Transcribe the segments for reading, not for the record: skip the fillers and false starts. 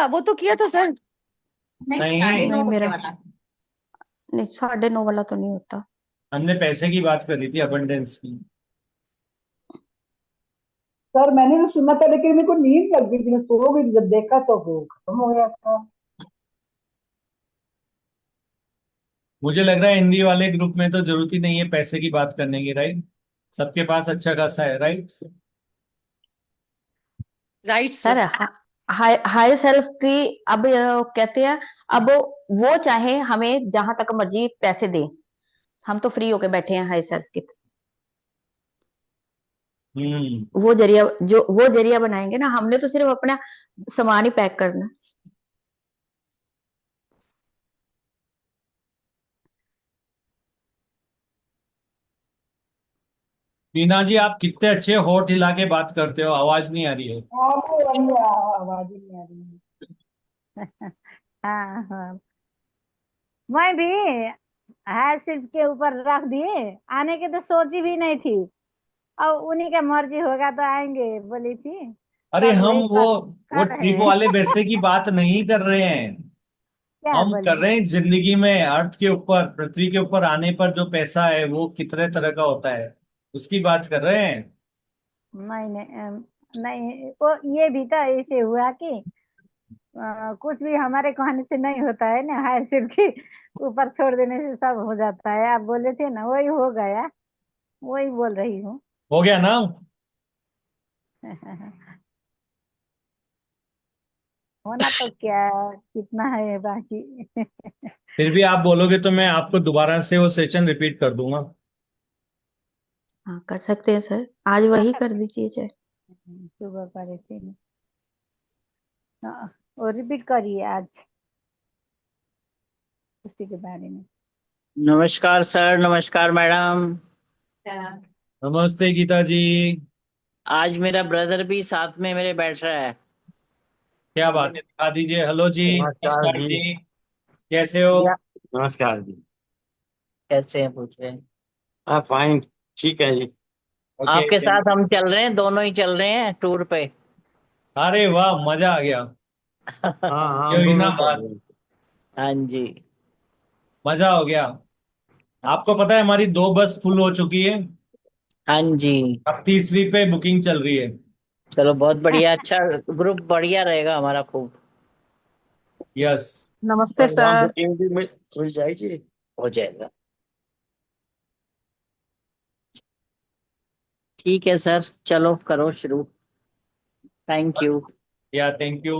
वो तो किया था सर। नहीं, नहीं नहीं मेरा वाला। नहीं, 9:30 वाला तो नहीं होता। हमने पैसे की बात करी थी, अबंडेंस की। सर मैंने तो सुना था, लेकिन मेरे को नींद लग गई थी, मैं सो गई थी, जब देखा तो वो खत्म हो गया था। मुझे लग रहा है हिंदी वाले ग्रुप में तो जरूरत ही नहीं है पैसे की बात करने की, राइट? सबके पास अच्छा खासा है, right? Right sir, sir. High high self की अब कहते हैं, अब वो चाहे हमें जहां तक मर्जी पैसे दें, हम तो फ्री होके बैठे हैं हाई सेल्फ के। हम्म। वो जरिया बनाएंगे ना, हमने तो सिर्फ अपना सामान ही पैक करना। मीना जी, आप कितने अच्छे होठ हिला के बात करते हो, आवाज नहीं आ रही है। आवाज ही नहीं आ रही है। हाँ हाँ। मैं भी हायर शिफ्ट के ऊपर रख दिए। आने की तो सोची भी नहीं थी। अब उन्हीं का मर्जी होगा तो आएंगे बोली थी। अरे कर हम ले वो कर वो कर रहे ट्रिप हैं। वाले पैसे की बात नहीं कर रहे हैं। क्या हम कर बोले? रहे हैं जिंदगी में, अर्थ के ऊपर, पृथ्वी के ऊपर आने पर जो पैसा है वो कितने तरह का होता है, उसकी बात कर रहे हैं। नहीं नहीं नहीं, वो ये भी तो ऐसे हुआ कि कुछ भी हमारे कहने से नहीं होता है ना, हायर शिफ्ट के ऊपर छोड़ देने से सब हो जाता है। आप बोले थे ना, वही हो गया। वही बोल रही हूँ। हो गया ना? होना तो क्या, कितना है बाकी। फिर भी आप बोलोगे तो मैं आपको दोबारा से वो सेशन रिपीट कर दूंगा। हाँ, कर सकते हैं सर, आज वही कर दीजिए चाहे। सुबह करे थे ना। हाँ, और रिपीट करिए आज उसी के बारे में। नमस्कार सर, नमस्कार मैडम। नमस्ते गीता जी। आज मेरा ब्रदर भी साथ में मेरे बैठ रहा है। क्या बात है, दिखा दीजिए। हेलो जी, नमस्कार नमस्कार जी। जी। कैसे हो? या नमस्कार जी। कैसे हैं पूछ रहे हैं? हाँ, फाइन। ठीक है जी। ओके। आपके साथ हम चल रहे हैं, दोनों ही चल रहे हैं टूर पे। अरे वाह, मजा आ गया। हाँ हाँ, ये हम हुई ना दोनों चल बात, रहे हैं। हाँ जी। मजा हो गया। आपको पता है हमारी 2 बस फुल हो चुकी है। हाँ जी। अब तीसरी पे बुकिंग चल रही है। चलो बहुत बढ़िया, अच्छा। ग्रुप बढ़िया रहेगा हमारा खूब। यस। नमस्ते पर वहाँ सर। बुकिंग भी मिल जाएगी। हो जाएगा। ठीक है सर, चलो करो शुरू। Thank you. या, थैंक यू।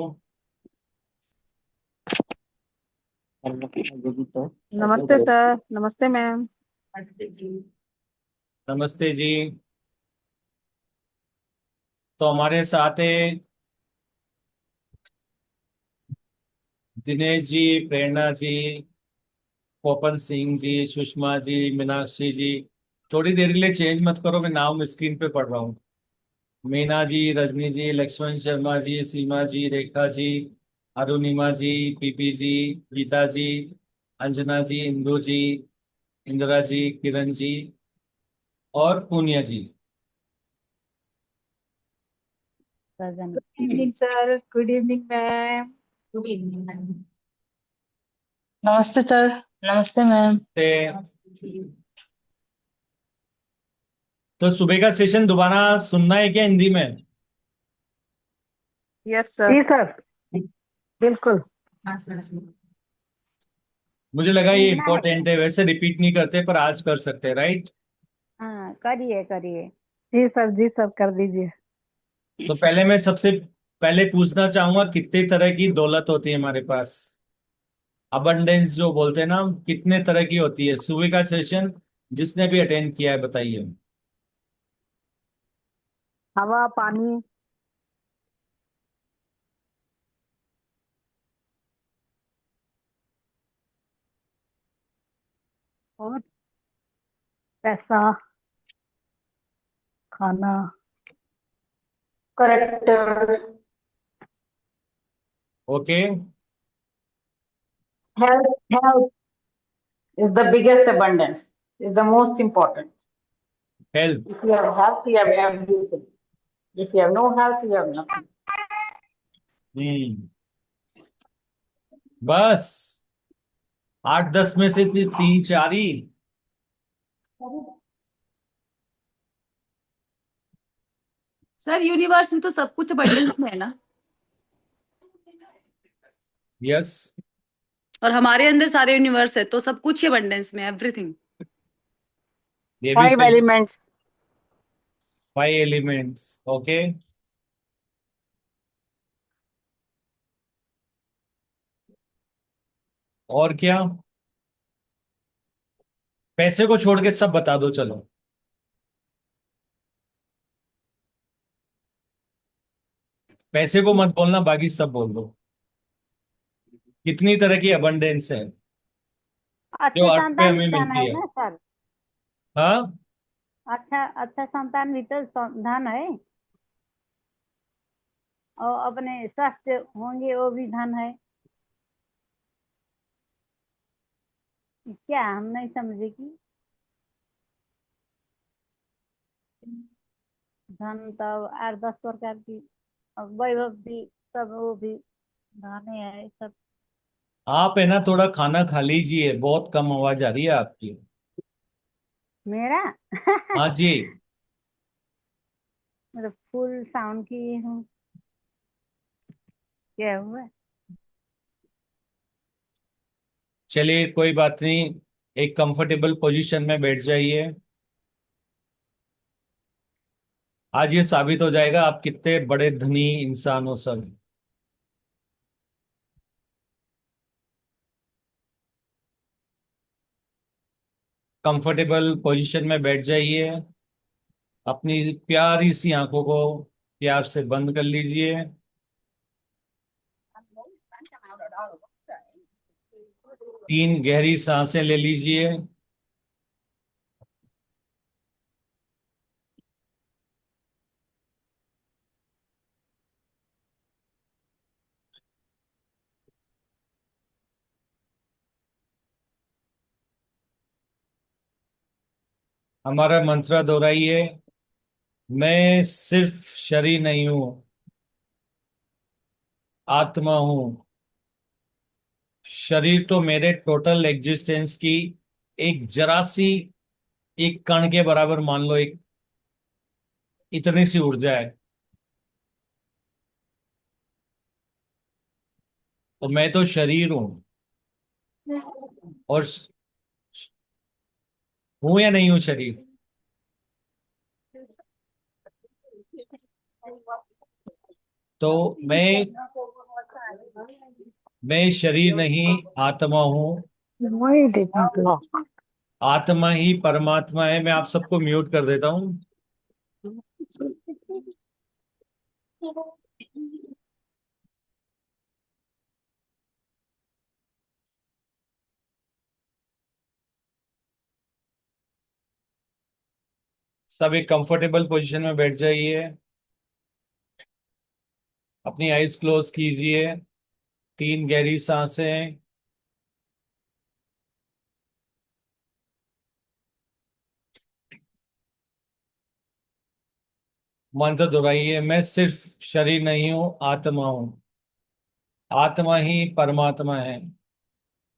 तो ऐसे नमस्ते करो। सर। नमस्ते मैम। नमस्ते जी। तो हमारे साथ है दिनेश जी, प्रेरणा जी, पोपन सिंह जी, सुषमा जी, मीनाक्षी जी। थोड़ी देर के लिए चेंज मत करो, मैं नाम स्क्रीन पे पढ़ रहा हूँ। मीना जी, रजनी जी, लक्ष्मण शर्मा जी, सीमा जी, रेखा जी, अरुणिमा जी, पीपी जी, गीता जी, अंजना जी, इंदु जी, इंदिरा जी, किरण जी और पूनिया जी। सजन। Evening sir, good evening ma'am. Good evening. नमस्ते सर। नमस्ते मैम। तो सुबह का सेशन दोबारा सुनना है क्या हिंदी में? Yes sir. जी सर, बिल्कुल। मुझे लगा ये सुनना है। इम्पोर्टेंट है, वैसे रिपीट नहीं करते पर आज कर सकते हैं, राइट? हाँ, करिए करिए। जी सर, जी सर, कर दीजिए। तो पहले मैं सबसे पहले पूछना चाहूंगा, कितने तरह की दौलत होती है हमारे पास? अबंडेंस जो बोलते हैं ना, कितने तरह की होती है? सुबह का सेशन जिसने भी अटेंड किया है बताइए। हवा, पानी। और पैसा, खाना। Correct. Okay. Health is the biggest abundance, is the most important. Health. If you have health, you have everything. If you have no health, you have nothing. हम्म। बस 8-10 में से 3-4 ही। सर यूनिवर्स में तो सब कुछ अबंडेंस में है ना, यस। और हमारे अंदर सारे यूनिवर्स है तो सब कुछ ही अबंडेंस में, एवरीथिंग। ये भी फाइव सही। एलिमेंट्स। 5 elements, okay. और क्या? पैसे को छोड़ के सब बता दो चलो। पैसे को मत बोलना, बाकी सब बोल दो। कितनी तरह की अबंडेंस है जो अच्छे अर्थ पे संतान हमें भी धन मिलती है है? ना सर? हाँ, अच्छा अच्छा संतान भी तो धन है, और अपने स्वस्थ होंगे वो भी धन है। क्या हम नहीं समझे कि धन तो 8-10 प्रकार की, और वैभव भी, सब वो भी धन है सब। आप है ना थोड़ा खाना खा लीजिए, बहुत कम आवाज आ रही है आपकी। मेरा हाँ जी। मतलब फुल साउंड की हूँ, क्या हुआ? चलिए कोई बात नहीं, एक कंफर्टेबल पोजीशन में बैठ जाइए। आज ये साबित हो जाएगा आप कितने बड़े धनी इंसान हो सब। कंफर्टेबल पोजीशन में बैठ जाइए। अपनी प्यारी सी आंखों को प्यार से बंद कर लीजिए। 3 गहरी सांसें ले लीजिए। हमारा मंत्र दोहराइए। मैं सिर्फ शरीर नहीं हूं, आत्मा हूं। शरीर तो मेरे टोटल एग्जिस्टेंस की एक जरा सी, एक कण के बराबर मान लो, एक इतनी सी ऊर्जा है। तो मैं तो शरीर हूं। और हूं या नहीं हूं शरीर? तो मैं शरीर नहीं, आत्मा हूं। Why did not lock? आत्मा ही परमात्मा है। मैं आप सबको म्यूट कर देता हूं। सब एक कंफर्टेबल पोजीशन में बैठ जाइए। अपनी आईज क्लोज कीजिए। 3 गहरी सांसें। मंत्र दोहराइए। मैं सिर्फ शरीर नहीं हूं, आत्मा हूं। आत्मा ही परमात्मा है।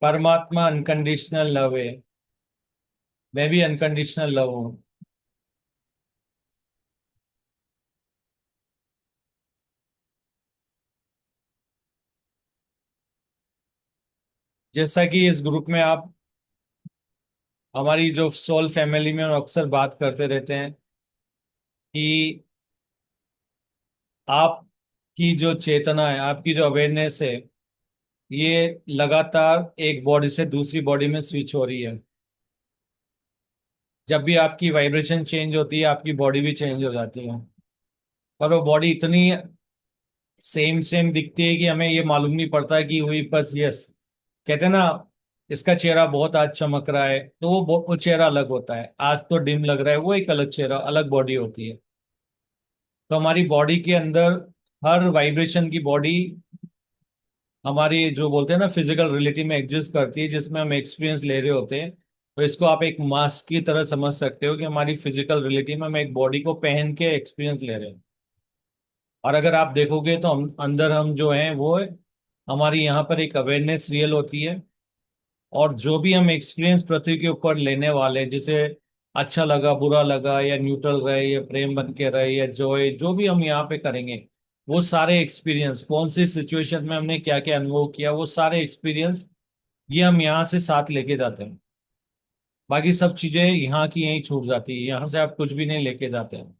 परमात्मा अनकंडीशनल लव है। मैं भी अनकंडीशनल लव हूं। जैसा कि इस ग्रुप में आप हमारी जो सोल फैमिली में अक्सर बात करते रहते हैं कि आपकी जो चेतना है, आपकी जो अवेयरनेस है, ये लगातार एक बॉडी से दूसरी बॉडी में स्विच हो रही है। जब भी आपकी वाइब्रेशन चेंज होती है, आपकी बॉडी भी चेंज हो जाती है। पर वो बॉडी इतनी सेम सेम दिखती है कि हमें ये मालूम नहीं पड़ता कि हुई बस। यस, कहते हैं ना, इसका चेहरा बहुत आज चमक रहा है, तो वो चेहरा अलग होता है। आज तो डिम लग रहा है, वो एक अलग चेहरा, अलग बॉडी होती है। तो हमारी बॉडी के अंदर हर वाइब्रेशन की बॉडी हमारी जो बोलते हैं ना फिजिकल रियलिटी में एग्जिस्ट करती है, जिसमें हम एक्सपीरियंस ले रहे होते हैं। तो इसको आप एक मास्क की तरह समझ सकते हो कि हमारी फिजिकल रियलिटी में हम एक बॉडी को पहन के एक्सपीरियंस ले रहे हैं। और अगर आप देखोगे तो हम अंदर, हम जो हैं वो हमारी यहाँ पर एक अवेयरनेस रियल होती है, और जो भी हम एक्सपीरियंस पृथ्वी के ऊपर लेने वाले हैं, जैसे अच्छा लगा, बुरा लगा, या न्यूट्रल रहे, या प्रेम बन के रहे, या जॉय, जो भी हम यहाँ पे करेंगे, वो सारे एक्सपीरियंस, कौन सी सिचुएशन में हमने क्या क्या अनुभव किया, वो सारे एक्सपीरियंस ये हम यहाँ से साथ लेके जाते हैं। बाकी सब चीजें यहाँ की यहीं छूट जाती है, यहाँ से आप कुछ भी नहीं लेके जाते हैं,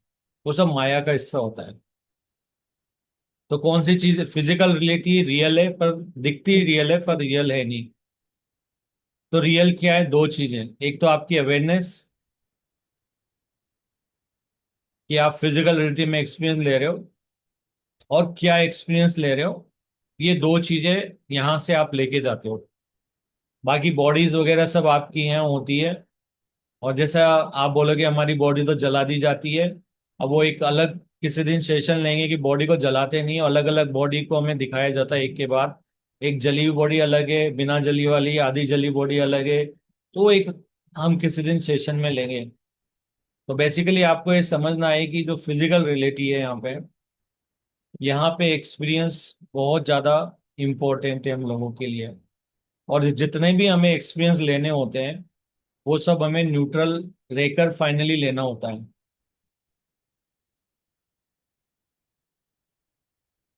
वो सब माया का हिस्सा होता है। तो कौन सी चीज फिजिकल रियलिटी रियल है, पर दिखती रियल है, पर रियल है नहीं। तो रियल क्या है? दो चीजें, एक तो आपकी अवेयरनेस कि आप फिजिकल रियलिटी में एक्सपीरियंस ले रहे हो, और क्या एक्सपीरियंस ले रहे हो, ये दो चीजें यहाँ से आप लेके जाते हो। बाकी बॉडीज वगैरह सब आपकी यहाँ होती है, और जैसा आप बोलोगे हमारी बॉडी तो जला दी जाती है, अब वो एक अलग किसी दिन सेशन लेंगे कि बॉडी को जलाते नहीं, अलग अलग बॉडी को हमें दिखाया जाता है एक के बाद एक। जली हुई बॉडी अलग है, बिना जली वाली आधी जली बॉडी अलग है, तो एक हम किसी दिन सेशन में लेंगे। तो बेसिकली आपको ये समझना है कि जो फिजिकल रियलिटी है यहाँ पे एक्सपीरियंस बहुत ज़्यादा इम्पोर्टेंट है हम लोगों के लिए। और जितने भी हमें एक्सपीरियंस लेने होते हैं वो सब हमें न्यूट्रल रहकर फाइनली लेना होता है,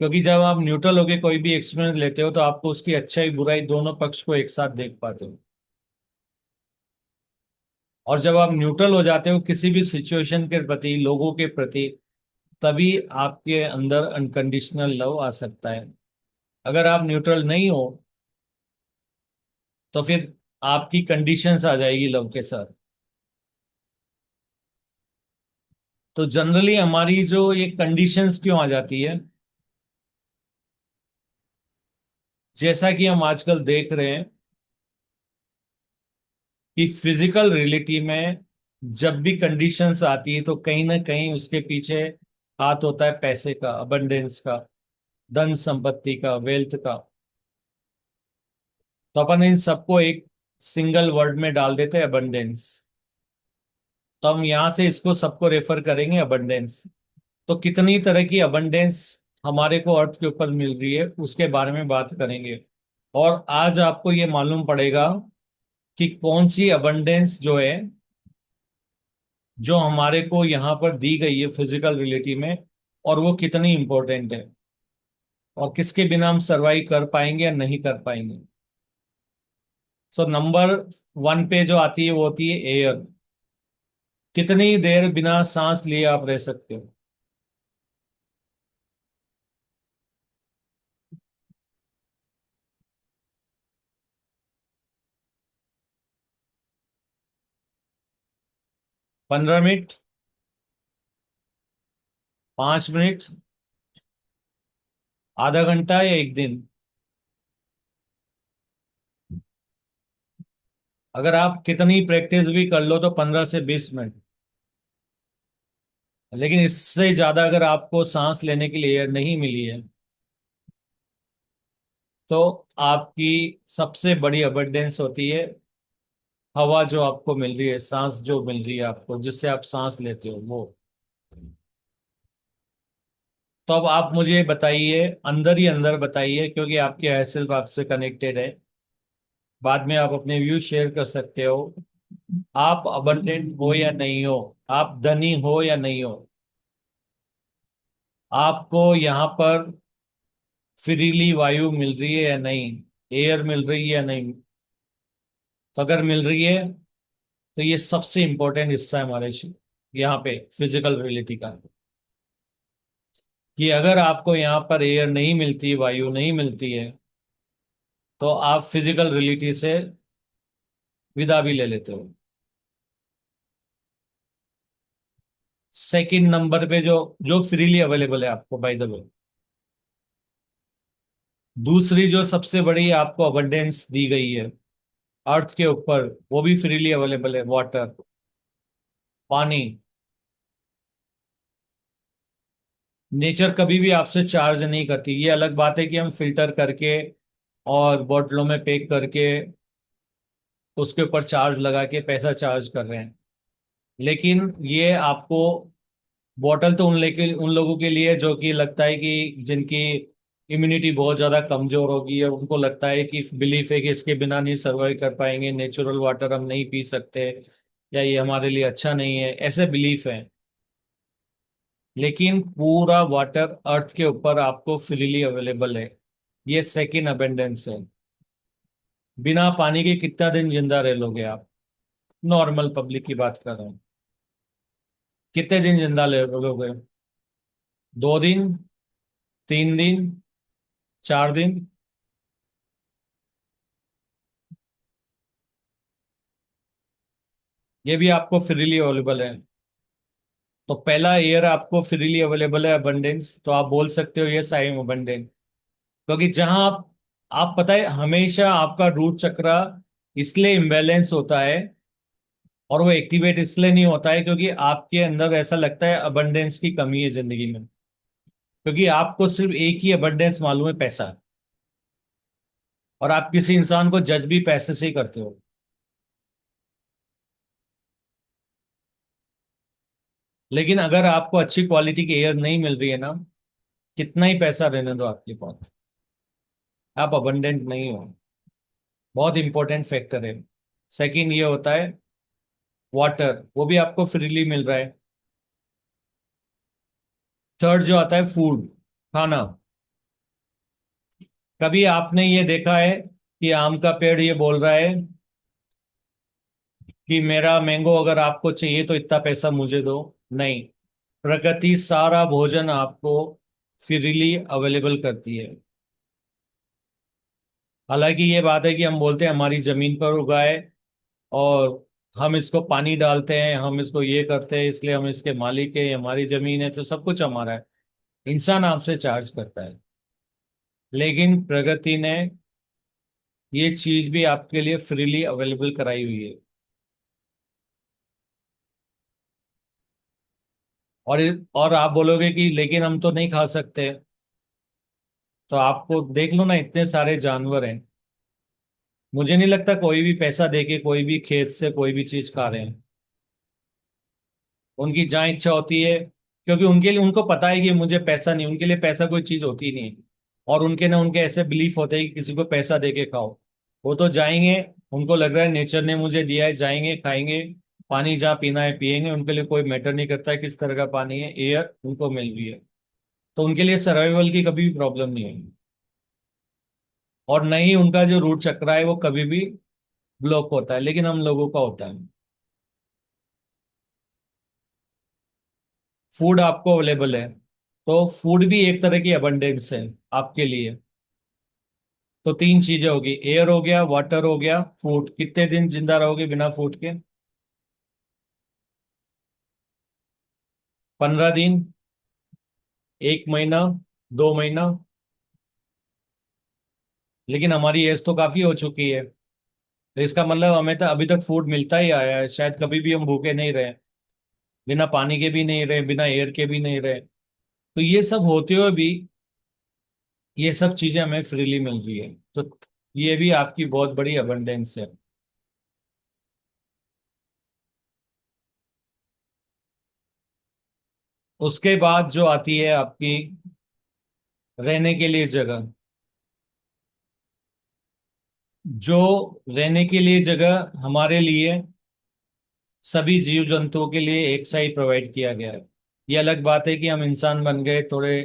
क्योंकि जब आप न्यूट्रल होकर कोई भी एक्सपीरियंस लेते हो तो आपको उसकी अच्छाई बुराई दोनों पक्ष को एक साथ देख पाते हो। और जब आप न्यूट्रल हो जाते हो किसी भी सिचुएशन के प्रति, लोगों के प्रति, तभी आपके अंदर अनकंडीशनल लव आ सकता है। अगर आप न्यूट्रल नहीं हो तो फिर आपकी कंडीशंस आ जाएगी लव के साथ। तो जनरली हमारी जो ये कंडीशंस क्यों आ जाती है, जैसा कि हम आजकल देख रहे हैं कि फिजिकल रियलिटी में जब भी कंडीशंस आती है तो कहीं ना कहीं उसके पीछे हाथ होता है पैसे का, अबंडेंस का, धन संपत्ति का, वेल्थ का। तो अपन इन सबको एक सिंगल वर्ड में डाल देते हैं, अबंडेंस। तो हम यहां से इसको सबको रेफर करेंगे अबंडेंस। तो कितनी तरह की अबंडेंस हमारे को अर्थ के ऊपर मिल रही है उसके बारे में बात करेंगे। और आज आपको ये मालूम पड़ेगा कि कौन सी अबंडेंस जो है जो हमारे को यहाँ पर दी गई है फिजिकल रियलिटी में, और वो कितनी इंपॉर्टेंट है, और किसके बिना हम सरवाइव कर पाएंगे या नहीं कर पाएंगे। सो नंबर 1 पे जो आती है वो होती है एयर। कितनी देर बिना सांस लिए आप रह सकते हो? पंद्रह मिनट, 5 मिनट, आधा घंटा, या एक दिन? अगर आप कितनी प्रैक्टिस भी कर लो तो 15 से 20 मिनट। लेकिन इससे ज्यादा अगर आपको सांस लेने के लिए एयर नहीं मिली है तो आपकी सबसे बड़ी अबंडेंस होती है हवा, जो आपको मिल रही है, सांस जो मिल रही है आपको, जिससे आप सांस लेते हो वो। तो अब आप मुझे बताइए, अंदर ही अंदर बताइए, क्योंकि आपके हायर सेल्फ आपसे कनेक्टेड है, बाद में आप अपने व्यू शेयर कर सकते हो। आप अबंडेंट हो या नहीं हो, आप धनी हो या नहीं हो, आपको यहाँ पर फ्रीली वायु मिल रही है या नहीं, एयर मिल रही है या नहीं। तो अगर मिल रही है तो ये सबसे इंपॉर्टेंट हिस्सा है हमारे यहाँ पे फिजिकल रियलिटी का, कि अगर आपको यहाँ पर एयर नहीं मिलती, वायु नहीं मिलती है, तो आप फिजिकल रियलिटी से विदा भी ले लेते हो। सेकंड नंबर पे जो जो फ्रीली अवेलेबल है आपको, बाय द वे, दूसरी जो सबसे बड़ी आपको अबंडेंस दी गई है अर्थ के ऊपर, वो भी फ्रीली अवेलेबल है, वाटर, पानी। नेचर कभी भी आपसे चार्ज नहीं करती। ये अलग बात है कि हम फिल्टर करके और बोतलों में पैक करके उसके ऊपर चार्ज लगा के पैसा चार्ज कर रहे हैं, लेकिन ये आपको, बोतल तो उन लोगों के लिए जो कि लगता है कि जिनकी इम्यूनिटी बहुत ज्यादा कमजोर होगी और उनको लगता है कि बिलीफ है कि इसके बिना नहीं सर्वाइव कर पाएंगे, नेचुरल वाटर हम नहीं पी सकते, या ये हमारे लिए अच्छा नहीं है, ऐसे बिलीफ है। लेकिन पूरा वाटर अर्थ के ऊपर आपको फ्रीली अवेलेबल है। ये सेकंड अबेंडेंस है। बिना पानी के कितना दिन जिंदा रह लोगे आप? नॉर्मल पब्लिक की बात कर रहा हूँ। कितने दिन जिंदा रह लोगे? 2 दिन, 3 दिन, 4 दिन? ये भी आपको फ्रीली अवेलेबल है। तो पहला एयर आपको फ्रीली अवेलेबल है, अबंडेंस, तो आप बोल सकते हो यस आई एम अबंडेंट। क्योंकि जहां आप पता है हमेशा आपका रूट चक्र इसलिए इम्बैलेंस होता है, और वो एक्टिवेट इसलिए नहीं होता है क्योंकि आपके अंदर ऐसा लगता है अबंडेंस की कमी है जिंदगी में। क्योंकि आपको सिर्फ एक ही अबंडेंस मालूम है, पैसा। और आप किसी इंसान को जज भी पैसे से ही करते हो। लेकिन अगर आपको अच्छी क्वालिटी की एयर नहीं मिल रही है ना, कितना ही पैसा रहने दो आपके पास, आप अबंडेंट नहीं हो। बहुत इंपॉर्टेंट फैक्टर है। सेकंड ये होता है वाटर, वो भी आपको फ्रीली मिल रहा है। थर्ड जो आता है फूड, खाना। कभी आपने ये देखा है कि आम का पेड़ ये बोल रहा है कि मेरा मैंगो अगर आपको चाहिए तो इतना पैसा मुझे दो? नहीं। प्रकृति सारा भोजन आपको फ्रीली अवेलेबल करती है। हालांकि ये बात है कि हम बोलते हैं हमारी जमीन पर उगाए, और हम इसको पानी डालते हैं, हम इसको ये करते हैं, इसलिए हम इसके मालिक है, हमारी जमीन है तो सब कुछ हमारा है। इंसान आपसे चार्ज करता है। लेकिन प्रगति ने ये चीज भी आपके लिए फ्रीली अवेलेबल कराई हुई है। और और आप बोलोगे कि लेकिन हम तो नहीं खा सकते, तो आपको देख लो ना, इतने सारे जानवर हैं। मुझे नहीं लगता कोई भी पैसा देके कोई भी खेत से कोई भी चीज खा रहे हैं। उनकी जहाँ इच्छा होती है, क्योंकि उनके लिए, उनको पता है कि मुझे पैसा नहीं, उनके लिए पैसा कोई चीज होती नहीं है। और उनके ऐसे बिलीफ होते हैं कि किसी को पैसा दे के खाओ। वो तो जाएंगे, उनको लग रहा है नेचर ने मुझे दिया है, जाएंगे खाएंगे, पानी जहाँ पीना है पिएंगे, उनके लिए कोई मैटर नहीं करता है किस तरह का पानी है, एयर उनको मिल रही है। तो उनके लिए सर्वाइवल की कभी भी प्रॉब्लम नहीं है। और न ही उनका जो रूट चक्र है वो कभी भी ब्लॉक होता है, लेकिन हम लोगों का होता है। फूड आपको अवेलेबल है, तो फूड भी एक तरह की अबंडेंस है आपके लिए। तो तीन चीजें होगी, एयर हो गया, वाटर हो गया, फूड। कितने दिन जिंदा रहोगे बिना फूड के? 15 दिन, 1 महीना, 2 महीना? लेकिन हमारी एज तो काफी हो चुकी है, तो इसका मतलब हमें तो अभी तक फूड मिलता ही आया है, शायद कभी भी हम भूखे नहीं रहे, बिना पानी के भी नहीं रहे, बिना एयर के भी नहीं रहे। तो ये सब होते हुए भी ये सब चीजें हमें फ्रीली मिल रही है, तो ये भी आपकी बहुत बड़ी अबंडेंस है। उसके बाद जो आती है आपकी रहने के लिए जगह। जो रहने के लिए जगह हमारे लिए, सभी जीव जंतुओं के लिए एक सा ही प्रोवाइड किया गया है। ये अलग बात है कि हम इंसान बन गए, थोड़े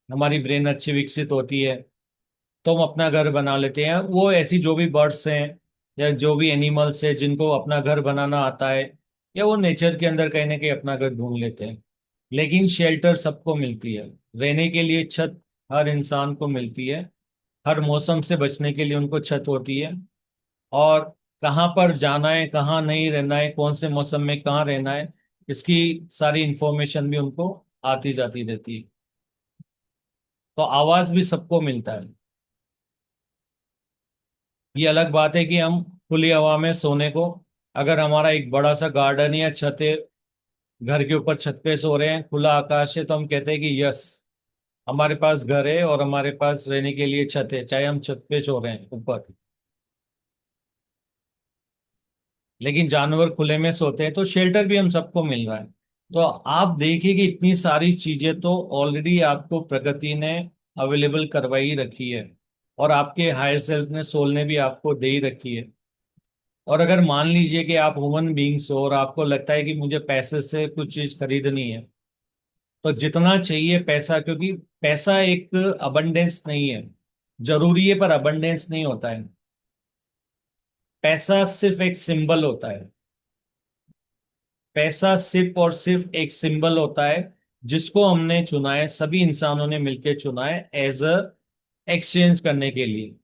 हमारी ब्रेन अच्छी विकसित होती है, तो हम अपना घर बना लेते हैं। वो ऐसी जो भी बर्ड्स हैं या जो भी एनिमल्स हैं जिनको अपना घर बनाना आता है, या वो नेचर के अंदर कहीं ना कहीं अपना घर ढूंढ लेते हैं। लेकिन शेल्टर सबको मिलती है, रहने के लिए छत हर इंसान को मिलती है। हर मौसम से बचने के लिए उनको छत होती है। और कहाँ पर जाना है, कहाँ नहीं रहना है, कौन से मौसम में कहाँ रहना है, इसकी सारी इंफॉर्मेशन भी उनको आती जाती रहती है। तो आवाज भी सबको मिलता है। ये अलग बात है कि हम खुली हवा में सोने को, अगर हमारा एक बड़ा सा गार्डन या छत है, घर के ऊपर छत पे सो रहे हैं, खुला आकाश है, तो हम कहते हैं कि यस, हमारे पास घर है और हमारे पास रहने के लिए छत है, चाहे हम छत पे सो रहे हैं ऊपर। लेकिन जानवर खुले में सोते हैं, तो शेल्टर भी हम सबको मिल रहा है। तो आप देखिए कि इतनी सारी चीजें तो ऑलरेडी आपको प्रकृति ने अवेलेबल करवाई ही रखी है, और आपके हायर सेल्फ ने, सोल ने भी आपको दे ही रखी है। और अगर मान लीजिए कि आप ह्यूमन बींग्स हो और आपको लगता है कि मुझे पैसे से कुछ चीज खरीदनी है, तो जितना चाहिए पैसा, क्योंकि पैसा एक अबंडेंस नहीं है, जरूरी है पर अबंडेंस नहीं होता है। पैसा सिर्फ एक सिंबल होता है। पैसा सिर्फ और सिर्फ एक सिंबल होता है जिसको हमने चुना है, सभी इंसानों ने मिलकर चुना है एज अ एक्सचेंज करने के लिए।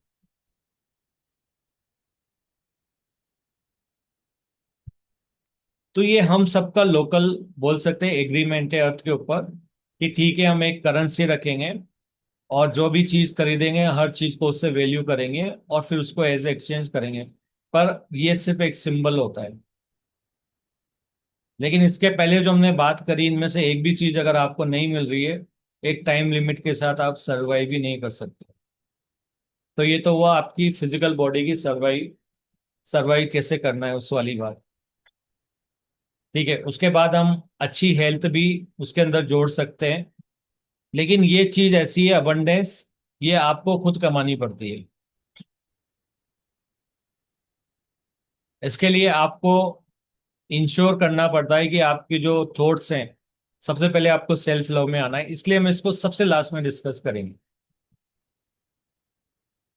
तो ये हम सबका लोकल बोल सकते हैं एग्रीमेंट है अर्थ के ऊपर, कि ठीक है हम एक करेंसी रखेंगे और जो भी चीज खरीदेंगे हर चीज को उससे वैल्यू करेंगे और फिर उसको एज एक्सचेंज करेंगे। पर ये सिर्फ एक सिंबल होता है। लेकिन इसके पहले जो हमने बात करी, इनमें से एक भी चीज अगर आपको नहीं मिल रही है, एक टाइम लिमिट के साथ आप सर्वाइव ही नहीं कर सकते। तो ये तो हुआ आपकी फिजिकल बॉडी की सर्वाइव, सर्वाइव कैसे करना है उस वाली बात। ठीक है, उसके बाद हम अच्छी हेल्थ भी उसके अंदर जोड़ सकते हैं। लेकिन ये चीज ऐसी है, अबंडेंस, ये आपको खुद कमानी पड़ती है। इसके लिए आपको इंश्योर करना पड़ता है कि आपकी जो थॉट्स हैं, सबसे पहले आपको सेल्फ लव में आना है। इसलिए हम इसको सबसे लास्ट में डिस्कस करेंगे।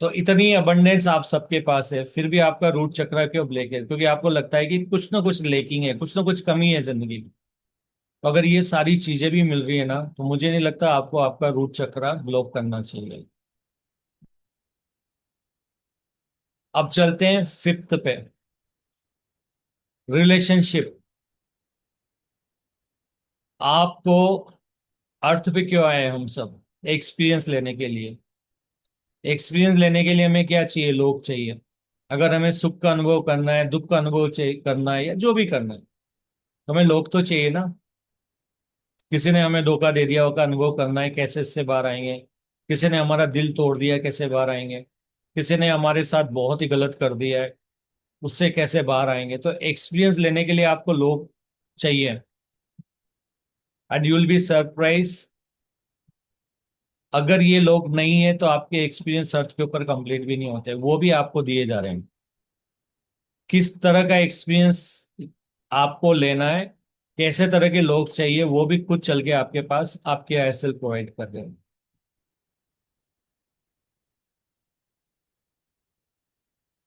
तो इतनी अबंडेंस आप सबके पास है, फिर भी आपका रूट चक्र क्यों ब्लैक है? क्योंकि आपको लगता है कि कुछ ना कुछ लेकिंग है, कुछ ना कुछ कमी है जिंदगी में। तो अगर ये सारी चीजें भी मिल रही है ना, तो मुझे नहीं लगता आपको आपका रूट चक्र ब्लॉक करना चाहिए। अब चलते हैं फिफ्थ पे, रिलेशनशिप। आपको अर्थ पे क्यों आए हैं हम सब? एक्सपीरियंस लेने के लिए। एक्सपीरियंस लेने के लिए हमें क्या चाहिए? लोग चाहिए। अगर हमें सुख का अनुभव करना है, दुख का अनुभव चाहिए करना है, या जो भी करना है, तो हमें लोग तो चाहिए ना। किसी ने हमें धोखा दे दिया, उसका अनुभव करना है, कैसे इससे बाहर आएंगे। किसी ने हमारा दिल तोड़ दिया, कैसे बाहर आएंगे। किसी ने हमारे साथ बहुत ही गलत कर दिया है, उससे कैसे बाहर आएंगे। तो एक्सपीरियंस लेने के लिए आपको लोग चाहिए। And you will be surprise, अगर ये लोग नहीं है तो आपके एक्सपीरियंस अर्थ के ऊपर कंप्लीट भी नहीं होते, वो भी आपको दिए जा रहे हैं। किस तरह का एक्सपीरियंस आपको लेना है, कैसे तरह के लोग चाहिए, वो भी खुद चल के आपके पास आपके आईएसएल प्रोवाइड कर रहे हैं।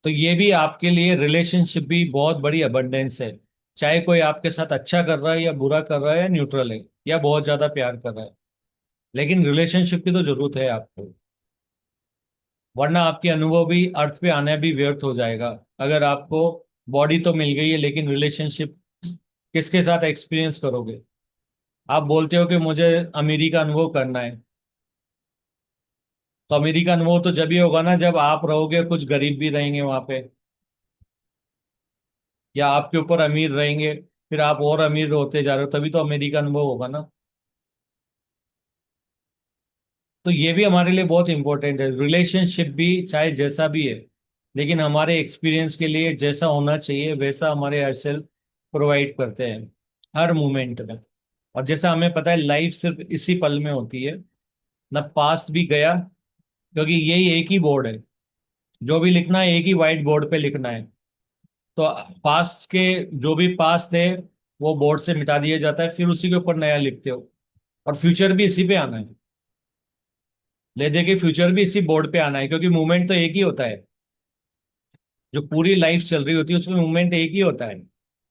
तो ये भी आपके लिए, रिलेशनशिप भी बहुत बड़ी अबंडेंस है। चाहे कोई आपके साथ अच्छा कर रहा है या बुरा कर रहा है या न्यूट्रल है या बहुत ज्यादा प्यार कर रहा है, लेकिन रिलेशनशिप की तो जरूरत है आपको। वरना आपके अनुभव भी अर्थ पे आना भी व्यर्थ हो जाएगा। अगर आपको बॉडी तो मिल गई है, लेकिन रिलेशनशिप किसके साथ एक्सपीरियंस करोगे? आप बोलते हो कि मुझे अमीरी का अनुभव करना है, तो अमीरी का अनुभव तो जब ही होगा ना जब आप रहोगे, कुछ गरीब भी रहेंगे वहां पे, या आपके ऊपर अमीर रहेंगे, फिर आप और अमीर होते जा रहे हो, तभी तो अमेरिका अनुभव होगा ना। तो ये भी हमारे लिए बहुत इंपॉर्टेंट है। रिलेशनशिप भी चाहे जैसा भी है, लेकिन हमारे एक्सपीरियंस के लिए जैसा होना चाहिए वैसा हमारे सेल्फ प्रोवाइड करते हैं हर मोमेंट में। और जैसा हमें पता है, लाइफ सिर्फ इसी पल में होती है ना। पास्ट भी गया, क्योंकि यही एक ही बोर्ड है, जो भी लिखना है एक ही व्हाइट बोर्ड पे लिखना है। तो पास्ट के जो भी पास्ट है वो बोर्ड से मिटा दिया जाता है, फिर उसी के ऊपर नया लिखते हो। और फ्यूचर भी इसी पे आना है, ले दे के फ्यूचर भी इसी बोर्ड पे आना है, क्योंकि मूवमेंट तो एक ही होता है। जो पूरी लाइफ चल रही होती है उसमें मूवमेंट एक ही होता है,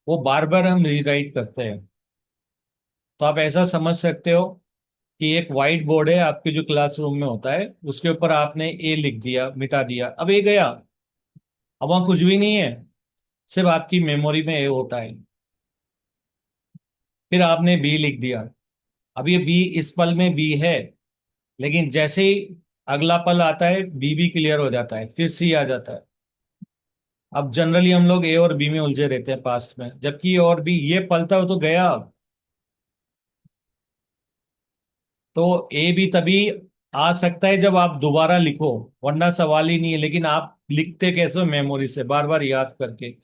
वो बार बार हम रीराइट करते हैं। तो आप ऐसा समझ सकते हो कि एक व्हाइट बोर्ड है आपके जो क्लासरूम में होता है, उसके ऊपर आपने ए लिख दिया, मिटा दिया, अब ए गया, अब वहां कुछ भी नहीं है, सिर्फ आपकी मेमोरी में ए होता है। फिर आपने बी लिख दिया, अब ये बी इस पल में बी है, लेकिन जैसे ही अगला पल आता है बी भी क्लियर हो जाता है, फिर सी आ जाता है। अब जनरली हम लोग ए और बी में उलझे रहते हैं पास्ट में, जबकि ए और बी ये पल था वो तो गया अब। तो ए भी तभी आ सकता है जब आप दोबारा लिखो, वरना सवाल ही नहीं है। लेकिन आप लिखते कैसे हो? मेमोरी से, बार बार याद करके,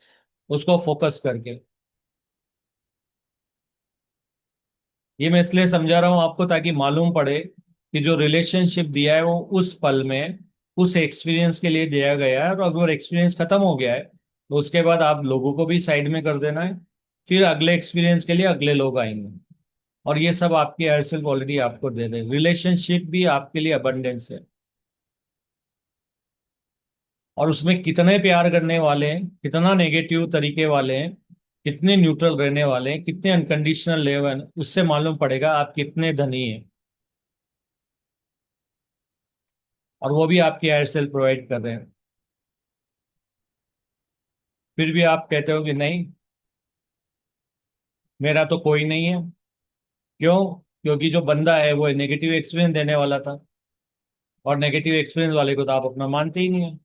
उसको फोकस करके। ये मैं इसलिए समझा रहा हूं आपको ताकि मालूम पड़े कि जो रिलेशनशिप दिया है वो उस पल में उस एक्सपीरियंस के लिए दिया गया है, और अगर एक्सपीरियंस खत्म हो गया है तो उसके बाद आप लोगों को भी साइड में कर देना है। फिर अगले एक्सपीरियंस के लिए अगले लोग आएंगे, और ये सब आपके एयरसेल ऑलरेडी आपको दे रहे हैं। रिलेशनशिप भी आपके लिए अबंडेंस है, और उसमें कितने प्यार करने वाले हैं, कितना नेगेटिव तरीके वाले हैं, कितने न्यूट्रल रहने वाले हैं, कितने अनकंडीशनल लेवल, उससे मालूम पड़ेगा आप कितने धनी हैं। और वो भी आपके एयरसेल प्रोवाइड कर रहे हैं। फिर भी आप कहते हो कि नहीं, मेरा तो कोई नहीं है। क्यों? क्योंकि जो बंदा है वो नेगेटिव एक्सपीरियंस देने वाला था, और नेगेटिव एक्सपीरियंस वाले को तो आप अपना मानते ही नहीं है।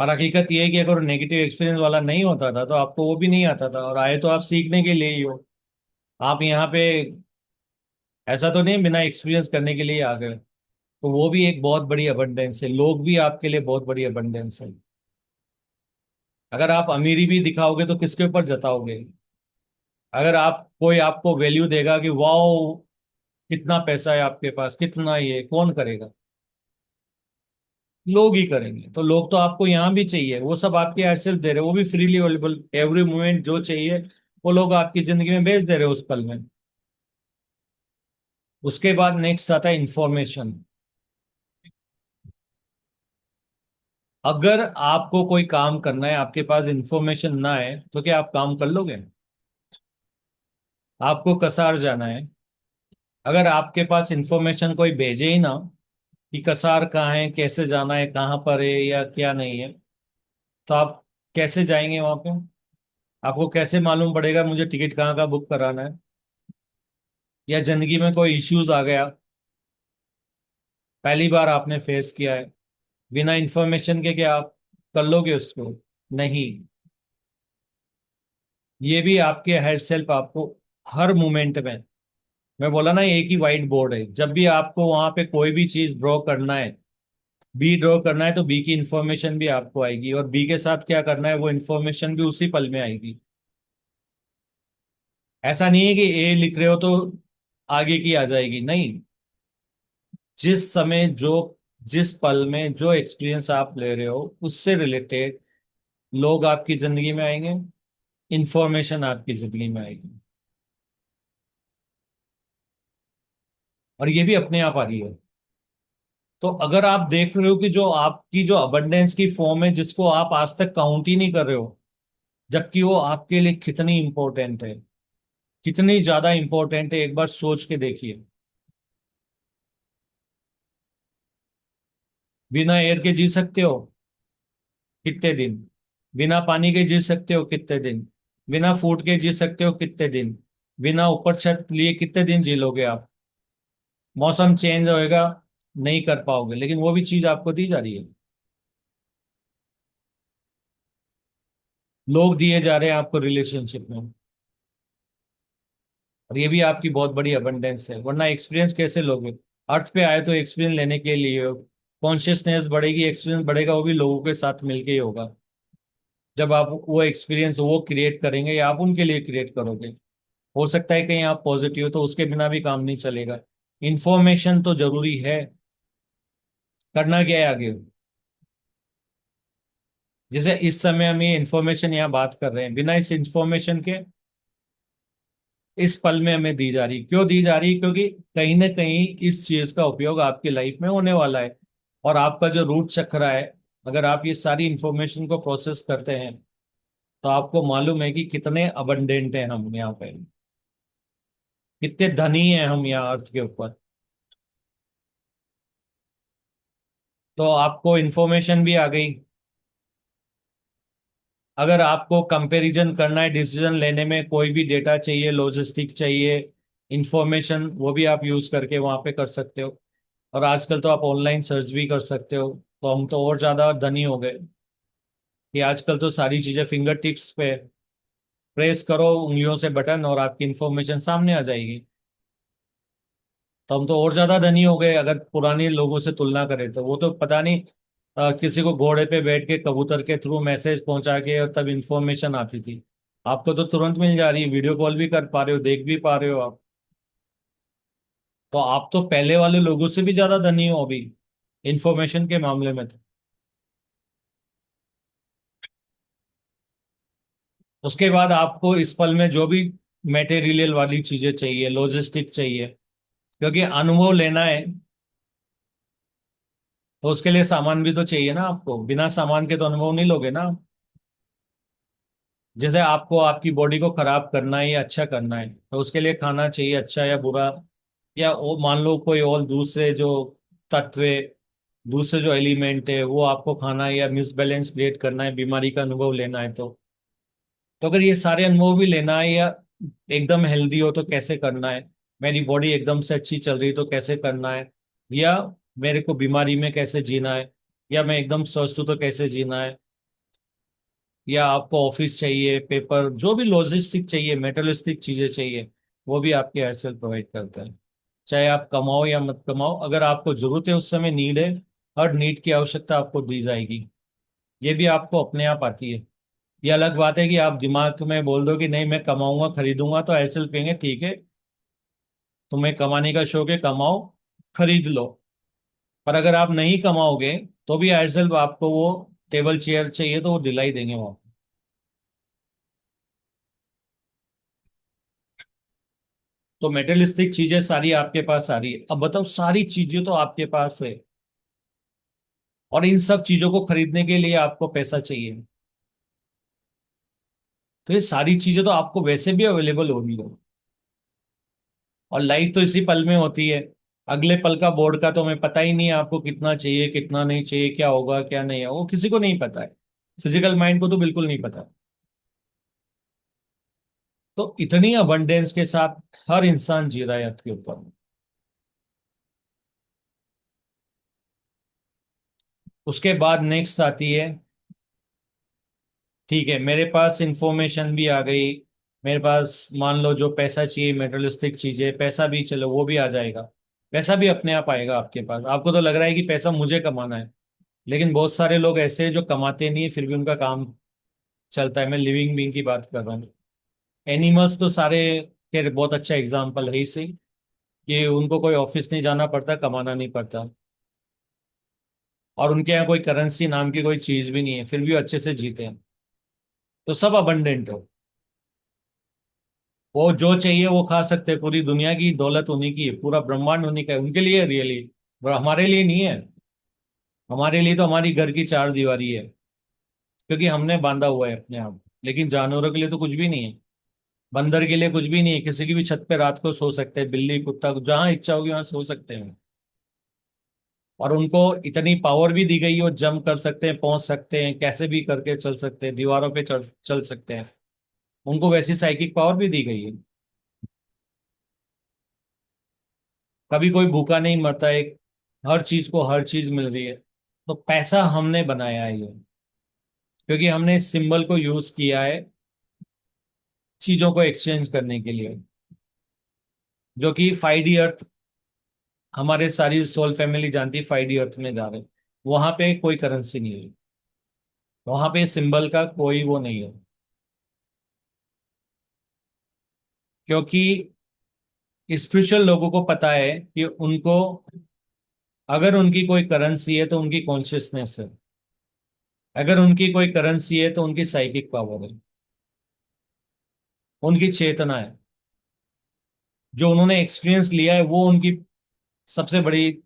और हकीकत ये है कि अगर नेगेटिव एक्सपीरियंस वाला नहीं होता था तो आपको वो भी नहीं आता था, और आए तो आप सीखने के लिए ही हो। आप यहाँ पे ऐसा तो नहीं बिना एक्सपीरियंस करने के लिए आ गए। तो वो भी एक बहुत बड़ी अबंडेंस है, लोग भी आपके लिए बहुत बड़ी अबंडेंस है। अगर आप अमीरी भी दिखाओगे तो किसके ऊपर जताओगे? अगर आप कोई आपको वैल्यू देगा कि वाओ कितना पैसा है आपके पास, कितना ये, कौन करेगा? लोग ही करेंगे। तो लोग तो आपको यहाँ भी चाहिए, वो सब आपके एयरसेल दे रहे, वो भी फ्रीली अवेलेबल एवरी मोमेंट जो चाहिए वो लोग आपकी जिंदगी में भेज दे रहे उस पल में। उसके बाद नेक्स्ट आता है इंफॉर्मेशन। अगर आपको कोई काम करना है, आपके पास इंफॉर्मेशन ना है तो क्या आप काम कर लोगे? आपको कसार जाना है, अगर आपके पास इंफॉर्मेशन कोई भेजे ही ना कि कसार कहाँ है, कैसे जाना है, कहाँ पर है या क्या नहीं है, तो आप कैसे जाएंगे वहां पे? आपको कैसे मालूम पड़ेगा मुझे टिकट कहाँ का बुक कराना है? या जिंदगी में कोई इश्यूज आ गया, पहली बार आपने फेस किया है, बिना इंफॉर्मेशन के क्या आप कर लोगे उसको? नहीं। ये भी आपके हेड सेल्फ आपको हर मोमेंट में, मैं बोला ना एक ही व्हाइट बोर्ड है, जब भी आपको वहां पे कोई भी चीज ड्रॉ करना है, बी ड्रॉ करना है, तो बी की इंफॉर्मेशन भी आपको आएगी, और बी के साथ क्या करना है वो इंफॉर्मेशन भी उसी पल में आएगी। ऐसा नहीं है कि ए लिख रहे हो तो आगे की आ जाएगी, नहीं। जिस समय जो, जिस पल में जो एक्सपीरियंस आप ले रहे हो उससे रिलेटेड लोग आपकी जिंदगी में आएंगे, इंफॉर्मेशन आपकी जिंदगी में आएगी, और ये भी अपने आप आ रही है। तो अगर आप देख रहे हो कि जो आपकी जो अबंडेंस की फॉर्म है जिसको आप आज तक काउंट ही नहीं कर रहे हो, जबकि वो आपके लिए कितनी इंपॉर्टेंट है, कितनी ज्यादा इंपॉर्टेंट है, एक बार सोच के देखिए। बिना एयर के जी सकते हो कितने दिन? बिना पानी के जी सकते हो कितने दिन? बिना फूड के जी सकते हो कितने दिन? बिना ऊपर छत लिए कितने दिन जी लोगे आप? मौसम चेंज होएगा, नहीं कर पाओगे, लेकिन वो भी चीज आपको दी जा रही है, लोग दिए जा रहे हैं आपको रिलेशनशिप में। और ये भी आपकी बहुत बड़ी अबंडेंस है, वरना एक्सपीरियंस कैसे लोगे? अर्थ पे आए तो एक्सपीरियंस लेने के लिए, कॉन्शियसनेस बढ़ेगी, एक्सपीरियंस बढ़ेगा, वो भी लोगों के साथ मिलके ही होगा। जब आप वो एक्सपीरियंस वो क्रिएट करेंगे या आप उनके लिए क्रिएट करोगे, हो सकता है कहीं आप पॉजिटिव हो तो उसके बिना भी काम नहीं चलेगा। इंफॉर्मेशन तो जरूरी है। करना क्या है आगे? जैसे इस समय हम ये इंफॉर्मेशन यहाँ बात कर रहे हैं, बिना इस इंफॉर्मेशन के इस पल में हमें दी जा रही, क्यों दी जा रही? क्योंकि कहीं ना कहीं इस चीज का उपयोग आपकी लाइफ में होने वाला है, और आपका जो रूट चक्र है, अगर आप ये सारी इंफॉर्मेशन को प्रोसेस करते हैं तो आपको मालूम है कि कितने अबंडेंट हैं हम यहाँ पे, कितने धनी हैं हम यहाँ अर्थ के ऊपर। तो आपको इंफॉर्मेशन भी आ गई। अगर आपको कंपैरिजन करना है, डिसीजन लेने में कोई भी डेटा चाहिए, लॉजिस्टिक चाहिए, इंफॉर्मेशन, वो भी आप यूज करके वहां पे कर सकते हो। और आजकल तो आप ऑनलाइन सर्च भी कर सकते हो। तो हम तो और ज्यादा धनी हो गए कि आजकल तो सारी चीजें फिंगर टिप्स पे, प्रेस करो उंगलियों से बटन और आपकी इंफॉर्मेशन सामने आ जाएगी। तो हम तो और ज्यादा धनी हो गए अगर पुराने लोगों से तुलना करें तो। वो तो पता नहीं किसी को घोड़े पे बैठ के कबूतर के थ्रू मैसेज पहुंचा के और तब इंफॉर्मेशन आती थी। आपको तो तुरंत मिल जा रही है, वीडियो कॉल भी कर पा रहे हो, देख भी पा रहे हो आप। तो आप तो पहले वाले लोगों से भी ज्यादा धनी हो अभी इंफॉर्मेशन के मामले में। तो उसके बाद आपको इस पल में जो भी मेटेरियल वाली चीजें चाहिए, लॉजिस्टिक चाहिए, क्योंकि अनुभव लेना है तो उसके लिए सामान भी तो चाहिए ना आपको। बिना सामान के तो अनुभव नहीं लोगे ना। जैसे आपको आपकी बॉडी को खराब करना है या अच्छा करना है तो उसके लिए खाना चाहिए अच्छा या बुरा, या वो मान लो कोई और दूसरे जो तत्व है, दूसरे जो एलिमेंट है वो आपको खाना है, या मिसबैलेंस क्रिएट करना है, बीमारी का अनुभव लेना है। तो अगर ये सारे अनुभव भी लेना है, या एकदम हेल्दी हो तो कैसे करना है, मेरी बॉडी एकदम से अच्छी चल रही तो कैसे करना है, या मेरे को बीमारी में कैसे जीना है, या मैं एकदम स्वस्थ हूं तो कैसे जीना है, या आपको ऑफिस चाहिए, पेपर, जो भी लॉजिस्टिक चाहिए, मेटलिस्टिक चीजें चाहिए, वो भी आपके एयरसेल प्रोवाइड करता है। चाहे आप कमाओ या मत कमाओ, अगर आपको जरूरत है उस समय नीड है, हर नीड की आवश्यकता आपको दी जाएगी। ये भी आपको अपने आप आती है। ये अलग बात है कि आप दिमाग में बोल दो कि नहीं मैं कमाऊंगा खरीदूंगा तो एयरसेल पियेंगे, ठीक है, तुम्हें कमाने का शौक है, कमाओ, खरीद लो। पर अगर आप नहीं कमाओगे तो भी एयरसेल आपको वो टेबल चेयर चाहिए तो वो दिलाई देंगे वहां। तो मेटेलिस्टिक चीजें सारी आपके पास आ रही है। अब बताओ, सारी चीजें तो आपके पास है और इन सब चीजों को खरीदने के लिए आपको पैसा चाहिए। तो ये सारी चीजें तो आपको वैसे भी अवेलेबल होगी हो। और लाइफ तो इसी पल में होती है। अगले पल का बोर्ड का तो हमें पता ही नहीं है, आपको कितना चाहिए कितना नहीं चाहिए, क्या होगा क्या नहीं है, वो किसी को नहीं पता है। फिजिकल माइंड को तो बिल्कुल नहीं पता। तो इतनी अबंडेंस के साथ हर इंसान जी रहा है अर्थ के ऊपर। उसके बाद नेक्स्ट आती है, ठीक है मेरे पास इंफॉर्मेशन भी आ गई, मेरे पास मान लो जो पैसा चाहिए, मेटेरियलिस्टिक चीजें, पैसा भी चलो वो भी आ जाएगा। पैसा भी अपने आप आएगा आपके पास। आपको तो लग रहा है कि पैसा मुझे कमाना है, लेकिन बहुत सारे लोग ऐसे हैं जो कमाते नहीं है फिर भी उनका काम चलता है। मैं लिविंग बीइंग की बात कर रहा हूँ। एनिमल्स तो सारे के बहुत अच्छा एग्जाम्पल है इसे, कि उनको कोई ऑफिस नहीं जाना पड़ता, कमाना नहीं पड़ता, और उनके यहाँ कोई करेंसी नाम की कोई चीज भी नहीं है, फिर भी वो अच्छे से जीते हैं। तो सब अबंडेंट हो, वो जो चाहिए वो खा सकते हैं। पूरी दुनिया की दौलत उन्हीं की है, पूरा ब्रह्मांड उन्हीं का है, उनके लिए रियली, हमारे लिए नहीं है। हमारे लिए तो हमारी घर की चार दीवारी है, क्योंकि हमने बांधा हुआ है अपने आप। लेकिन जानवरों के लिए तो कुछ भी नहीं है। बंदर के लिए कुछ भी नहीं है, किसी की भी छत पे रात को सो सकते हैं, बिल्ली कुत्ता जहां इच्छा होगी वहां सो सकते हैं। और उनको इतनी पावर भी दी गई है, वो जंप कर सकते हैं, पहुंच सकते हैं, कैसे भी करके चल सकते हैं, दीवारों पे चल चल सकते हैं। उनको वैसी साइकिक पावर भी दी गई है। कभी कोई भूखा नहीं मरता, एक हर चीज को हर चीज मिल रही है। तो पैसा हमने बनाया है ये, क्योंकि हमने इस सिंबल को यूज किया है चीजों को एक्सचेंज करने के लिए। जो कि 5D अर्थ, हमारे सारी सोल फैमिली जानती है 5D अर्थ में जा रहे हैं। वहां पे कोई करेंसी नहीं है, वहां पे सिंबल का कोई वो नहीं है। क्योंकि स्पिरिचुअल लोगों को पता है कि उनको, अगर उनकी कोई करेंसी है तो उनकी कॉन्शियसनेस है, अगर उनकी कोई करेंसी है तो उनकी साइकिक पावर है, उनकी चेतना है। जो उन्होंने एक्सपीरियंस लिया है वो उनकी सबसे बड़ी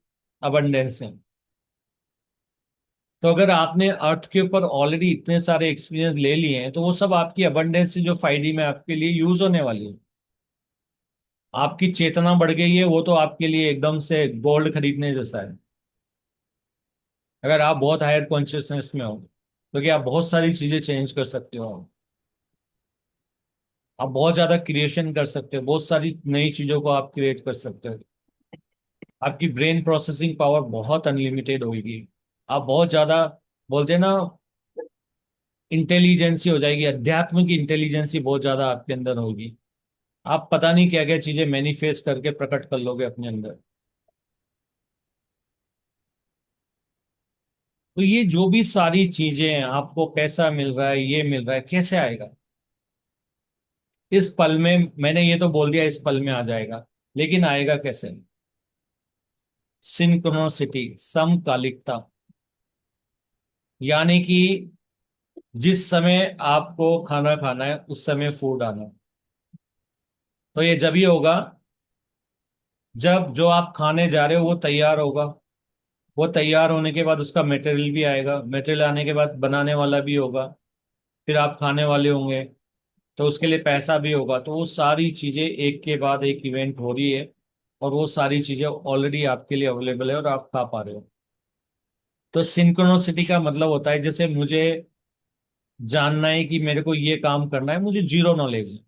अबंडेंस है। तो अगर आपने अर्थ के ऊपर ऑलरेडी इतने सारे एक्सपीरियंस ले लिए हैं तो वो सब आपकी अबंडेंस जो 5D में आपके लिए यूज होने वाली है। आपकी चेतना बढ़ गई है, वो तो आपके लिए एकदम से गोल्ड खरीदने जैसा है। अगर आप बहुत हायर कॉन्शियसनेस में हो तो कि आप बहुत सारी चीजें चेंज कर सकते हो। आप बहुत ज्यादा क्रिएशन कर सकते हो, बहुत सारी नई चीजों को आप क्रिएट कर सकते हो। आपकी ब्रेन प्रोसेसिंग पावर बहुत अनलिमिटेड होगी। आप बहुत ज्यादा, बोलते हैं ना, इंटेलिजेंसी हो जाएगी, अध्यात्म की इंटेलिजेंसी बहुत ज्यादा आपके अंदर होगी। आप पता नहीं क्या क्या चीजें मैनिफेस्ट करके प्रकट कर लोगे अपने अंदर। तो ये जो भी सारी चीजें हैं, आपको पैसा मिल रहा है, ये मिल रहा है, कैसे आएगा? इस पल में, मैंने ये तो बोल दिया इस पल में आ जाएगा, लेकिन आएगा कैसे? सिंक्रोनिसिटी, समकालिकता, यानी कि जिस समय आपको खाना खाना है उस समय फूड आना। तो ये जब ही होगा जब जो आप खाने जा रहे हो वो तैयार होगा, वो तैयार होने के बाद उसका मटेरियल भी आएगा, मटेरियल आने के बाद बनाने वाला भी होगा, फिर आप खाने वाले होंगे, तो उसके लिए पैसा भी होगा। तो वो सारी चीजें एक के बाद एक इवेंट हो रही है, और वो सारी चीजें ऑलरेडी आपके लिए अवेलेबल है और आप खा पा रहे हो। तो सिंक्रोनिसिटी का मतलब होता है जैसे मुझे जानना है कि मेरे को ये काम करना है, मुझे जीरो नॉलेज है,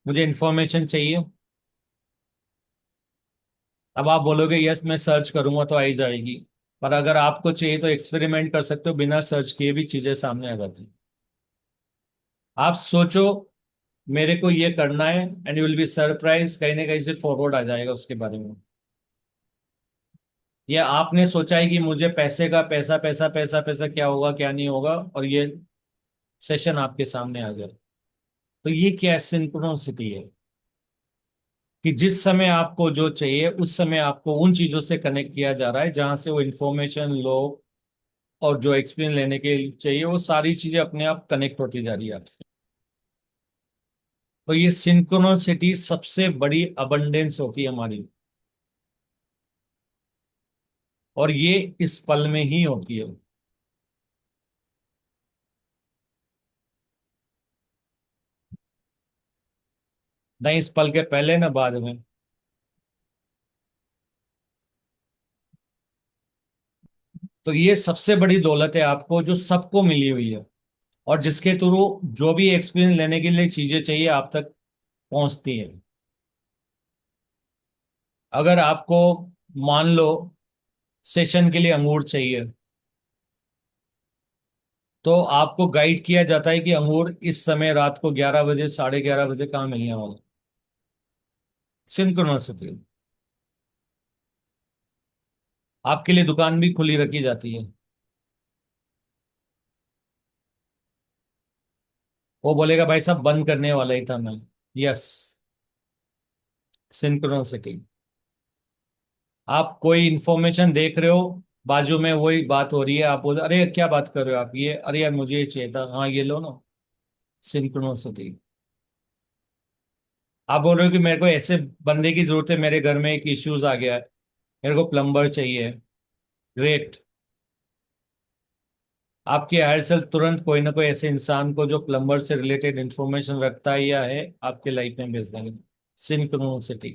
मुझे इंफॉर्मेशन चाहिए। अब आप बोलोगे यस मैं सर्च करूंगा तो आई जाएगी, पर अगर आपको चाहिए तो एक्सपेरिमेंट कर सकते हो, बिना सर्च किए भी चीजें सामने आ जाती हैं। आप सोचो मेरे को ये करना है, and you will be surprise, कहीं ना कहीं से फॉरवर्ड आ जाएगा उसके बारे में। या आपने सोचा है कि मुझे पैसे का पैसा पैसा पैसा पैसा क्या होगा क्या नहीं होगा, और ये सेशन आपके सामने आ गया। तो ये क्या सिंक्रोनिसिटी है कि जिस समय आपको जो चाहिए उस समय आपको उन चीजों से कनेक्ट किया जा रहा है जहां से वो इंफॉर्मेशन लो, और जो एक्सपीरियंस लेने के लिए चाहिए वो सारी चीजें अपने आप कनेक्ट होती जा रही है आपसे। तो ये सिंक्रोनिसिटी सबसे बड़ी अबंडेंस होती है हमारी, और ये इस पल में ही होती है। न इस पल के पहले न बाद में। तो ये सबसे बड़ी दौलत है आपको जो सबको मिली हुई है, और जिसके थ्रू जो भी एक्सपीरियंस लेने के लिए चीजें चाहिए आप तक पहुंचती है। अगर आपको मान लो सेशन के लिए अंगूर चाहिए, तो आपको गाइड किया जाता है कि अंगूर इस समय रात को 11 बजे 11:30 बजे कहाँ मिलने वाला। सिंक्रोनिसिटी। आपके लिए दुकान भी खुली रखी जाती है, वो बोलेगा भाई साहब बंद करने वाला ही था मैं। Yes, synchronicity. आप कोई इंफॉर्मेशन देख रहे हो, बाजू में वही बात हो रही है, आप बोल अरे क्या बात कर रहे हो आप, ये अरे यार मुझे ये चाहिए था, हाँ ये लो ना। सिंक्रोनिसिटी। आप बोल रहे हो कि मेरे को ऐसे बंदे की जरूरत है, मेरे घर में एक इश्यूज आ गया है, मेरे को प्लम्बर चाहिए। ग्रेट। आपके हायर सेल्फ तुरंत कोई ना कोई ऐसे इंसान को जो प्लम्बर से रिलेटेड इंफॉर्मेशन रखता है या है आपके लाइफ में भेज देंगे। सिंक्रोनिसिटी।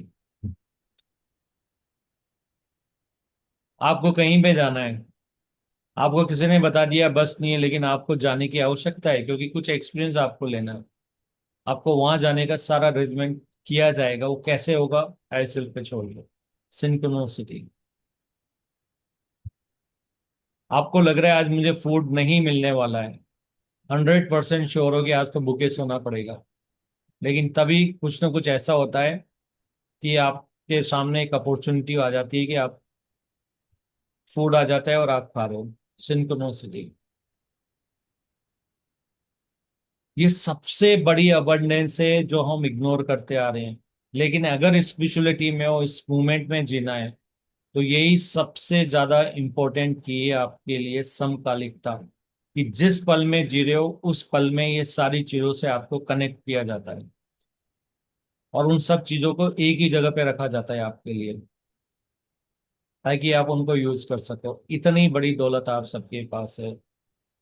आपको कहीं पे जाना है, आपको किसी ने बता दिया बस नहीं है, लेकिन आपको जाने की आवश्यकता है क्योंकि कुछ एक्सपीरियंस आपको लेना है, आपको वहां जाने का सारा अरेंजमेंट किया जाएगा। वो कैसे होगा, हायर सेल्फ पे छोड़ दो। सिंक्रोनिसिटी। आपको लग रहा है आज मुझे फूड नहीं मिलने वाला है, 100% श्योर हो कि आज तो भूखे सोना पड़ेगा, लेकिन तभी कुछ ना कुछ ऐसा होता है कि आपके सामने एक अपॉर्चुनिटी आ जाती है कि आप फूड आ जाता है और आप खा रहे हो। सिंक्रोनिसिटी। ये सबसे बड़ी अबंडेंस है जो हम इग्नोर करते आ रहे हैं, लेकिन अगर स्पिरिचुअलिटी में और इस मूवमेंट में जीना है तो यही सबसे ज्यादा इंपॉर्टेंट की है आपके लिए, समकालिकता। कि जिस पल में जी रहे हो उस पल में ये सारी चीजों से आपको कनेक्ट किया जाता है, और उन सब चीजों को एक ही जगह पे रखा जाता है आपके लिए, ताकि आप उनको यूज कर सको। इतनी बड़ी दौलत आप सबके पास है,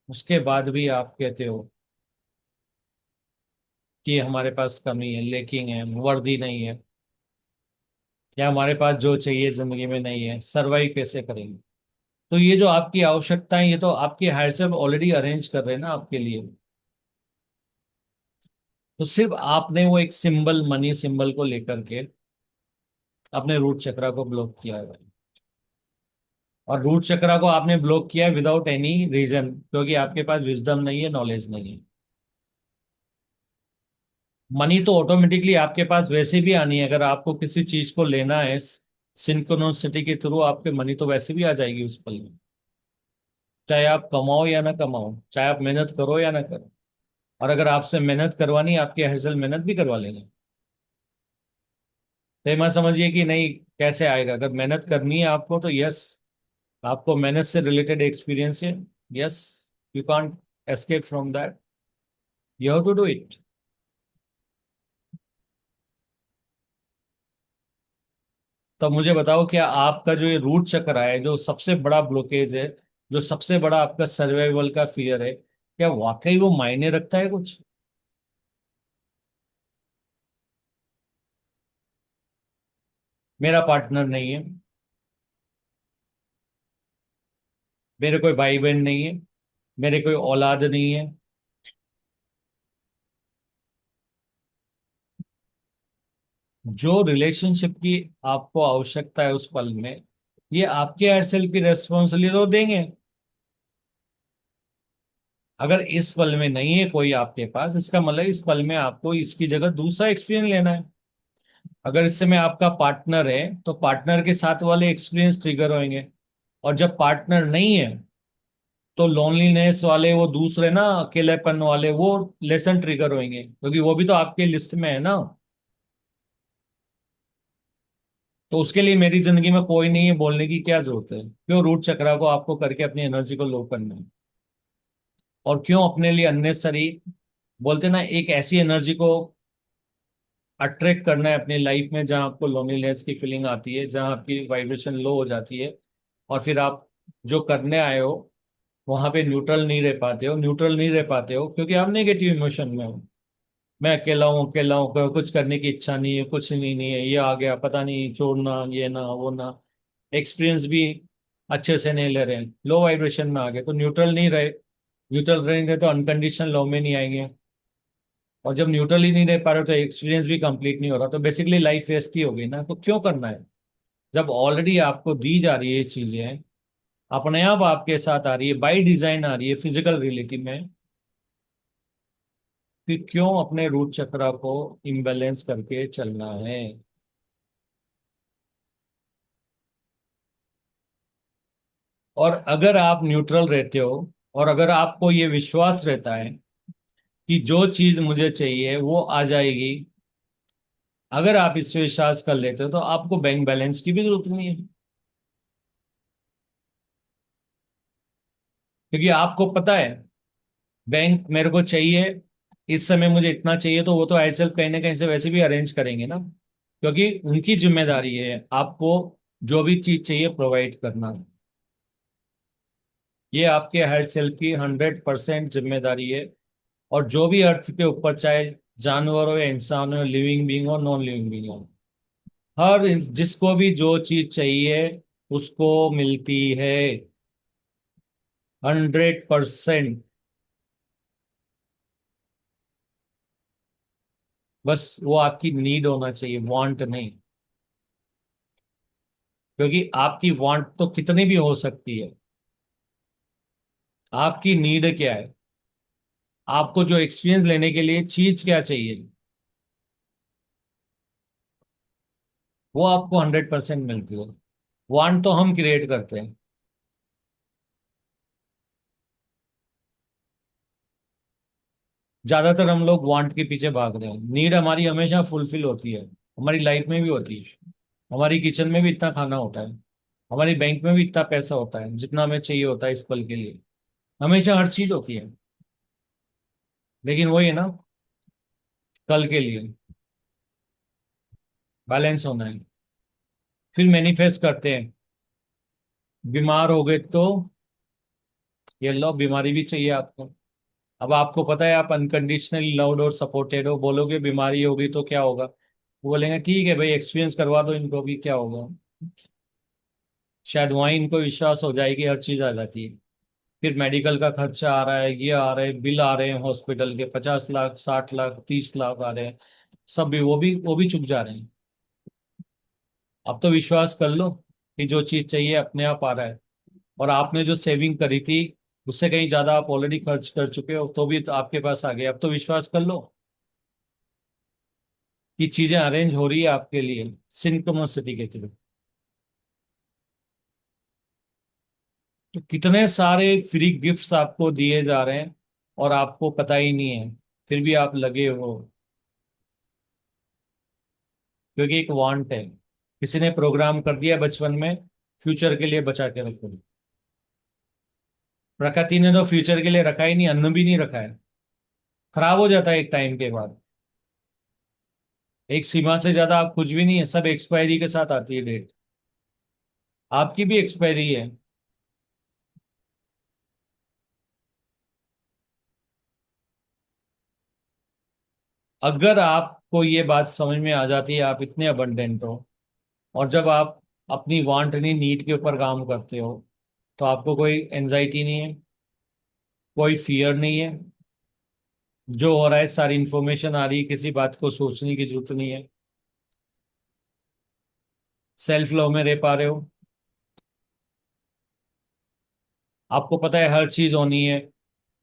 उसके बाद भी आप कहते हो कि हमारे पास कमी है, लेकिन है, वर्दी नहीं है, या हमारे पास जो चाहिए जिंदगी में नहीं है, सरवाइव कैसे करेंगे। तो ये जो आपकी आवश्यकता है ये तो आपके हायर सेल्फ ऑलरेडी अरेंज कर रहे हैं ना आपके लिए। तो सिर्फ आपने वो एक सिंबल, मनी सिंबल को लेकर के अपने रूट चक्रा को ब्लॉक किया है भाई। और रूट चक्रा को आपने ब्लॉक किया है विदाउट एनी रीजन, क्योंकि आपके पास विजडम नहीं है, नॉलेज नहीं है। मनी तो ऑटोमेटिकली आपके पास वैसे भी आनी है, अगर आपको किसी चीज को लेना है सिंक्रोनिसिटी के थ्रू, आपके मनी तो वैसे भी आ जाएगी उस पल में, चाहे आप कमाओ या ना कमाओ, चाहे आप मेहनत करो या ना करो। और अगर आपसे मेहनत करवानी है, आपके हसल मेहनत भी करवा लेंगे। तो ये मत समझिए कि नहीं कैसे आएगा, अगर मेहनत करनी है आपको तो यस, आपको मेहनत से रिलेटेड एक्सपीरियंस है, yes, you can't escape from that, you have to do it. तो मुझे बताओ, क्या आपका जो ये रूट चक्र है, जो सबसे बड़ा ब्लॉकेज है, जो सबसे बड़ा आपका सर्वाइवल का फियर है, क्या वाकई वो मायने रखता है कुछ? मेरा पार्टनर नहीं है, मेरे कोई भाई बहन नहीं है, मेरे कोई औलाद नहीं है, जो रिलेशनशिप की आपको आवश्यकता है उस पल में, ये आपके एयर सेल्फ की रेस्पॉन्सिबिलिटी तो देंगे। अगर इस पल में नहीं है कोई आपके पास, इसका मतलब इस पल में आपको इसकी जगह दूसरा एक्सपीरियंस लेना है। अगर इस समय आपका पार्टनर है तो पार्टनर के साथ वाले एक्सपीरियंस ट्रिगर होंगे, और जब पार्टनर नहीं है तो लोनलीनेस वाले, वो दूसरे ना, अकेलेपन वाले वो लेसन ट्रिगर होंगे, क्योंकि वो भी तो आपके लिस्ट में है ना। तो उसके लिए मेरी जिंदगी में कोई नहीं है बोलने की क्या जरूरत है? क्यों रूट चक्रा को आपको करके अपनी एनर्जी को लो करना है? और क्यों अपने लिए अननेसरी, बोलते ना, एक ऐसी एनर्जी को अट्रैक्ट करना है अपनी लाइफ में जहां आपको लोनलीनेस की फीलिंग आती है, जहां आपकी वाइब्रेशन लो हो जाती है, और फिर आप जो करने आए हो वहां पे न्यूट्रल नहीं रह पाते हो, न्यूट्रल नहीं रह पाते हो क्योंकि आप नेगेटिव इमोशन में हो। मैं अकेला हूँ, अकेला हूँ, कुछ करने की इच्छा नहीं है, कुछ नहीं है, ये आ गया पता नहीं, छोड़ना, ये ना वो ना, एक्सपीरियंस भी अच्छे से नहीं ले रहे हैं, लो वाइब्रेशन में आ गए, तो न्यूट्रल नहीं रहे। न्यूट्रल रहेंगे तो अनकंडीशनल लव में नहीं आएंगे, और जब न्यूट्रल ही नहीं रह पा रहे तो एक्सपीरियंस भी कंप्लीट नहीं हो रहा, तो बेसिकली लाइफ वेस्ट ही हो गई ना। तो क्यों करना है जब ऑलरेडी आपको दी जा रही है ये चीजें, अपने आप आपके साथ आ रही है, बाई डिजाइन आ रही है फिजिकल रियलिटी में, फिर क्यों अपने रूट चक्रा को इम्बैलेंस करके चलना है? और अगर आप न्यूट्रल रहते हो, और अगर आपको ये विश्वास रहता है कि जो चीज मुझे चाहिए वो आ जाएगी, अगर आप इस पे विश्वास कर लेते हो तो आपको बैंक बैलेंस की भी जरूरत नहीं है, क्योंकि आपको पता है बैंक मेरे को चाहिए, इस समय मुझे इतना चाहिए, तो वो तो आईसेल्फ कहीं ना कहीं से वैसे भी अरेंज करेंगे ना, क्योंकि उनकी जिम्मेदारी है आपको जो भी चीज चाहिए प्रोवाइड करना। ये आपके हायर सेल्फ की 100% जिम्मेदारी है। और जो भी अर्थ के ऊपर, चाहे जानवर हो या इंसान हो, लिविंग बींग हो, नॉन लिविंग बींग हो, जिसको भी जो चीज चाहिए उसको मिलती है, 100%। बस वो आपकी नीड होना चाहिए, वांट नहीं, क्योंकि आपकी वांट तो कितनी भी हो सकती है, आपकी नीड क्या है? आपको जो एक्सपीरियंस लेने के लिए चीज क्या चाहिए, वो आपको 100% मिलती है। वांट तो हम क्रिएट करते हैं। ज्यादातर हम लोग वांट के पीछे भाग रहे हैं, नीड हमारी हमेशा फुलफिल होती है, हमारी लाइफ में भी होती है, हमारी किचन में भी इतना खाना होता है, हमारी बैंक में भी इतना पैसा होता है जितना हमें चाहिए होता है इस पल के लिए, हमेशा हर चीज होती है। लेकिन वही है ना, कल के लिए बैलेंस होना है। फिर मैनिफेस्ट करते हैं, बीमार हो गए तो ये लो, बीमारी भी चाहिए आपको। अब आपको पता है आप अनकंडीशनली लव्ड और सपोर्टेड हो, बोलोगे बीमारी होगी तो क्या होगा, वो बोलेंगे ठीक है भाई एक्सपीरियंस करवा दो इनको भी, क्या होगा। शायद वहीं इनको विश्वास हो जाएगी, हर चीज आ जाती है। फिर मेडिकल का खर्चा आ रहा है, ये आ रहा है, बिल आ रहे हैं हॉस्पिटल के 50 लाख, 60 लाख, 30 लाख आ रहे हैं, सब भी वो भी चुक जा रहे हैं। अब तो विश्वास कर लो कि जो चीज चाहिए अपने आप आ रहा है, और आपने जो सेविंग करी थी उससे कहीं ज्यादा आप ऑलरेडी खर्च कर चुके हो, तो भी तो आपके पास आ गए। अब तो विश्वास कर लो कि चीजें अरेंज हो रही है आपके लिए सिंक्रोनिसिटी के थ्रू। तो कितने सारे फ्री गिफ्ट्स आपको दिए जा रहे हैं और आपको पता ही नहीं है, फिर भी आप लगे हो। क्योंकि एक वांट है, किसी ने प्रोग्राम कर दिया बचपन में, फ्यूचर के लिए बचा के रखो। प्रकृति ने तो फ्यूचर के लिए रखा ही नहीं, अन्न भी नहीं रखा है, खराब हो जाता है एक टाइम के बाद। एक सीमा से ज्यादा आप कुछ भी नहीं है, सब एक्सपायरी के साथ आती है डेट। आपकी भी एक्सपायरी है। अगर आपको ये बात समझ में आ जाती है, आप इतने अबंडेंट हो, और जब आप अपनी वांट नहीं नीड के ऊपर काम करते हो, तो आपको कोई एंजाइटी नहीं है, कोई फियर नहीं है। जो हो रहा है सारी इंफॉर्मेशन आ रही है, किसी बात को सोचने की जरूरत नहीं है। सेल्फ लव में रह पा रहे हो। आपको पता है हर चीज होनी है,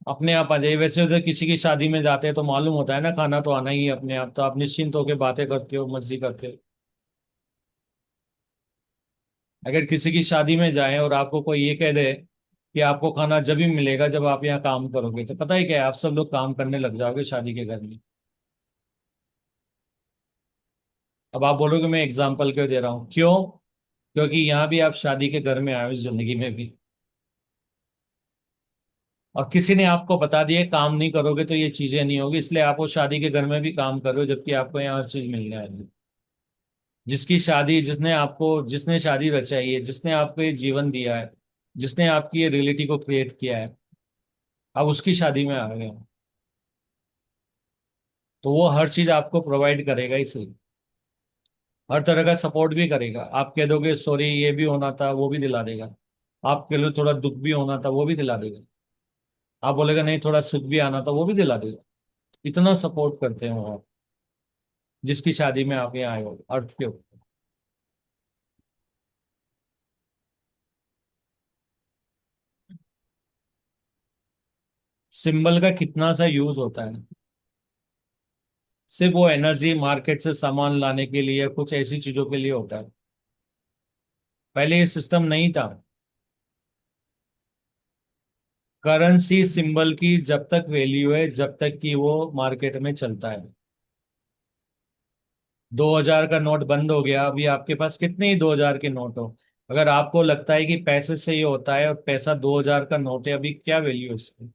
अपने आप आ जाए। वैसे वैसे किसी की शादी में जाते हैं तो मालूम होता है ना, खाना तो आना ही है अपने आप, तो आप निश्चिंत होकर बातें करते हो, मर्जी करते हो। अगर किसी की शादी में जाएं और आपको कोई ये कह दे कि आपको खाना जब भी मिलेगा जब आप यहाँ काम करोगे, तो पता ही क्या है, आप सब लोग काम करने लग जाओगे शादी के घर में। अब आप बोलोगे मैं एग्जाम्पल क्यों दे रहा हूँ, क्यों? क्योंकि यहाँ भी आप शादी के घर में आए हो, इस जिंदगी में भी। और किसी ने आपको बता दिया काम नहीं करोगे तो ये चीजें नहीं होगी, इसलिए आप वो शादी के घर में भी काम कर रहे हो, जबकि आपको यहाँ हर चीज मिलने आएगी। जिसकी शादी, जिसने शादी रचाई है, जिसने आपको ये जीवन दिया है, जिसने आपकी ये रियलिटी को क्रिएट किया है, अब उसकी शादी में आ गए हो, तो वो हर चीज आपको प्रोवाइड करेगा ही सही। हर तरह का सपोर्ट भी करेगा। आप कह दोगे सॉरी ये भी होना था, वो भी दिला देगा। आप कह लो थोड़ा दुख भी होना था, वो भी दिला देगा। आप बोलेगा नहीं थोड़ा सुख भी आना था, वो भी दिला देगा। इतना सपोर्ट करते हो आप, जिसकी शादी में आप यहाँ आए हो अर्थ के ऊपर। सिंबल का कितना सा यूज होता है, सिर्फ वो एनर्जी मार्केट से सामान लाने के लिए, कुछ ऐसी चीजों के लिए होता है। पहले ये सिस्टम नहीं था। करेंसी सिंबल की जब तक वैल्यू है, जब तक कि वो मार्केट में चलता है। 2000 का नोट बंद हो गया, अभी आपके पास कितने ही 2000 के नोट हो, अगर आपको लगता है कि पैसे से ही होता है और पैसा 2000 का नोट है, अभी क्या वैल्यू है इसकी?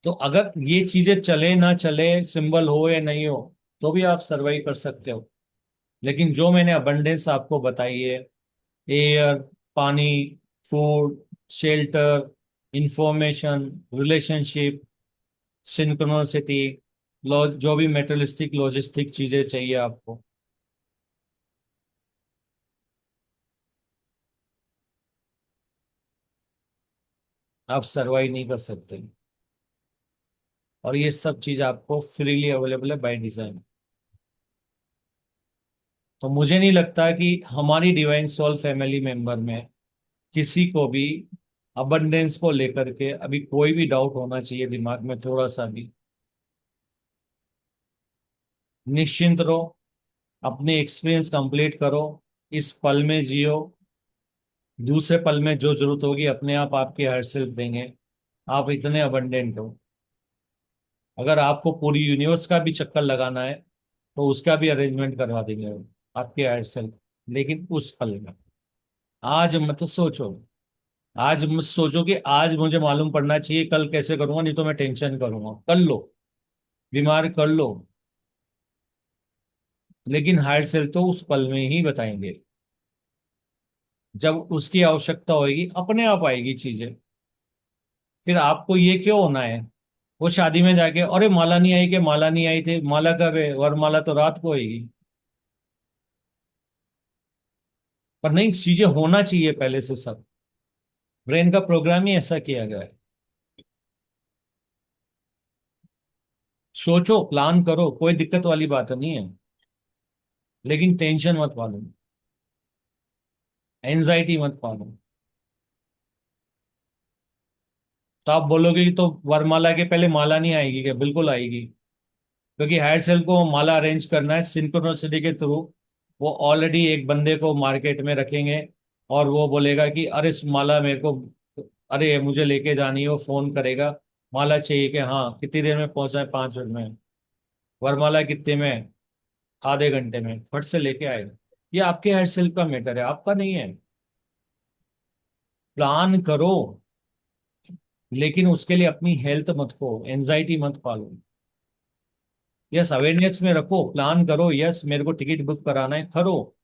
तो अगर ये चीजें चले ना चले, सिंबल हो या नहीं हो, तो भी आप सर्वाइव कर सकते हो। लेकिन जो मैंने अबंडेंस आपको बताई है, एयर, पानी, food, shelter, information, relationship, synchronicity, जो भी मेटलिस्टिक लॉजिस्टिक चीजें चाहिए आपको, आप सर्वाइव नहीं कर सकते। और ये सब चीज आपको फ्रीली अवेलेबल है बाय डिजाइन। तो मुझे नहीं लगता कि हमारी डिवाइन सोल फैमिली मेंबर में किसी को भी अबंडेंस को लेकर के अभी कोई भी डाउट होना चाहिए दिमाग में, थोड़ा सा भी। निश्चिंत रहो, अपने एक्सपीरियंस कंप्लीट करो, इस पल में जियो। दूसरे पल में जो जरूरत होगी अपने आप आपके हायर सेल्फ देंगे। आप इतने अबंडेंट हो। अगर आपको पूरी यूनिवर्स का भी चक्कर लगाना है तो उसका भी अरेंजमेंट करवा देंगे वो, आपके हायर सेल्फ। लेकिन उस पल में, आज मत सोचो। आज मत सोचो कि आज मुझे मालूम पड़ना चाहिए कल कैसे करूंगा, नहीं तो मैं टेंशन करूंगा। कर लो, बीमार कर लो, लेकिन हायर सेल्फ तो उस पल में ही बताएंगे। जब उसकी आवश्यकता होगी अपने आप आएगी चीजें। फिर आपको ये क्यों होना है, वो शादी में जाके अरे माला नहीं आई, कि माला नहीं आई थी, माला कब है, वरमाला तो रात को आएगी। पर नहीं, चीजें होना चाहिए पहले से सब। ब्रेन का प्रोग्राम ही ऐसा किया गया है। सोचो, प्लान करो, कोई दिक्कत वाली बात नहीं है। लेकिन टेंशन मत पालो, एंजाइटी मत पालो। तो आप बोलोगे कि तो वरमाला के पहले माला नहीं आएगी क्या? बिल्कुल आएगी। क्योंकि हायर सेल को माला अरेंज करना है सिंक्रोनिसिटी के थ्रू। वो ऑलरेडी एक बंदे को मार्केट में रखेंगे और वो बोलेगा कि अरे इस माला मेरे को अरे मुझे लेके जानी है, वो फोन करेगा, माला चाहिए कि हाँ कितनी देर में पहुंचा है, 5 मिनट में, वरमाला कितने में, आधे घंटे में, फट से लेके आएगा। ये आपके हेयर सेल्फ का मैटर है, आपका नहीं है। प्लान करो, लेकिन उसके लिए अपनी हेल्थ मत खो, एंजाइटी मत पालो। यस, अवेयरनेस में रखो, प्लान करो, यस मेरे को टिकट बुक कराना है, करो,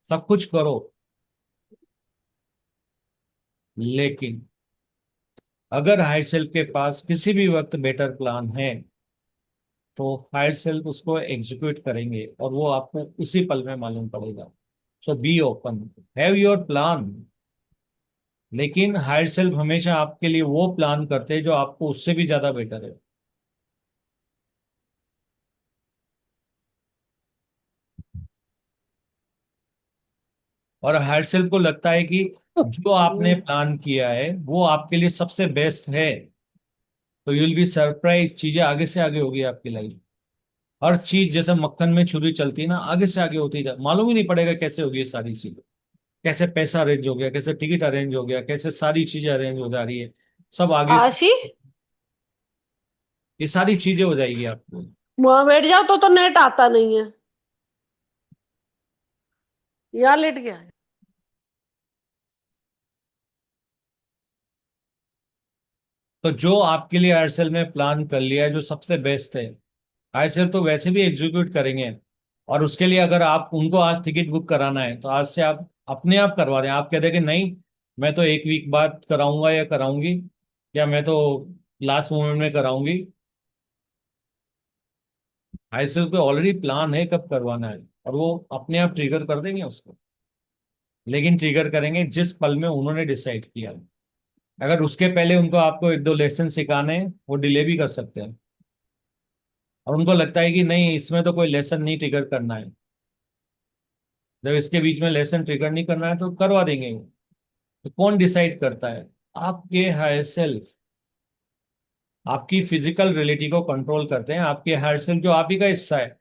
सब कुछ करो, लेकिन अगर हायर सेल्फ के पास किसी भी वक्त बेटर प्लान है, तो हायर सेल्फ उसको एग्जीक्यूट करेंगे और वो आपको उसी पल में मालूम पड़ेगा। So be open, have your plan, लेकिन हायर सेल्फ हमेशा आपके लिए वो प्लान करते हैं जो आपको उससे भी ज्यादा बेटर है। और हायर सेल्फ को लगता है कि जो आपने प्लान किया है वो आपके लिए सबसे बेस्ट है, तो यू विल बी सरप्राइज, चीजें आगे से आगे होगी आपकी लाइफ। हर चीज जैसे मक्खन में छुरी चलती है ना, आगे से आगे होती है, मालूम ही नहीं पड़ेगा कैसे होगी ये सारी चीजें, कैसे पैसा अरेंज हो गया, कैसे टिकट अरेंज हो गया, कैसे सारी चीजें अरेंज हो जा रही है, सब आगे से आशी, ये सारी चीजें हो जाएगी आपको। वहां बैठ जाओ तो नेट आता नहीं है। यहाँ लेट गया है। तो जो आपके लिए एयरसेल में प्लान कर लिया है जो सबसे बेस्ट है, एयरसेल तो वैसे भी एग्जीक्यूट करेंगे। और उसके लिए अगर आप उनको आज टिकट बुक कराना है तो आज से आप अपने आप करवा दें। आप कह दें कि नहीं, मैं तो 1 वीक बाद कराऊंगा या कराऊंगी, या मैं तो लास्ट मोमेंट में कराऊंगी, एयरसेल पे ऑलरेडी प्लान है कब करवाना है, और वो अपने आप ट्रिगर कर देंगे उसको। लेकिन ट्रिगर करेंगे जिस पल में उन्होंने डिसाइड किया। अगर उसके पहले उनको आपको 1-2 लेसन सिखाने हैं, वो डिले भी कर सकते हैं। और उनको लगता है कि नहीं, इसमें तो कोई लेसन नहीं ट्रिगर करना है, जब इसके बीच में लेसन ट्रिगर नहीं करना है तो करवा देंगे वो। तो कौन डिसाइड करता है? आपके हायर सेल्फ, आपकी फिजिकल रियलिटी को कंट्रोल करते हैं आपके हायर सेल्फ, जो आप ही का हिस्सा है।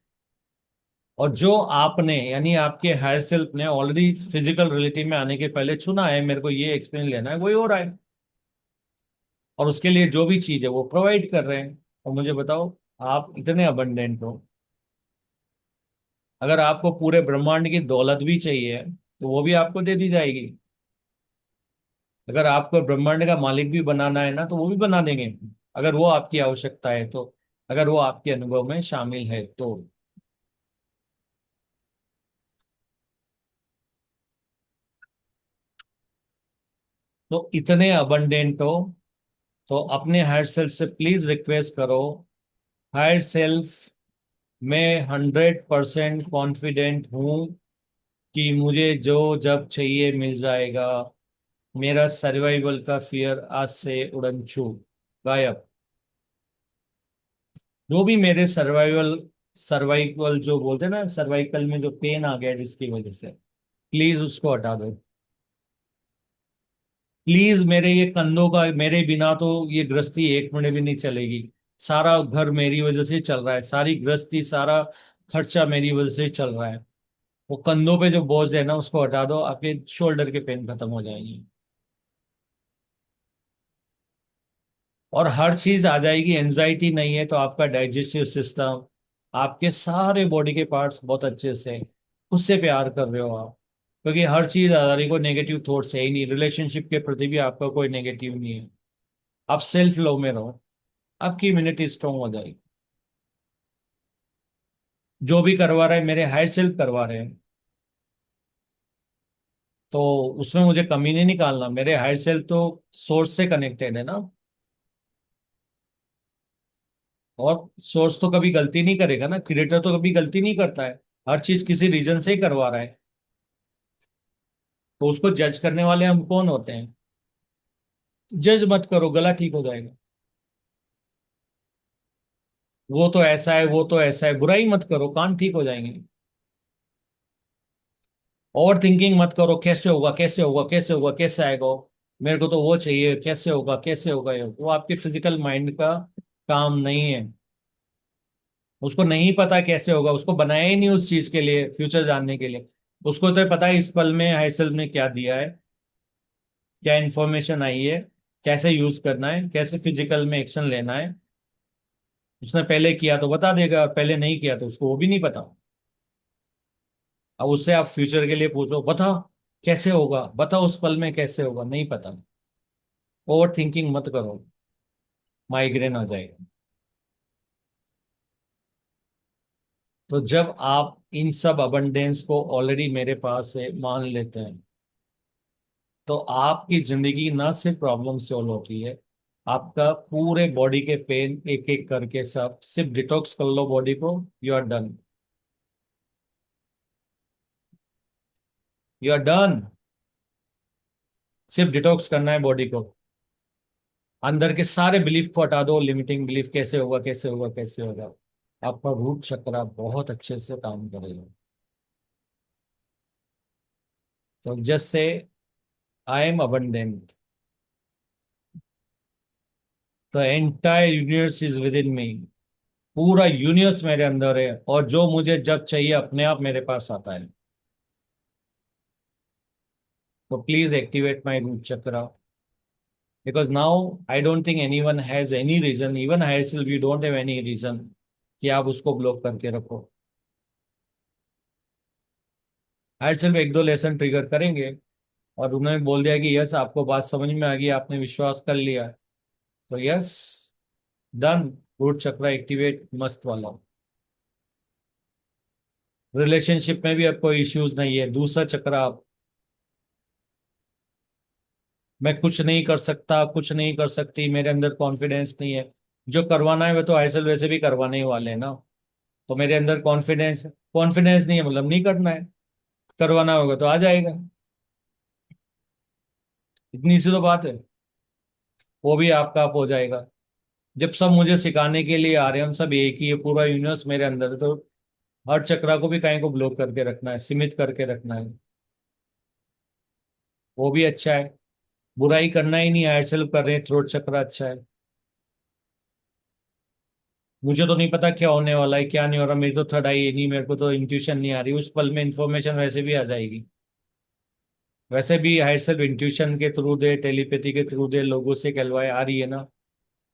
और जो आपने, यानी आपके हायर सेल्फ ने ऑलरेडी फिजिकल रियलिटी में आने के पहले चुना है मेरे को ये एक्सपीरियंस लेना है, वही हो रहा है। और उसके लिए जो भी चीज है वो प्रोवाइड कर रहे हैं। और मुझे बताओ, आप इतने अबंडेंट हो, अगर आपको पूरे ब्रह्मांड की दौलत भी चाहिए तो वो भी आपको दे दी जाएगी। अगर आपको ब्रह्मांड का मालिक भी बनाना है ना, तो वो भी बना देंगे, अगर वो आपकी आवश्यकता है तो, अगर वो आपके अनुभव में शामिल है तो। तो इतने अबंडेंट हो तो अपने हायर सेल्फ से प्लीज रिक्वेस्ट करो, हायर सेल्फ, मैं 100% कॉन्फिडेंट हूं कि मुझे जो जब चाहिए मिल जाएगा। मेरा सर्वाइवल का फियर आज से उड़न छू, गायब। जो भी मेरे सर्वाइवल सर्वाइवल जो बोलते हैं ना, सर्वाइकल में जो पेन आ गया जिसकी वजह से, प्लीज उसको हटा दो। प्लीज, मेरे ये कंधों का, मेरे बिना तो ये गृहस्थी 1 मिनट भी नहीं चलेगी। सारा घर मेरी वजह से चल रहा है, सारी गृहस्थी, सारा खर्चा मेरी वजह से चल रहा है। वो कंधों पे जो बोझ है ना, उसको हटा दो, आपके शोल्डर के पेन खत्म हो जाएंगे और हर चीज आ जाएगी। एंजाइटी नहीं है तो आपका डाइजेस्टिव सिस्टम, आपके सारे बॉडी के पार्ट्स बहुत अच्छे से, खुद से प्यार कर रहे हो आप, क्योंकि हर चीज आ रही, कोई नेगेटिव थॉट्स है ही नहीं। रिलेशनशिप के प्रति भी आपका कोई नेगेटिव नहीं है। आप सेल्फ लव में रहो, आपकी इम्यूनिटी स्ट्रांग हो जाएगी। जो भी करवा रहे हैं मेरे हायर सेल्फ करवा रहे हैं, तो उसमें मुझे कमी नहीं निकालना। मेरे हायर सेल्फ तो सोर्स से कनेक्टेड है ना, और सोर्स तो कभी गलती नहीं करेगा ना, क्रिएटर तो कभी गलती नहीं करता है, हर चीज किसी रीजन से ही करवा रहा है। तो उसको जज करने वाले हम कौन होते हैं? जज मत करो, गला ठीक हो जाएगा। वो तो ऐसा है, वो तो ऐसा है, बुराई मत करो, कान ठीक हो जाएंगे। ओवर थिंकिंग मत करो, कैसे होगा, कैसे होगा, कैसे होगा, कैसे आएगा, मेरे को तो वो चाहिए, कैसे होगा, कैसे होगा, ये वो आपके फिजिकल माइंड का काम नहीं है। उसको नहीं पता कैसे होगा, उसको बनाया ही नहीं उस चीज के लिए, फ्यूचर जानने के लिए। उसको तो पता है इस पल में हाइसल ने क्या दिया है, क्या इंफॉर्मेशन आई है, कैसे यूज करना है, कैसे फिजिकल में एक्शन लेना है। उसने पहले किया तो बता देगा, पहले नहीं किया तो उसको वो भी नहीं पता। अब उससे आप फ्यूचर के लिए पूछो, बता कैसे होगा, बता उस पल में कैसे होगा, नहीं पता। ओवर थिंकिंग मत करो, माइग्रेन आ जाएगा। तो जब आप इन सब अबंडेंस को ऑलरेडी मेरे पास है मान लेते हैं, तो आपकी जिंदगी ना सिर्फ प्रॉब्लम सॉल्व होती है, आपका पूरे बॉडी के पेन एक एक करके सब सिर्फ डिटॉक्स कर लो बॉडी को, you are done, you are done. सिर्फ डिटॉक्स करना है बॉडी को, अंदर के सारे बिलीफ को हटा दो, लिमिटिंग बिलीफ, कैसे होगा कैसे होगा कैसे होगा। आपका रूट चक्र बहुत अच्छे से काम करेगा। तो just say I am abundant, the entire universe is within me. पूरा यूनिवर्स मेरे अंदर है, और जो मुझे जब चाहिए अपने आप मेरे पास आता है। तो please activate my root chakra, because now I don't think anyone has any reason, even higher self you don't have any reason कि आप उसको ब्लॉक करके रखो। हायर सेल्फ एक दो लेसन ट्रिगर करेंगे, और उन्होंने बोल दिया कि यस आपको बात समझ में आ गई, आपने विश्वास कर लिया, तो यस, डन, रूट चक्र एक्टिवेट मस्त वाला। रिलेशनशिप में भी अब कोई इश्यूज नहीं है, दूसरा चक्र आप, मैं कुछ नहीं कर सकता, कुछ नहीं कर सकती, मेरे अंदर कॉन्फिडेंस नहीं है। जो करवाना है वो तो आईएसएल वैसे भी करवाने ही वाले हैं ना। तो मेरे अंदर कॉन्फिडेंस, कॉन्फिडेंस नहीं है मतलब नहीं करना है, करवाना होगा तो आ जाएगा। इतनी सी तो बात है, वो भी आपका आप हो जाएगा। जब सब मुझे सिखाने के लिए आ रहे हैं, हम सब एक ही है, पूरा यूनिवर्स मेरे अंदर है, तो हर चक्रा को भी कहीं को ब्लॉक करके रखना है, सीमित करके रखना है, वो भी अच्छा है। बुराई करना ही नहीं है, सेल्फ कर रहे हैं, थ्रोट चक्र अच्छा है। मुझे तो नहीं पता क्या होने वाला है क्या नहीं हो रहा, मेरी तो थर्ड आई है नहीं, मेरे को तो इंट्यूशन नहीं आ रही, उस पल में इंफॉर्मेशन वैसे भी आ जाएगी। वैसे भी हायर सेल्फ इंट्यूशन के थ्रू दे, टेलीपैथी के थ्रू दे, लोगों से कहलवाए आ रही है ना,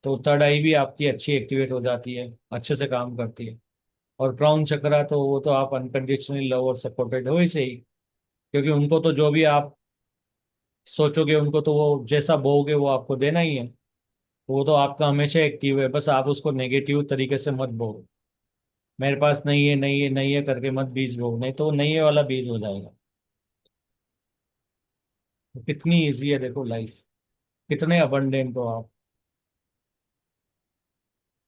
तो थर्ड आई भी आपकी अच्छी एक्टिवेट हो जाती है, अच्छे से काम करती है। और क्राउन चक्रा तो वो तो आप अनकंडीशनली लव और सपोर्टेड हो ही से ही, क्योंकि उनको तो जो भी आप सोचोगे उनको तो वो जैसा बोओगे वो आपको देना ही है। वो तो आपका हमेशा एक्टिव है, बस आप उसको नेगेटिव तरीके से मत बो। मेरे पास नहीं है नहीं है नहीं है करके मत बीज बो, नहीं तो नहीं है वाला बीज हो जाएगा। तो कितनी इजी है देखो लाइफ, कितने अबंडेंट हो आप।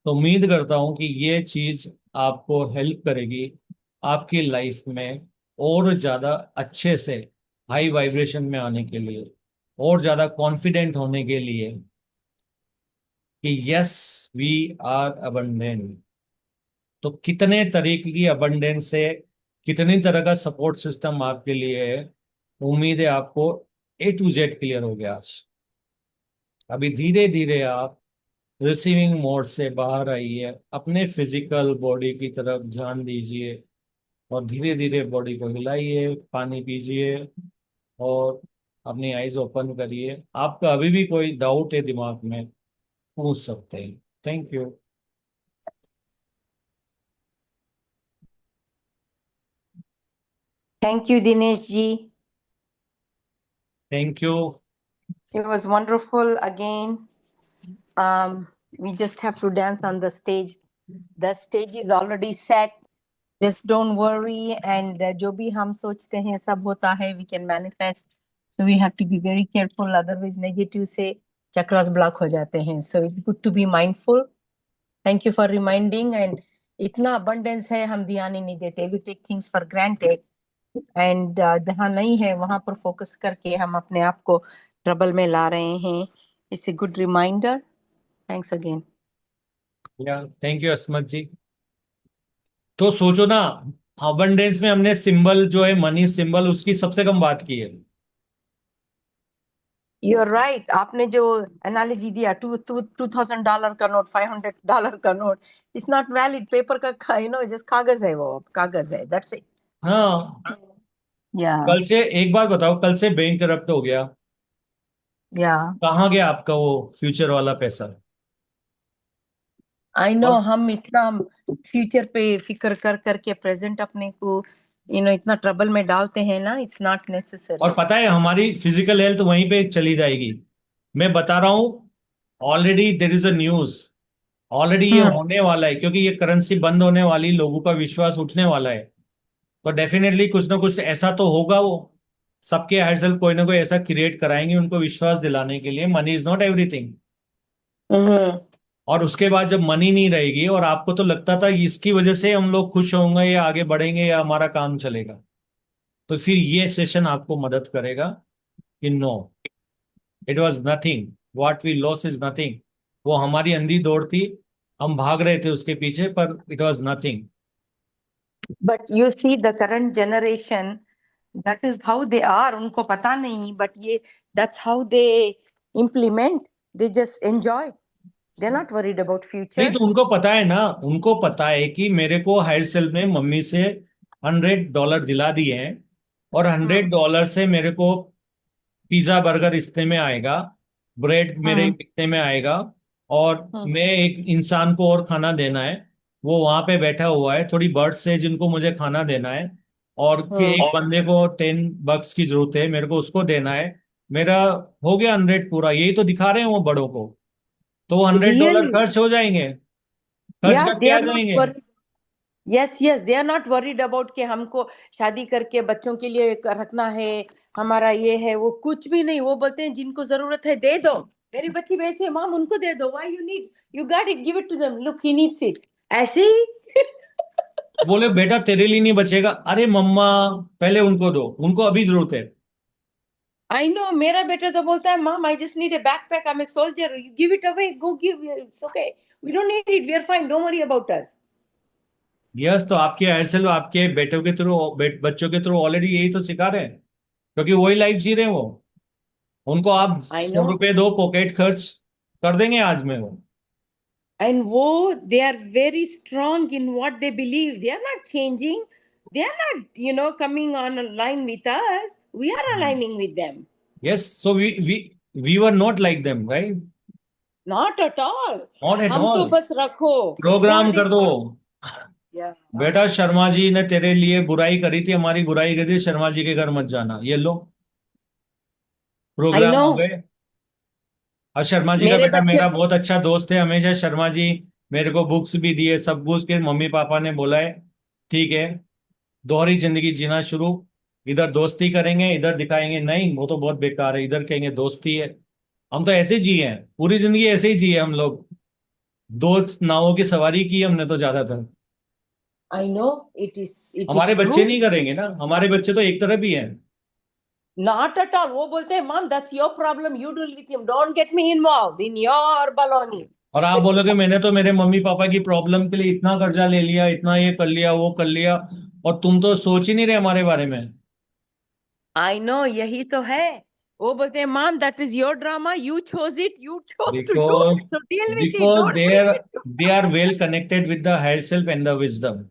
तो उम्मीद करता हूँ कि ये चीज आपको हेल्प करेगी आपकी लाइफ में और ज्यादा अच्छे से हाई वाइब्रेशन में आने के लिए, और ज्यादा कॉन्फिडेंट होने के लिए कि यस वी आर अबंडेंट। तो कितने तरीके की अबंडेंस है, कितनी तरह का सपोर्ट सिस्टम आपके लिए है, उम्मीद है आपको A to Z क्लियर हो गया आज। अभी धीरे धीरे आप रिसीविंग मोड से बाहर आइए, अपने फिजिकल बॉडी की तरफ ध्यान दीजिए, और धीरे धीरे बॉडी को हिलाइए, पानी पीजिए, और अपनी आईज ओपन करिए। आपका अभी भी कोई डाउट है दिमाग में, पूछ सकते हैं। Thank you. Thank you, Dinesh ji. Thank you. It was wonderful again. We just have to dance on the stage. The stage is already set. Just don't worry. And जो भी हम सोचते हैं सब होता है. We can manifest. So we have to be very careful. Otherwise, negative से chakras block हो जाते हैं. So it's good to be mindful. Thank you for reminding. And इतना abundance है हम ध्यान ही नहीं देते. We take things for granted. And जहाँ नहीं है वहां पर फोकस करके हम अपने आप को ट्रबल में ला रहे हैं. It's a good reminder. Thanks again. Yeah thank you Asmat ji. तो सोचो ना, अबंडेंस में हमने सिंबल जो है मनी सिंबल, उसकी सबसे कम बात की है। You are right. आपने जो एनालॉजी दिया, $2,000 का नोट, $500 का note, it's not valid. Paper का जस्ट कागज है, वो कागज है. That's it. हाँ, या कल से एक बात बताओ, कल से बैंक करप्ट हो गया, Yeah, कहाँ गया आपका वो फ्यूचर वाला पैसा? I know. और हम इतना फ्यूचर पे फिक्र कर करके प्रेजेंट अपने को इतना ट्रबल में डालते हैं ना. It's not necessary. और पता है हमारी फिजिकल हेल्थ वहीं पे चली जाएगी. मैं बता रहा हूँ, already there is a news, already ये होने वाला है, क्योंकि ये करेंसी बंद होने वाली, लोगों का विश्वास उठने वाला है. तो डेफिनेटली कुछ ना कुछ ऐसा तो होगा. वो सबके हेल्थ कोई ना कोई ऐसा क्रिएट कराएंगे उनको विश्वास दिलाने के लिए. Money is not everything. और उसके बाद जब मनी नहीं रहेगी और आपको तो लगता था इसकी वजह से हम लोग खुश होंगे या आगे बढ़ेंगे या हमारा काम चलेगा, तो फिर ये सेशन आपको मदद करेगा कि no, it was nothing, what we loss is nothing. वो हमारी अंधी दौड़ थी, हम भाग रहे थे उसके पीछे, पर it was nothing. But you see the current generation, that is how they are. उनको पता नहीं, but ये that's how they implement. They just enjoy. They're not worried about नहीं future. तो उनको पता है ना, उनको पता है कि मेरे को हायर सेल में मम्मी से $100 दिला दिए हैं, और $100 से मेरे को पिज्जा बर्गर इतने में आएगा, ब्रेड मेरे इतने में आएगा, और मैं एक इंसान को और खाना देना है, वो वहां पे बैठा हुआ है, थोड़ी बर्ड्स है जिनको मुझे खाना देना है, और कि एक बंदे को $10 की जरूरत है, मेरे को उसको देना है. मेरा हो गया 100 पूरा. यही तो दिखा रहे हैं वो बड़ों को. तो वो $100 Really? खर्च हो जाएंगे, खर्च Yeah, करके they आ are not जाएंगे. worried. Yes, yes, they are not worried about कि हमको शादी करके बच्चों के लिए रखना है, हमारा ये है वो, कुछ भी नहीं. वो बोलते हैं जिनको जरूरत है दे दो. मेरी बच्ची वैसे, माम उनको दे दो. Why you need? You got it, give it to them. Look, he needs it. ऐसे ही. बोले बेटा तेरे लिए नहीं बचेगा. अरे मम्मा पहले उनको दो, उनको अभी जरूरत है. I know. मेरा बेटा तो बोलता है, Mom, I just need a backpack. I'm a soldier. You give it away. Go give. It's okay. We don't need it. We are fine. Don't worry about us. Yes, तो आपके Aircel आपके बेटों के थ्रू, बच्चों के through already यही तो सिखा रहे हैं, क्योंकि वही लाइफ जी रहे हैं वो. उनको आप I 100 know. रुपए दो, पॉकेट खर्च कर देंगे आज में वो. And they are very strong in what they believe. They are not changing. They are not, coming on a line with us. We are aligning with them. Yes, so we were not like them, right? Not at all. Not at हम तो all. बस रखो. Programme कर दो. Yeah. बेटा शर्मा जी ने तेरे लिए बुराई करी थी, हमारी बुराई करी थी, शर्मा जी के घर मत जाना. ये लो, I प्रोग्राम हो know. गए. और शर्मा जी का मेरे बेटा बच्चे. मेरा बहुत अच्छा दोस्त है, हमेशा शर्मा जी मेरे को बुक्स भी दिए, सब कुछ के. मम्मी पापा ने बोला है ठीक है, दोहरी जिंदगी जीना शुरू, इधर दोस्ती करेंगे, इधर दिखाएंगे नहीं वो तो बहुत बेकार है, इधर कहेंगे दोस्ती है. हम तो ऐसे जिए हैं, पूरी जिंदगी ऐसे ही जिए हम लोग. दो नावों की सवारी की हमने तो ज्यादातर. I know. It is हमारे बच्चे true. नहीं करेंगे ना, हमारे बच्चे तो एक तरफ ही हैं. Not at all. वो बोलते हैं, Mom, that's your problem. You deal with him. Don't get me involved in your baloney. और आप बोलोगे मैंने तो मेरे मम्मी पापा की प्रॉब्लम के लिए इतना कर्जा ले लिया, इतना ये कर लिया, वो कर लिया, और तुम तो सोच ही नहीं रहे हमारे बारे में. I know. यही तो है. वो बोलते हैं, Mom, that is your drama. You chose it. You chose to do. So deal with it. Because Don't bring it to. they are well connected with the higher self and the wisdom.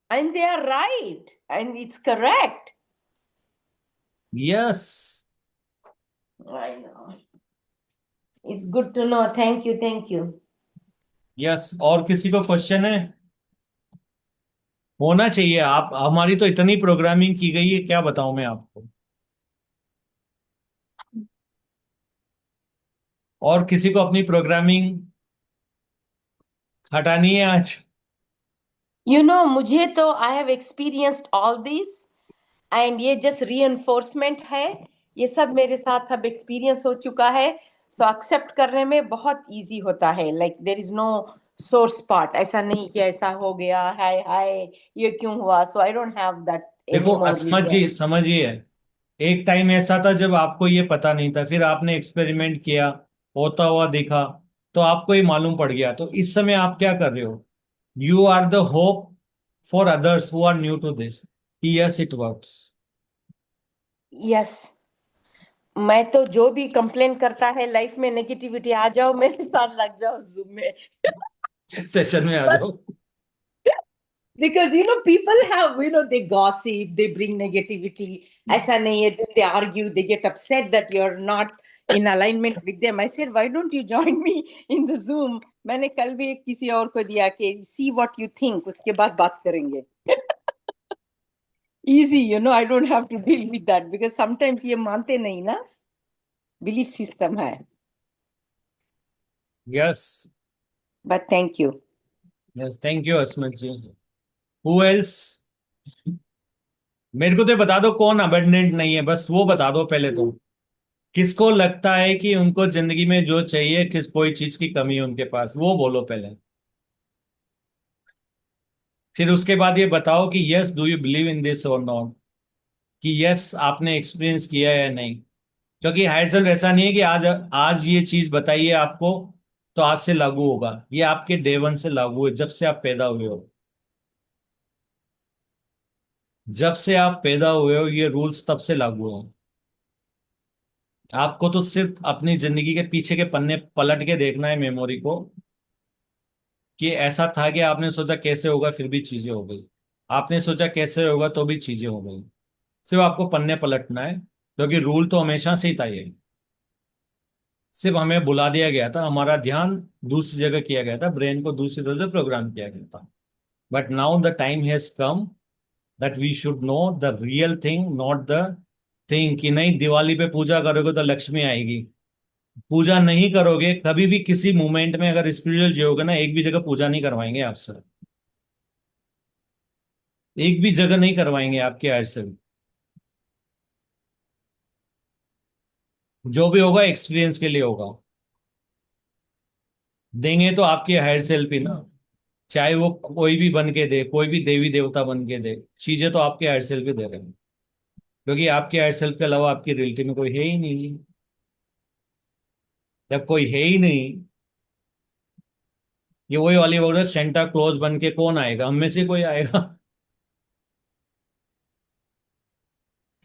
And they are right. And it's correct. Yes. I know. It's good to know. Thank you. Thank you. Yes. और किसी को question है? होना चाहिए. आप, हमारी तो इतनी प्रोग्रामिंग की गई है, क्या बताऊं मैं आपको. और किसी को अपनी प्रोग्रामिंग हटानी है आज? मुझे तो I have experienced all this, and ये just reinforcement है. ये सब मेरे साथ सब एक्सपीरियंस हो चुका है. सो एक्सेप्ट करने में बहुत इजी होता है. Like there is no source part. ऐसा नहीं कि ऐसा हो गया, हाय हाय ये क्यों हुआ. सो आई डोंट हैव दैट देखो एनीमोर. अस्मत जी समझिए, एक टाइम ऐसा था जब आपको ये पता नहीं था, फिर आपने एक्सपेरिमेंट किया, होता हुआ देखा, तो आपको ये मालूम पड़ गया. तो इस समय आप क्या कर रहे हो? You are the hope for others who are new to this. Yes it works. Yes. मैं तो जो भी कंप्लेन करता है लाइफ में नेगेटिविटी, आ जाओ मेरे साथ, लग जाओ जूम में. सेशन में आ जाओ. Because people have, they gossip, they bring negativity. ऐसा नहीं है, then they argue, they get upset that you're not in alignment with them. I said, why don't you join me in the Zoom? मैंने कल भी एक किसी और को दिया कि see what you think, उसके बाद बात करेंगे. Easy, you know, I don't have to deal with that because sometimes ये मानते नहीं ना, belief system है. Yes. But thank you. Yes, thank you, Asmit ji. Who else? मेरे को तो बता दो कौन अबंडेंट नहीं है, बस वो बता दो पहले तो. किसको लगता है कि उनको जिंदगी में जो चाहिए, किस कोई चीज की कमी है उनके पास, वो बोलो पहले. फिर उसके बाद ये बताओ कि yes do you believe in this और नॉट, कि यस आपने एक्सपीरियंस किया है या नहीं. क्योंकि हायर सेल्फ ऐसा नहीं है कि आज आज ये चीज बताइए आपको तो आज से लागू होगा. ये आपके डे वन से लागू है, जब से आप पैदा हुए हो. जब से आप पैदा हुए हो ये रूल्स तब से लागू हो. आपको तो सिर्फ अपनी जिंदगी के पीछे के पन्ने पलट के देखना है, मेमोरी को, कि ऐसा था कि आपने सोचा कैसे होगा फिर भी चीजें हो गई. आपने सोचा कैसे होगा तो भी चीजें हो गई. सिर्फ आपको पन्ने पलटना है, क्योंकि रूल तो हमेशा से ही था ये. सिर्फ हमें बुला दिया गया था, हमारा ध्यान दूसरी जगह किया गया था, ब्रेन को दूसरी तरह से प्रोग्राम किया गया था. But now the time has come that we should know the real thing, not the thing कि नहीं दिवाली पे पूजा करोगे तो लक्ष्मी आएगी. पूजा नहीं करोगे कभी भी, किसी मोमेंट में अगर स्पिरिचुअल जियोगे ना, एक भी जगह पूजा नहीं करवाएंगे आपसे. एक भी जगह नहीं करवाएंगे आपके हायर से. जो भी होगा एक्सपीरियंस के लिए होगा. देंगे तो आपके हायर सेल्फ ही ना, चाहे वो कोई भी बन के दे, कोई भी देवी देवता बन के दे, चीजें तो आपके हायर सेल्फ ही दे रहे हैं. क्योंकि आपके हायर सेल्फ के अलावा आपकी रियलिटी में कोई है ही नहीं. जब कोई है ही नहीं, ये वही वाली वक्त सेंटा क्लॉज बन के कौन आएगा, हम में से कोई आएगा.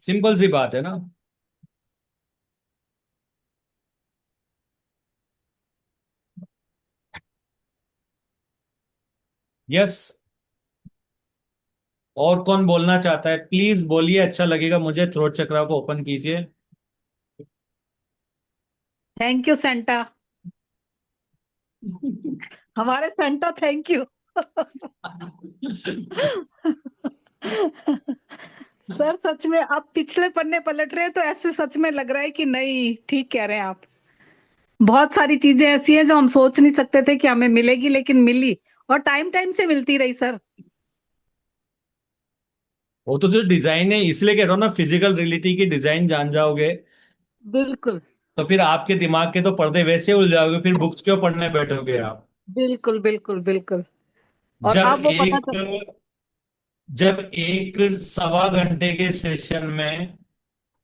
सिंपल सी बात है ना. यस. और कौन बोलना चाहता है प्लीज बोलिए, अच्छा लगेगा मुझे. थ्रोट चक्रा को ओपन कीजिए. थैंक यू सेंटा, हमारे सेंटा, थैंक यू. सर सच में आप पिछले पन्ने पलट रहे हैं तो ऐसे सच में लग रहा है कि नहीं, ठीक कह रहे हैं आप. बहुत सारी चीजें ऐसी हैं जो हम सोच नहीं सकते थे कि हमें मिलेगी, लेकिन मिली, और टाइम टाइम से मिलती रही सर. वो तो जो डिजाइन है, इसलिए कह रहा हूँ ना, फिजिकल रियलिटी की डिजाइन जान जाओगे बिल्कुल तो फिर आपके दिमाग के तो पर्दे वैसे उड़ जाओगे, फिर बुक्स क्यों पढ़ने बैठोगे आप. बिल्कुल बिल्कुल बिल्कुल. और जब अब वो पता एक चल. जब एक सवा घंटे के सेशन में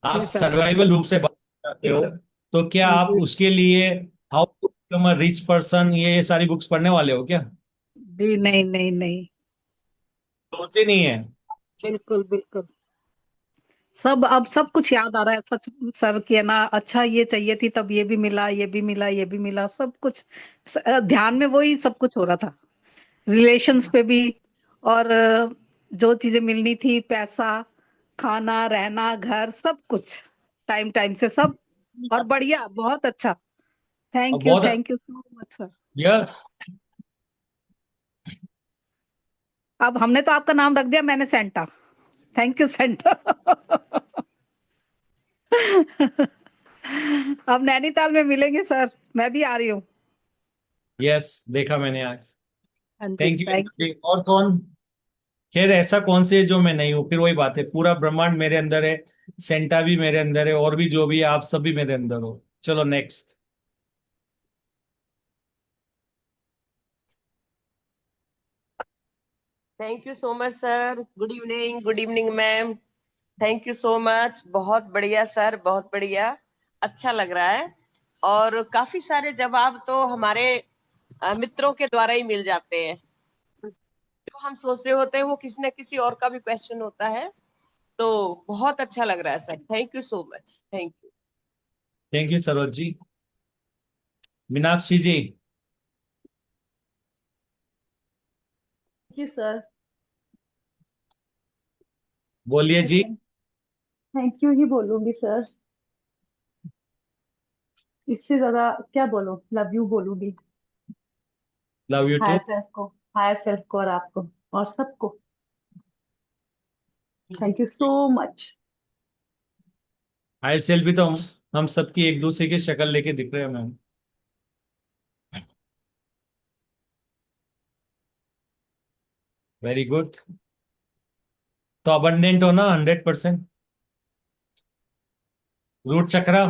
आप जी सर. सर्वाइवल रूप से बात करते हो, तो क्या आप जी उसके लिए how to become a rich person ये सारी बुक्स पढ़ने वाले हो क्या? जी, नहीं नहीं नहीं, होते नहीं है. बिल्कुल बिल्कुल. सब अब सब कुछ याद आ रहा है सच सर, कि है ना, अच्छा ये चाहिए थी तब ये भी मिला, ये भी मिला, ये भी मिला, सब कुछ. ध्यान में वही सब कुछ हो रहा था, रिलेशंस पे भी. और जो चीजें मिलनी थी, पैसा, खाना, रहना, घर, सब कुछ टाइम टाइम से सब. और बढ़िया, बहुत अच्छा. और बहुत. Thank you so much sir. यार अब हमने तो आपका नाम रख दिया, मैंने सेंटा. Thank you Santa. अब नैनीताल में मिलेंगे सर, मैं भी आ रही हूँ. यस, देखा मैंने आज. हाँ जी, थैंक थैंक. यू. और कौन? खैर ऐसा कौन से है जो मैं नहीं हूँ, फिर वही बात है, पूरा ब्रह्मांड मेरे अंदर है, सेंटा भी मेरे अंदर है, और भी जो भी है आप सब भी मेरे अंदर हो. चलो next. Thank you so much sir. Good evening ma'am. Thank you so much. बहुत बढ़िया सर, बहुत बढ़िया. अच्छा लग रहा है. और काफी सारे जवाब तो हमारे मित्रों के द्वारा ही मिल जाते हैं. जो हम सोच रहे होते हैं वो किसी न किसी और का भी क्वेश्चन होता है. तो बहुत अच्छा लग रहा है sir. Thank you so much. Thank you. Thank you Saroj ji. Meenakshi ji you sir. बोलिए जी. थैंक यू ही बोलूंगी सर. इससे ज्यादा क्या बोलूं, लव यू बोलूंगी। Love you too. Higher self को और आपको और सबको। Thank you so much. High self भी तो हम सबकी एक दूसरे की शक्ल लेके दिख रहे हैं मैम। Very good. तो अबंडेंट हो ना 100%। रूट चक्रा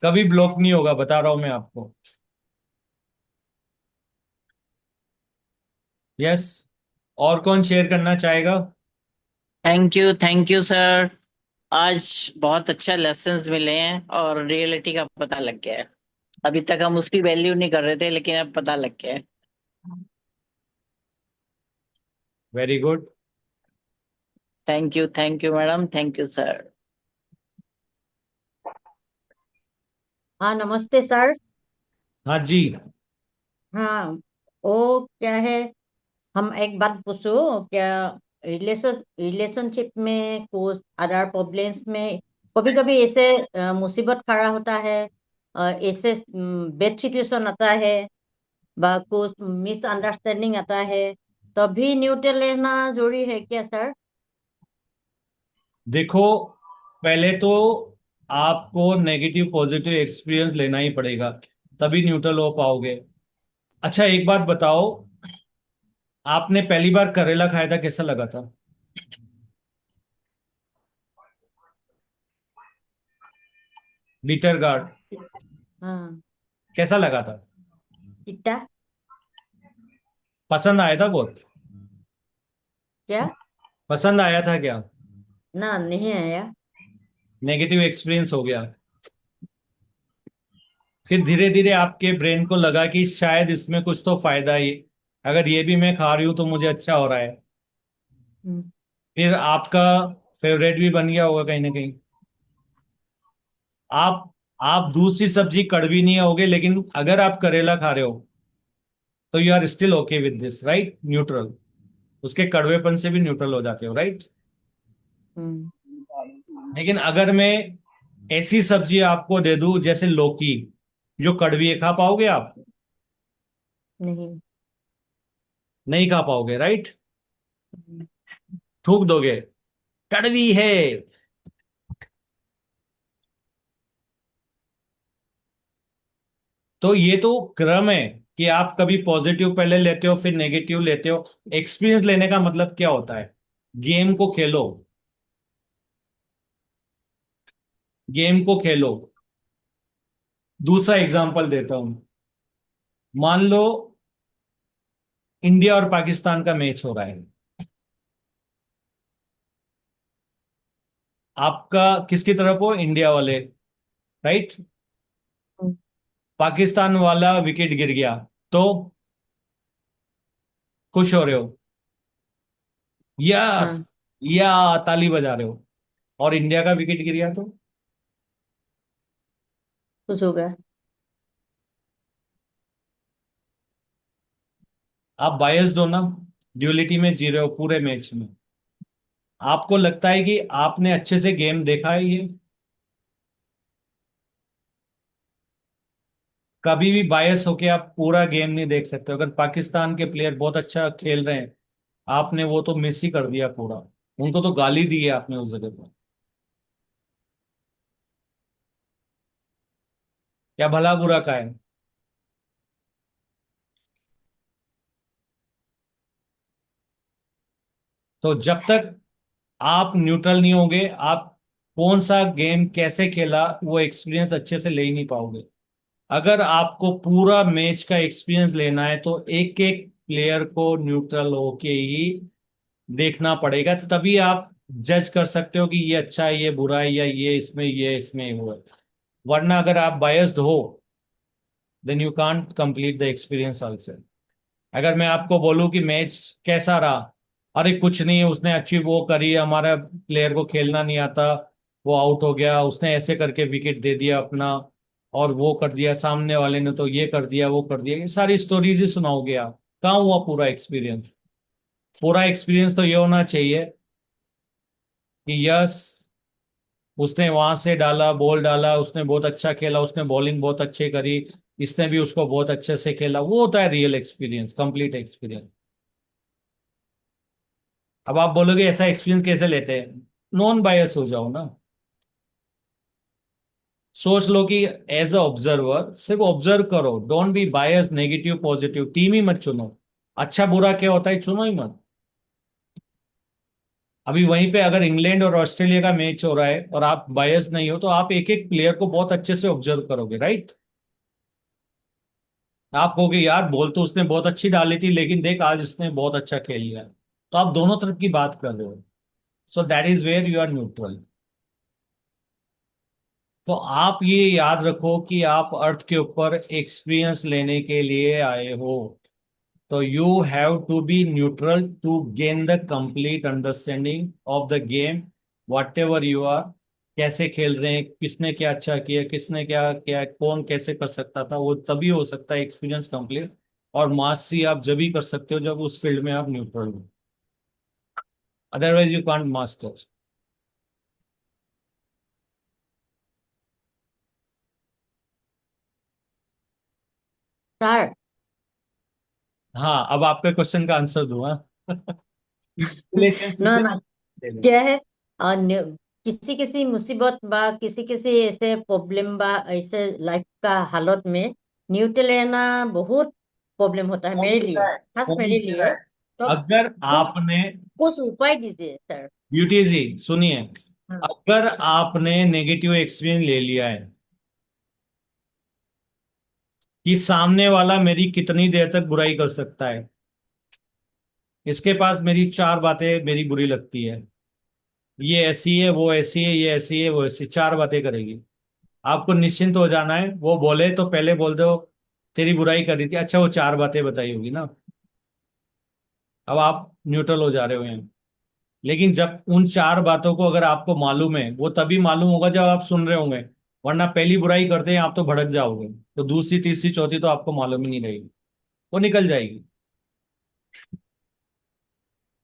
कभी ब्लॉक नहीं होगा, बता रहा हूं मैं आपको। यस। और कौन शेयर करना चाहेगा? Thank you sir. आज बहुत अच्छा लेसन्स मिले हैं और रियलिटी का पता लग गया है। अभी तक हम उसकी वैल्यू नहीं कर रहे थे, लेकिन अब पता लग गया है। Very good. Thank you madam, thank you sir. हाँ नमस्ते सर। हाँ जी। हाँ वो क्या है, हम एक बात पूछो क्या, रिलेशनशिप में कुछ अदर प्रॉब्लम्स में कभी कभी ऐसे मुसीबत खड़ा होता है, ऐसे बैड सिचुएशन आता है, बा कुछ मिसअंडरस्टैंडिंग आता है, तभी न्यूट्रल रहना जरूरी है क्या सर? देखो, पहले तो आपको नेगेटिव पॉजिटिव एक्सपीरियंस लेना ही पड़ेगा, तभी न्यूट्रल हो पाओगे। अच्छा एक बात बताओ, आपने पहली बार करेला खाया था, कैसा लगा था? बीटर गार्ड हाँ। कैसा लगा था? कितना? पसंद आया था बहुत? क्या? पसंद आया था क्या? ना नहीं आया। नेगेटिव एक्सपीरियंस हो गया। फिर धीरे धीरे आपके ब्रेन को लगा कि शायद इसमें कुछ तो फायदा ही, अगर ये भी मैं खा रही हूं तो मुझे अच्छा हो रहा है। हम्म, फिर आपका फेवरेट भी बन गया होगा कहीं ना कहीं। आप आप दूसरी सब्जी कड़वी नहीं होगे, लेकिन अगर आप करेला खा रहे हो तो you are still okay with this, right? Neutral. उसके कड़वेपन से भी न्यूट्रल हो जाते हो, राइट? हम्म, लेकिन अगर मैं ऐसी सब्जी आपको दे दूं जैसे लौकी, जो कड़वी है, खा पाओगे आप? नहीं। नहीं खा पाओगे, राइट? हम्म, थूक दोगे, कड़वी है। तो ये तो क्रम है कि आप कभी पॉजिटिव पहले लेते हो फिर नेगेटिव लेते हो। एक्सपीरियंस लेने का मतलब क्या होता है? गेम को खेलो, गेम को खेलो। दूसरा एग्जांपल देता हूं। मान लो इंडिया और पाकिस्तान का मैच हो रहा है, आपका किसकी तरफ हो? इंडिया वाले, राइट? हम्म, पाकिस्तान वाला विकेट गिर गया तो खुश हो रहे हो? यस। हाँ या ताली बजा रहे हो? और इंडिया का विकेट गिर गया तो कुछ होगा। आप बायस्ड हो ना, ड्यूलिटी में जी रहे हो पूरे मैच में। आपको लगता है कि आपने अच्छे से गेम देखा है ये? कभी भी बायस होके आप पूरा गेम नहीं देख सकते। अगर पाकिस्तान के प्लेयर बहुत अच्छा खेल रहे हैं, आपने वो तो मिस ही कर दिया पूरा। उनको तो गाली दी है आपने उस जगह पर। क्या भला बुरा का है? तो जब तक आप न्यूट्रल नहीं होगे, आप कौन सा गेम कैसे खेला वो एक्सपीरियंस अच्छे से ले ही नहीं पाओगे। अगर आपको पूरा मैच का एक्सपीरियंस लेना है तो एक एक प्लेयर को न्यूट्रल होके ही देखना पड़ेगा, तो तभी आप जज कर सकते हो कि ये अच्छा है, ये बुरा है, या ये इसमें वो है। वरना अगर आप बायस्ड हो, then you can't complete the experience also. अगर मैं आपको बोलूं कि मैच कैसा रहा, अरे कुछ नहीं, उसने अच्छी वो करी, हमारा प्लेयर को खेलना नहीं आता, वो आउट हो गया, उसने ऐसे करके विकेट दे दिया अपना, और वो कर दिया, सामने वाले ने तो ये कर दिया वो कर दिया, ये सारी स्टोरीज ही सुनाओगे आप? कहाँ हुआ पूरा एक्सपीरियंस? पूरा एक्सपीरियंस तो ये होना चाहिए कि यस, उसने वहां से डाला, बॉल डाला, उसने बहुत अच्छा खेला, उसने बॉलिंग बहुत अच्छी करी, इसने भी उसको बहुत अच्छे से खेला। वो होता है रियल एक्सपीरियंस, कंप्लीट एक्सपीरियंस। अब आप बोलोगे ऐसा एक्सपीरियंस कैसे लेते हैं? नॉन बायस हो जाओ ना। सोच लो कि एज अ ऑब्जर्वर सिर्फ ऑब्जर्व करो, don't be bias, negative positive. Team ही मत चुनो, अच्छा बुरा क्या होता है चुनो ही मत। अभी वहीं पे अगर इंग्लैंड और ऑस्ट्रेलिया का मैच हो रहा है और आप बायस नहीं हो, तो आप एक एक प्लेयर को बहुत अच्छे से ऑब्जर्व करोगे, राइट? आप कहोगे यार बॉल तो उसने बहुत अच्छी डाली थी, लेकिन देख आज इसने बहुत अच्छा खेल लिया। तो आप दोनों तरफ की बात कर रहे हो। So that is where you are neutral. तो आप ये याद रखो कि आप अर्थ के ऊपर एक्सपीरियंस लेने के लिए आए हो। तो you have to be neutral to gain the complete understanding of the game, whatever you are. कैसे खेल रहे हैं, किसने क्या अच्छा किया, किसने क्या क्या, कौन कैसे कर सकता था, वो तभी हो सकता है एक्सपीरियंस कंप्लीट। और मास्टरी आप जब भी कर सकते हो जब उस फील्ड में आप न्यूट्रल हो, otherwise you can't master. Sir. हाँ, अब आपके क्वेश्चन का आंसर दूंगा। रिलेशनशिप ना से ना क्या है, किसी किसी मुसीबत बा किसी किसी ऐसे प्रॉब्लम बा ऐसे लाइफ का हालत में न्यूट्रल रहना बहुत प्रॉब्लम होता है मेरे लिए, खास मेरे लिए। तो अगर कुछ आपने, कुछ उपाय दीजिए सर। ब्यूटी जी सुनिए, हाँ। अगर आपने नेगेटिव एक्सपीरियंस ले लिया है कि सामने वाला मेरी कितनी देर तक बुराई कर सकता है, इसके पास मेरी चार बातें मेरी बुरी लगती है, ये ऐसी है, वो ऐसी है, ये ऐसी है, वो ऐसी, चार बातें करेगी। आपको निश्चिंत हो जाना है। वो बोले तो पहले बोल दो तेरी बुराई कर रही थी, अच्छा वो चार बातें बताई होगी ना। अब आप न्यूट्रल हो जा रहे हो यहाँ। लेकिन जब उन चार बातों को अगर आपको मालूम है, वो तभी मालूम होगा जब आप सुन रहे होंगे। वरना पहली बुराई करते हैं आप तो भड़क जाओगे, तो दूसरी तीसरी चौथी तो आपको मालूम ही नहीं रहेगी, वो निकल जाएगी।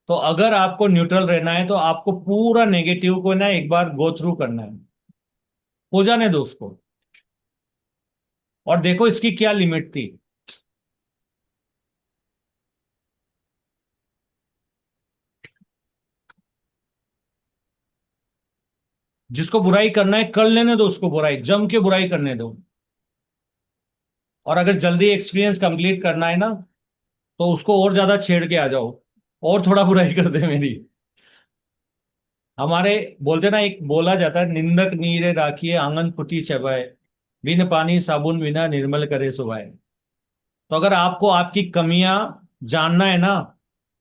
तो अगर आपको न्यूट्रल रहना है तो आपको पूरा नेगेटिव को ना एक बार गो थ्रू करना है, हो जाने दो उसको, और देखो इसकी क्या लिमिट थी। जिसको बुराई करना है कर लेने दो, उसको बुराई जम के बुराई करने दो। और अगर जल्दी एक्सपीरियंस कंप्लीट करना है ना, तो उसको और ज्यादा छेड़ के आ जाओ, और थोड़ा बुराई कर दे मेरी। हमारे बोलते ना, एक बोला जाता है, निंदक नीरे राखिए आंगन फुटी चबाए, बिन पानी साबुन बिना निर्मल करे सुभाए। तो अगर आपको आपकी कमियां जानना है ना,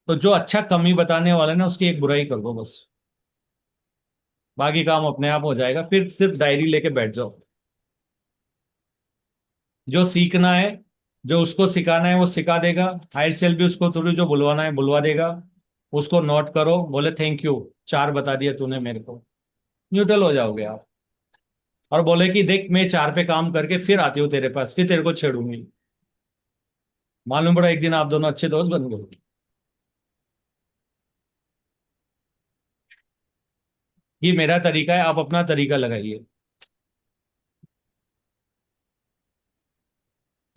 तो जो अच्छा कमी बताने वाला है ना उसकी एक बुराई कर दो बस, बाकी काम अपने आप हो जाएगा। फिर सिर्फ डायरी लेके बैठ जाओ। जो सीखना है, जो उसको सिखाना है वो सिखा देगा। हायर सेल भी उसको थोड़ी जो बुलवाना है बुलवा देगा। उसको नोट करो, बोले थैंक यू, चार बता दिया तूने मेरे को। न्यूट्रल हो जाओगे आप। और बोले कि देख मैं चार पे काम करके फिर आती हूँ तेरे पास, फिर तेरे को छेड़ूंगी। मालूम पड़ा एक दिन आप दोनों अच्छे दोस्त बन गए। ये मेरा तरीका है, आप अपना तरीका लगाइए।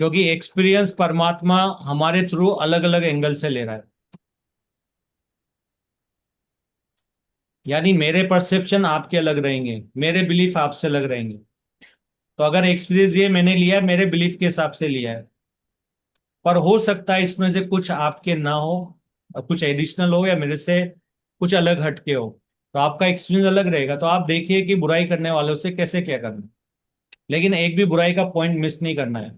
क्योंकि एक्सपीरियंस परमात्मा हमारे थ्रू अलग अलग एंगल से ले रहा है। यानी मेरे परसेप्शन आपके अलग रहेंगे, मेरे बिलीफ आपसे अलग रहेंगे। तो अगर एक्सपीरियंस ये मैंने लिया है, मेरे बिलीफ के हिसाब से लिया है, पर हो सकता है इसमें से कुछ आपके ना हो, और कुछ एडिशनल हो, या मेरे से कुछ अलग हटके हो। तो आपका एक्सपीरियंस अलग रहेगा। तो आप देखिए कि बुराई करने वालों से कैसे क्या करना है। लेकिन एक भी बुराई का पॉइंट मिस नहीं करना है,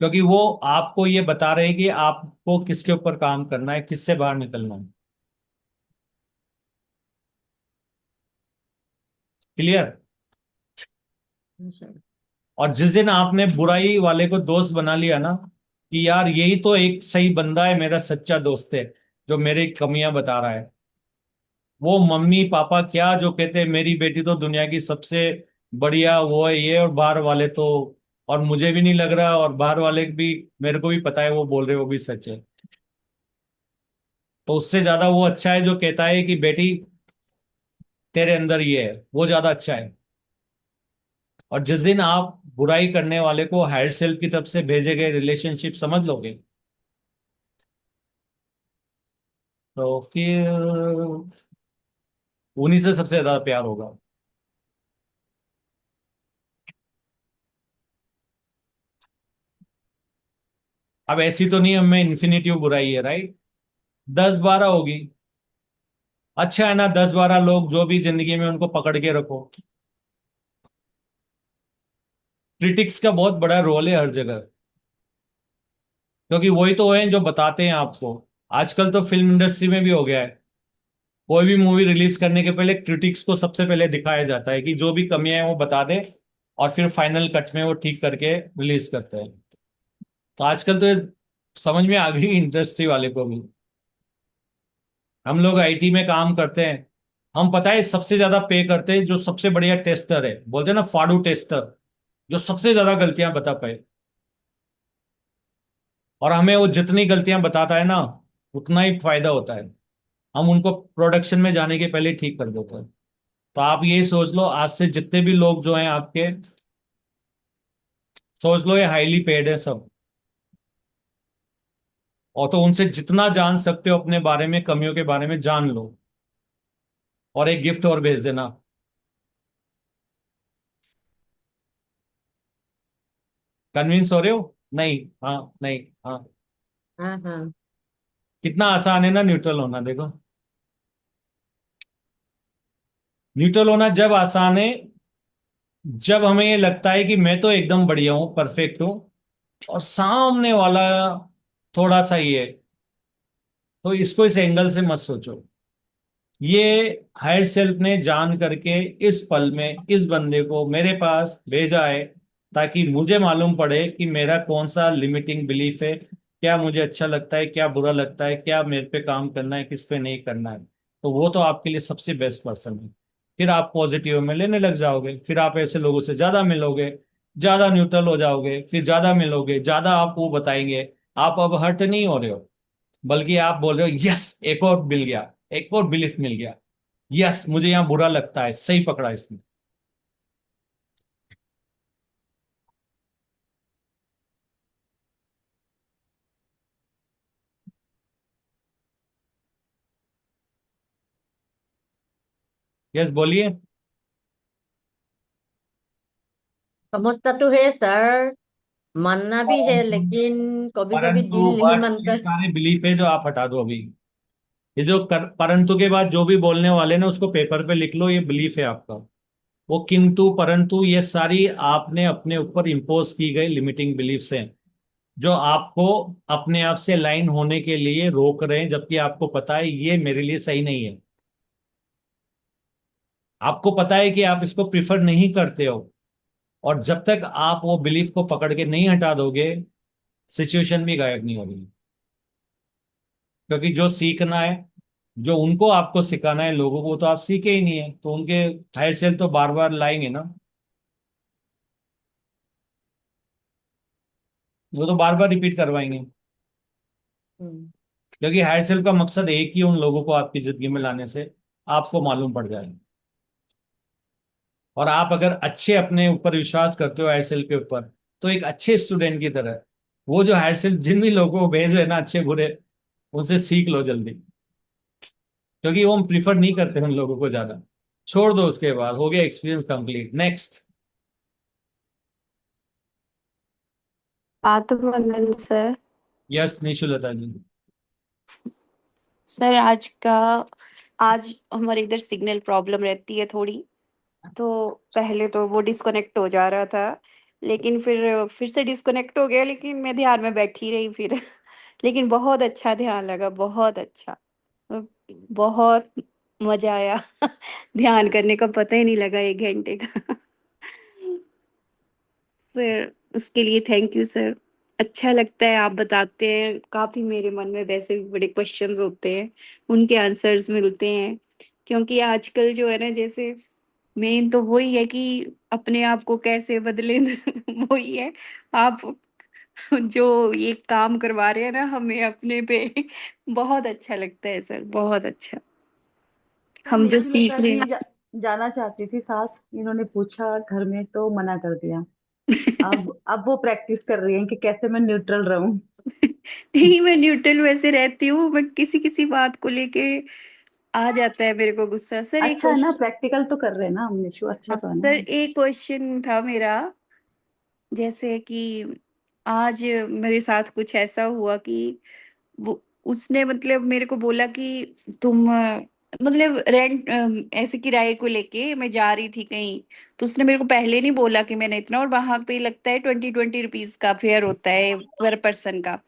क्योंकि वो आपको ये बता रहे हैं कि आपको किसके ऊपर काम करना है, किससे बाहर निकलना है। क्लियर? और जिस दिन आपने बुराई वाले को दोस्त बना लिया ना, कि यार यही तो एक सही बंदा है, मेरा सच्चा दोस्त है, जो मेरी कमियां बता रहा है, वो मम्मी पापा क्या जो कहते हैं मेरी बेटी तो दुनिया की सबसे बढ़िया वो है ये, और बाहर वाले तो, और मुझे भी नहीं लग रहा, और बाहर वाले भी मेरे को भी पता है वो बोल रहे वो भी सच है। तो उससे ज्यादा वो अच्छा है जो कहता है कि बेटी तेरे अंदर ये है, वो ज्यादा अच्छा है। और जिस दिन आप बुराई करने वाले को हायर सेल्फ की तरफ से भेजे गए रिलेशनशिप समझ लोगे, तो फिर उन्हीं से सबसे ज्यादा प्यार होगा। अब ऐसी तो नहीं हमें इन्फिनिटिव बुराई है, राइट? 10-12 होगी, अच्छा है ना? 10-12 लोग जो भी जिंदगी में, उनको पकड़ के रखो। क्रिटिक्स का बहुत बड़ा रोल है हर जगह, क्योंकि वही तो है जो बताते हैं आपको। आजकल तो फिल्म इंडस्ट्री में भी हो गया है, कोई भी मूवी रिलीज करने के पहले क्रिटिक्स को सबसे पहले दिखाया जाता है कि जो भी कमियां हैं वो बता दे, और फिर फाइनल कट में वो ठीक करके रिलीज करते हैं। तो आजकल तो ये समझ में आ गई इंडस्ट्री वाले को भी। हम लोग आईटी में काम करते हैं, हम पता है सबसे ज्यादा पे करते हैं जो सबसे बढ़िया टेस्टर है, बोलते हैं ना फाड़ू टेस्टर, जो सबसे ज्यादा गलतियां बता पाए। और हमें वो जितनी गलतियां बताता है ना, उतना ही फायदा होता है। हम उनको प्रोडक्शन में जाने के पहले ठीक कर देते हैं। तो आप ये सोच लो, आज से जितने भी लोग जो हैं आपके, सोच लो ये हाईली पेड है सब, और तो उनसे जितना जान सकते हो अपने बारे में, कमियों के बारे में जान लो। और एक गिफ्ट और भेज देना। कन्विंस हो रहे हो? नहीं? हाँ, नहीं, हाँ। हाँ हाँ। कितना आसान है ना न्यूट्रल होना, देखो। न्यूट्रल होना जब आसान है, जब हमें ये लगता है कि मैं तो एकदम बढ़िया हूं, परफेक्ट हूं, और सामने वाला थोड़ा सा ही है। तो इसको इस एंगल से मत सोचो। ये हायर सेल्फ ने जान करके इस पल में इस बंदे को मेरे पास भेजा है, ताकि मुझे मालूम पड़े कि मेरा कौन सा लिमिटिंग बिलीफ है, क्या मुझे अच्छा लगता है, क्या बुरा लगता है, क्या मेरे पे काम करना है, किस पे नहीं करना है। तो वो तो आपके लिए सबसे बेस्ट पर्सन है। फिर आप पॉजिटिव में लेने लग जाओगे, फिर आप ऐसे लोगों से ज्यादा मिलोगे, ज्यादा न्यूट्रल हो जाओगे, फिर ज्यादा मिलोगे, ज्यादा आप वो बताएंगे। आप अब हर्ट नहीं हो रहे हो, बल्कि आप बोल रहे हो यस, एक और मिल गया, एक और बिलीफ मिल गया। यस, मुझे यहां बुरा लगता है, सही पकड़ा इसने। यस, बोलिए। समझता तो है सर, मानना भी है, लेकिन कभी कभी परंतु दिल नहीं बट मानता ये है। सारे बिलीफ है जो आप हटा दो अभी। ये जो परंतु के बाद जो भी बोलने वाले ना, उसको पेपर पे लिख लो, ये बिलीफ है आपका। वो किंतु परंतु ये सारी आपने अपने ऊपर इम्पोज की गई लिमिटिंग बिलीफ्स हैं, जो आपको अपने आप से लाइन होने के लिए रोक रहे हैं, जबकि आपको पता है ये मेरे लिए सही नहीं है। आपको पता है कि आप इसको प्रिफर नहीं करते हो, और जब तक आप वो बिलीफ को पकड़ के नहीं हटा दोगे, सिचुएशन भी गायब नहीं होगी। क्योंकि जो सीखना है, जो उनको आपको सिखाना है लोगों को, तो आप सीखे ही नहीं है, तो उनके हायर सेल्फ तो बार बार लाएंगे ना, वो तो बार बार रिपीट करवाएंगे। हम्म। क्योंकि हायर सेल्फ का मकसद एक ही है, उन लोगों को आपकी जिंदगी में लाने से आपको मालूम पड़ जाए। और आप अगर अच्छे अपने ऊपर विश्वास करते हो हायर सेल्फ के ऊपर, तो एक अच्छे स्टूडेंट की तरह, वो जो हायर सेल्फ जिन भी लोगों को भेज रहे हैं ना, अच्छे बुरे, उनसे सीख लो जल्दी। क्योंकि वो हम प्रीफर नहीं करते उन लोगों को ज्यादा। छोड़ दो, उसके बाद हो गया एक्सपीरियंस कंप्लीट, नेक्स्ट। आत्मवंदन sir. Yes Nishulta ji. Sir आज हमारे इधर सिग्नल प्रॉब्लम रहती है थोड़ी, तो पहले तो वो डिस्कनेक्ट हो जा रहा था, लेकिन फिर से डिस्कनेक्ट हो गया, लेकिन मैं ध्यान में बैठी रही फिर। लेकिन बहुत अच्छा ध्यान लगा, बहुत अच्छा, बहुत मजा आया। ध्यान करने का पता ही नहीं लगा 1 घंटे का। फिर उसके लिए थैंक यू सर। अच्छा लगता है आप बताते हैं, काफी मेरे मन में वैसे भी बड़े क्वेश्चंस होते हैं, उनके आंसर्स मिलते हैं। क्योंकि आजकल जो है ना, जैसे मेन तो वही है कि अपने आप को कैसे बदले। वही है। आप जो ये काम करवा रहे हैं ना हमें अपने पे, बहुत अच्छा लगता है सर, बहुत अच्छा। हम जो सीख रहे हैं। जाना चाहती थी साथ, इन्होंने पूछा घर में तो मना कर दिया। अब वो प्रैक्टिस कर रही है कि कैसे मैं न्यूट्रल रहूं। नहीं, मैं न्यूट्रल वैसे रहती हूँ, मैं किसी किसी बात को लेके आ जाता है मेरे को गुस्सा। सर एक अच्छा है ना, प्रैक्टिकल तो कर रहे हैं ना हम निशु, अच्छा तो है सर ना। एक क्वेश्चन था मेरा, जैसे कि आज मेरे साथ कुछ ऐसा हुआ कि वो उसने मतलब मेरे को बोला कि तुम मतलब रेंट ऐसे किराए को लेके मैं जा रही थी कहीं, तो उसने मेरे को पहले नहीं बोला कि मैंने इतना, और वहां पे लगता है 20 का फेयर होता है पर पर्सन का।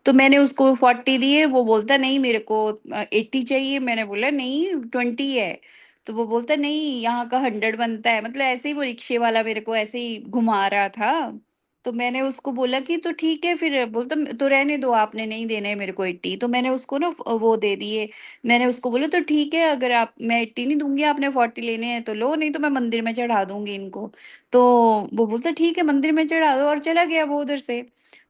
तो मैंने उसको 40 दिए, वो बोलता नहीं मेरे को 80 चाहिए। मैंने बोला नहीं 20 है। तो वो बोलता नहीं यहाँ का 100 बनता है। मतलब ऐसे ही वो रिक्शे वाला मेरे को ऐसे ही घुमा रहा था। तो मैंने उसको बोला कि तो ठीक है फिर। बोलता तो रहने दो, आपने नहीं देने हैं मेरे को 80। तो मैंने उसको ना वो दे दिए। मैंने उसको बोला तो ठीक है, अगर आप मैं 80 नहीं दूंगी, आपने 40 लेने हैं तो लो, नहीं तो मैं मंदिर में चढ़ा दूंगी इनको। तो वो बोलता ठीक है मंदिर में चढ़ा दो, और चला गया वो उधर से।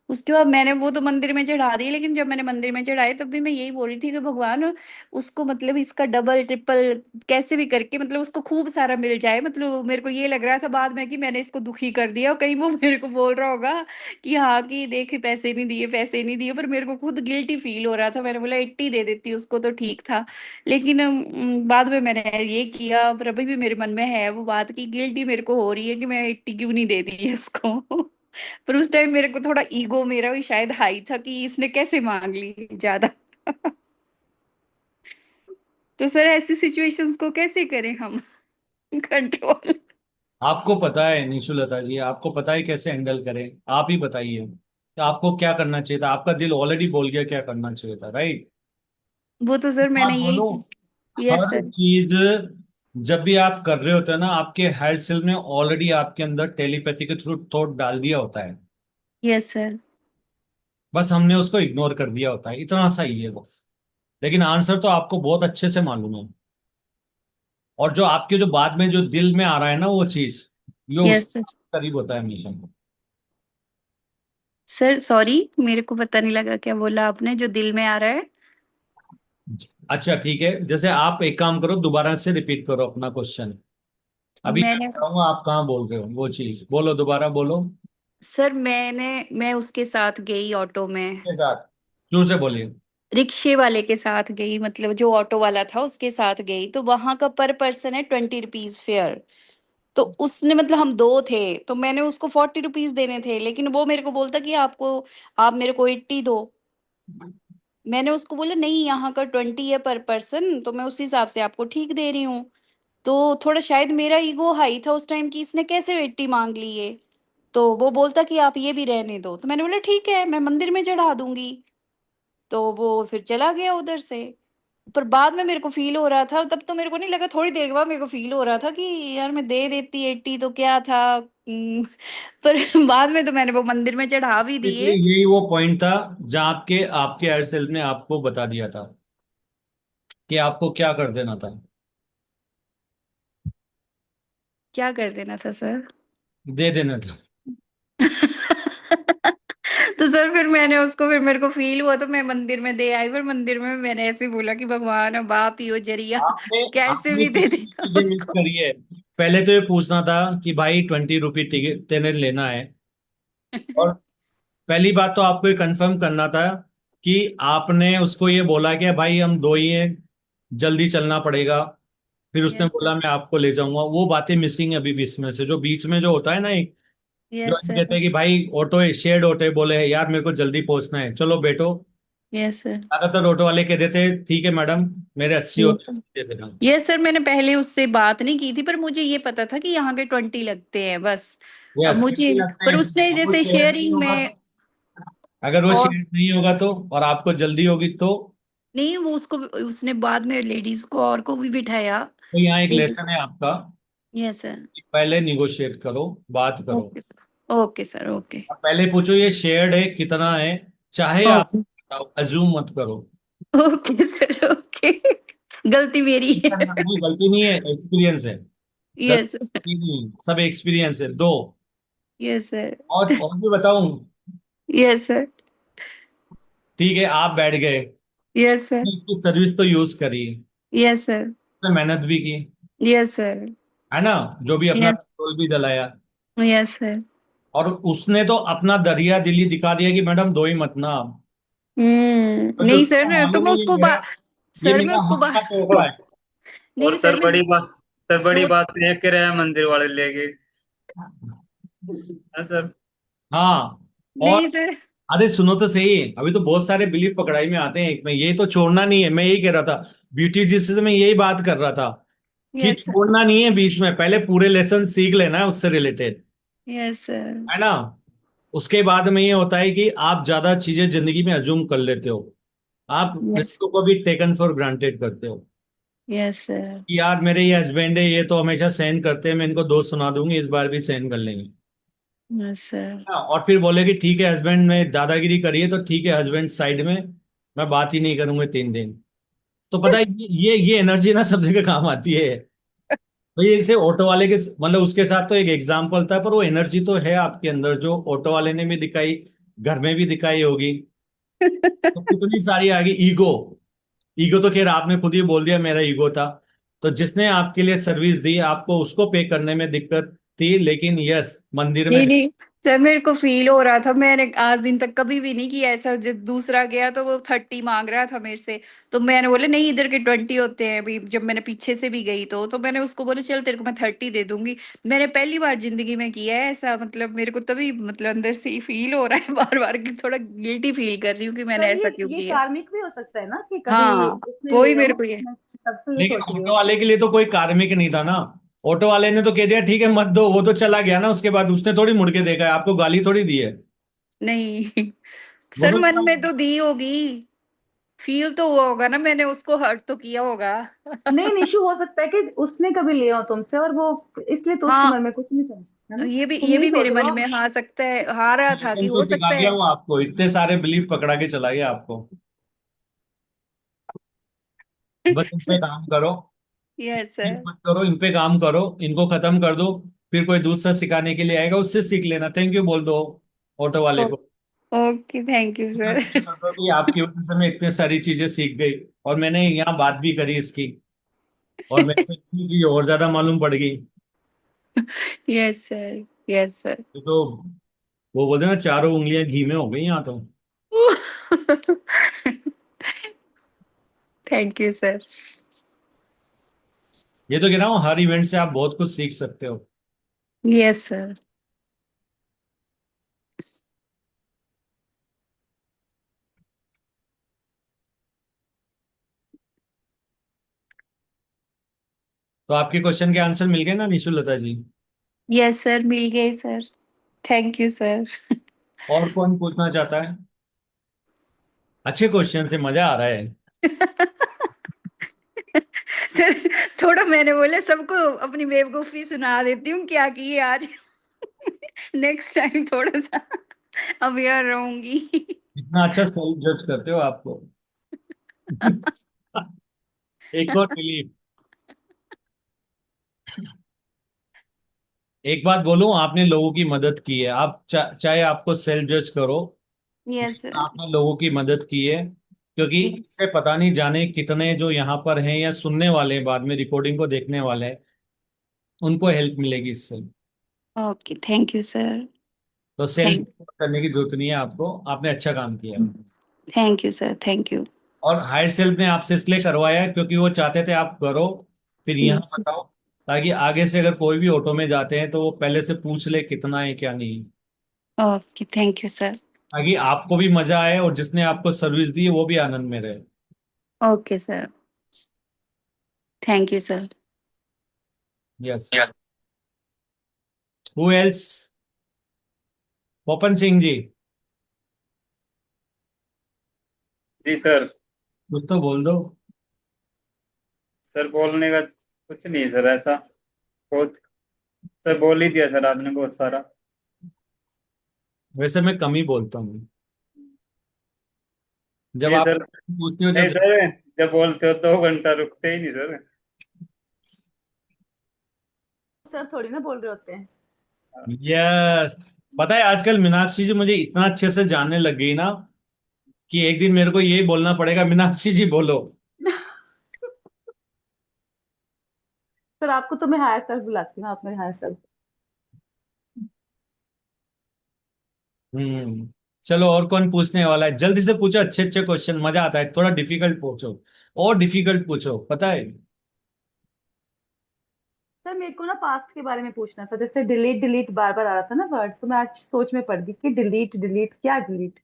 उसके बाद मैंने वो तो मंदिर में चढ़ा दिए, लेकिन जब मैंने मंदिर में चढ़ाए तब भी मैं यही बोल रही थी कि भगवान उसको मतलब इसका डबल ट्रिपल कैसे भी करके मतलब उसको खूब सारा मिल जाए। मतलब मेरे को ये लग रहा था बाद में कि मैंने इसको दुखी कर दिया, और कहीं वो मेरे को बोल रहा होगा कि हाँ कि देख पैसे नहीं दिए पैसे नहीं दिए, पर मेरे को खुद गिल्टी फील हो रहा था। मैंने बोला 80 दे देती उसको तो ठीक था। लेकिन बाद में मैंने ये किया, पर अभी भी मेरे मन में है वो बात की गिल्टी मेरे को हो रही है कि मैं 80 क्यों नहीं दे दी है उसको। पर उस टाइम मेरे को थोड़ा ईगो मेरा भी शायद हाई था कि इसने कैसे मांग ली ज्यादा। तो सर ऐसी सिचुएशंस को कैसे करें हम कंट्रोल? आपको पता है निशुलता जी, आपको पता है कैसे हैंडल करें? आप ही बताइए कि आपको क्या करना चाहिए था। आपका दिल ऑलरेडी बोल गया क्या करना चाहिए था, राइट? वो तो सर मैंने बात बोलो। यही। यस हर सर। चीज जब भी आप कर रहे होते हैं ना, आपके हेड सेल ने ऑलरेडी आपके अंदर टेलीपैथी के थ्रू थॉट डाल दिया होता है। Yes sir. बस हमने उसको इग्नोर कर दिया होता है, इतना सा ही है बस। लेकिन आंसर तो आपको बहुत अच्छे से मालूम है। और जो आपके जो बाद में जो दिल में आ रहा है ना वो चीज, ये उस यस सर। करीब होता है हमेशा। सर सॉरी, मेरे को पता नहीं लगा क्या बोला आपने, जो दिल में आ रहा है। अच्छा ठीक है, जैसे आप एक काम करो, दोबारा से रिपीट करो अपना क्वेश्चन। अभी मैं मैंने बताऊंगा आप कहाँ बोल रहे हो, वो चीज बोलो, दोबारा बोलो। सर मैं उसके साथ गई ऑटो में, के साथ जोर से बोलिए। रिक्शे वाले के साथ गई, मतलब जो ऑटो वाला था उसके साथ गई। तो वहां का पर पर्सन है 20 फेयर। तो उसने मतलब हम दो थे, तो मैंने उसको 40 देने थे, लेकिन वो मेरे को बोलता कि आप मेरे को 80 दो। मैंने उसको बोला नहीं यहाँ का 20 है पर पर्सन, तो मैं उस हिसाब से आपको ठीक दे रही हूँ। तो थोड़ा शायद मेरा ईगो हाई था उस टाइम कि इसने कैसे 80 मांग ली है। तो वो बोलता कि आप ये भी रहने दो, तो मैंने बोला ठीक है मैं मंदिर में चढ़ा दूंगी। तो वो फिर चला गया उधर से। पर बाद में मेरे को फील हो रहा था, तब तो मेरे को नहीं लगा, थोड़ी देर के बाद मेरे को फील हो रहा था कि यार मैं दे देती 80 तो क्या था। पर बाद में तो मैंने वो मंदिर में चढ़ा भी इसलिए दिए। यही वो पॉइंट था जहाँ आपके आपके हेड सेल ने आपको बता दिया था कि आपको क्या कर देना था। क्या कर देना था सर? दे देना था। तो सर फिर मैंने उसको, फिर मेरे को फील हुआ तो मैं मंदिर में दे आई। फिर मंदिर में मैंने ऐसे बोला कि भगवान अब आप ही हो जरिया, आपने कैसे आपने भी दे किस देना चीजें मिस उसको। करी है? पहले तो ये पूछना था कि भाई 20 रुपी टिकट तेने लेना है। और पहली बात तो आपको ये कंफर्म करना था कि आपने उसको ये बोला कि भाई हम दो ही हैं, जल्दी चलना पड़ेगा। फिर उसने यस बोला मैं आपको ले जाऊंगा। वो बातें मिसिंग है अभी भी इसमें से, जो बीच में जो होता है ना एक, जो यस हम सर। कहते हैं कि भाई ऑटो है, शेयर्ड ऑटो है, बोले है यार मेरे को जल्दी पहुंचना है, चलो बैठो। Yes sir. ज्यादातर ऑटो वाले कह देते ठीक है मैडम, मेरे 80 होते हैं, दे देना। यस सर, मैंने पहले उससे बात नहीं की थी, पर मुझे ये पता था कि यहाँ के 20 लगते हैं बस। अब यस, मुझे, 20 लगते पर हैं। उसने अब वो जैसे शेयर नहीं शेयरिंग होगा में। तो, अगर वो और शेयर नहीं होगा तो, और आपको जल्दी होगी नहीं, वो उसको उसने बाद में लेडीज को और को भी बिठाया। तो यहाँ एक लेडीज। लेसन है आपका। Yes sir. पहले निगोशिएट करो, बात करो। Okay sir. Okay sir. Okay. अब पहले पूछो ये शेयर्ड है कितना है, चाहे आप ओके। बताओ, अज्यूम मत करो। Okay sir. ओके। गलती मेरी है। नहीं गलती नहीं है, एक्सपीरियंस है। यस। गलती नहीं, सब एक्सपीरियंस है। दो, यस सर। और भी बताऊं? Yes sir. ठीक है, आप बैठ गए, यस सर। उसकी सर्विस तो यूज करी, यस सर। उसने मेहनत भी की, यस सर। है ना, जो भी अपना यस। पेट्रोल भी जलाया। Yes sir. और उसने तो अपना दरिया दिली दिखा दिया कि मैडम दो ही मत ना आप। क्योंकि नहीं उसको सर, तो मालूम मैं है ये सर मैं मेरा उसको हक का तोहफा है। नहीं और सर, सर मैं बड़ी दो बात देख के रहे मंदिर वाले लेके। हाँ सर। हाँ। और नहीं सर। अरे सुनो तो सही, अभी तो बहुत सारे बिलीफ पकड़ाई में आते हैं, एक में ये तो छोड़ना नहीं है, मैं यही कह रहा था। ब्यूटी जी से मैं यही बात कर रहा था कि यस सर। छोड़ना नहीं है बीच में, पहले पूरे लेसन सीख लेना है उससे रिलेटेड, यस सर। है ना। उसके बाद में ये होता है कि आप ज्यादा चीजें जिंदगी में अज्यूम कर लेते हो, आप यस। रिस्क को भी टेकन फॉर ग्रांटेड करते हो यस सर। कि यार मेरे ये हस्बैंड है, ये तो हमेशा सहन करते हैं, मैं इनको दोस्त सुना दूंगी, इस बार भी सहन कर लेंगे। Yes sir. हाँ, और फिर बोले कि ठीक है हस्बैंड ने दादागिरी करी है तो ठीक है हस्बैंड साइड में, मैं बात ही नहीं करूंगा 3 दिन। तो पता है ये एनर्जी ना सब जगह काम आती है। तो ये इसे ऑटो वाले के मतलब उसके साथ तो एक एग्जाम्पल था, पर वो एनर्जी तो है आपके अंदर जो ऑटो वाले ने भी दिखाई, घर में भी दिखाई होगी। तो कितनी सारी आ गई ईगो। ईगो तो खैर आपने खुद ही बोल दिया मेरा ईगो था। तो जिसने आपके लिए सर्विस दी आपको उसको पे करने में दिक्कत थी, लेकिन यस मंदिर में नहीं नहीं सर, मेरे को फील हो रहा था, मैंने आज दिन तक कभी भी नहीं किया ऐसा। जब दूसरा गया तो वो 30 मांग रहा था मेरे से, तो मैंने बोला नहीं, इधर के 20 होते हैं अभी। जब मैंने पीछे से भी गई तो मैंने उसको बोला चल तेरे को मैं 30 दे दूंगी। मैंने पहली बार जिंदगी में किया है ऐसा, मतलब मेरे को तभी मतलब अंदर से ही फील हो रहा है बार बार कि थोड़ा गिल्टी फील कर रही हूँ कि मैंने सर ऐसा क्यों ये किया। कार्मिक भी हो सकता है ना कि कभी हाँ, उसने वही लिया मेरे हो, को ये। मैं तब से ये लेकिन सोच रही ऑटो हूँ। वाले के लिए तो कोई कार्मिक नहीं था ना। ऑटो वाले ने तो कह दिया ठीक है मत दो, वो तो चला गया ना, उसके बाद उसने थोड़ी मुड़ के देखा है, आपको गाली थोड़ी दी है। नहीं वो सर, तो मन चला में गया। तो दी होगी, फील तो हुआ होगा ना, मैंने उसको हर्ट तो किया होगा। नहीं इशू हो सकता है कि उसने कभी लिया हो तुमसे और वो इसलिए तो उसके हाँ, मन में कुछ नहीं था, है ना। तुम ये नहीं भी मेरे सोच रहे मन हो। में आ सकता है, आ रहा था कि लेकिन तो हो सिखा सकता गया है। वो आपको, इतने सारे बिलीफ पकड़ा के चला गया आपको। बस इन पे काम करो, यस इन सर। मत करो, इन पे काम करो, इनको खत्म कर दो। फिर कोई दूसरा सिखाने के लिए आएगा उससे सीख लेना, थैंक यू बोल दो ऑटो वाले को। ओके, थैंक यू मैं सर। अच्छा कर दो कि आपकी वजह से मैं इतने सारी चीजें सीख गई, और मैंने यहाँ बात भी करी इसकी, और मेरे को इतनी चीज और ज्यादा मालूम पड़ गई। Yes sir. Yes sir. तो वो बोलते हैं ना, चारों उंगलियां घी में हो गई यहाँ तो। Thank you sir. ये तो कह रहा हूँ हर इवेंट से आप बहुत कुछ सीख सकते हो। Yes sir. तो आपके क्वेश्चन के आंसर मिल गए ना निशुलता जी? यस सर, मिल गए सर। Thank you sir. और कौन पूछना चाहता है? अच्छे क्वेश्चन से मजा आ रहा है। सर थोड़ा मैंने बोले सबको अपनी बेवकूफी सुना देती हूँ क्या की आज। नेक्स्ट टाइम थोड़ा सा अवेयर रहूंगी। इतना अच्छा सेल्फ जज करते हो आपको। एक और बिलीव, एक बात बोलूं, आपने लोगों की मदद की है, आप चाहे आपको सेल्फ जज करो, यस लेकिन सर। आपने लोगों की मदद की है। क्योंकि इससे पता नहीं जाने कितने जो यहाँ पर हैं या सुनने वाले हैं, बाद में रिकॉर्डिंग को देखने वाले हैं, उनको हेल्प मिलेगी इससे। Okay, thank you sir. तो सेल्फ थैंक करने की जरूरत नहीं है आपको, आपने अच्छा काम किया। Thank you sir. Thank you. और हायर सेल्फ ने आपसे इसलिए करवाया क्योंकि वो चाहते थे आप करो, फिर यहाँ यस। बताओ, ताकि आगे से अगर कोई भी ऑटो में जाते हैं तो वो पहले से पूछ ले कितना है क्या नहीं है, ओके, थैंक यू सर। ताकि आपको भी मजा आए और जिसने आपको सर्विस दी है वो भी आनंद में रहे। Okay sir. Thank you sir. Yes. Who else? Popan Singh ji, जी सर। कुछ तो बोल दो। सर बोलने का कुछ नहीं सर, ऐसा बहुत सर बोल ही दिया सर आपने बहुत सारा। वैसे मैं कम ही बोलता हूँ, जब नहीं आप सर। पूछते हो नहीं जब। सर, जब बोलते हो 2 घंटा रुकते ही नहीं सर। सर थोड़ी ना बोल रहे होते हैं। यस। पता है आजकल मीनाक्षी जी मुझे इतना अच्छे से जानने लग गई ना, कि एक दिन मेरे को यही बोलना पड़ेगा, मीनाक्षी जी बोलो। सर आपको तो मैं हायर सेल्फ बुलाती हूँ, आप मेरे हायर सेल्फ। चलो और कौन पूछने वाला है? जल्दी से पूछो, अच्छे अच्छे क्वेश्चन, मजा आता है। थोड़ा डिफिकल्ट पूछो, और डिफिकल्ट पूछो, पता है। सर मेरे को ना पास्ट के बारे में पूछना था, जैसे डिलीट डिलीट बार बार आ रहा था ना वर्ड, तो मैं आज सोच में पड़ गई कि डिलीट डिलीट क्या डिलीट।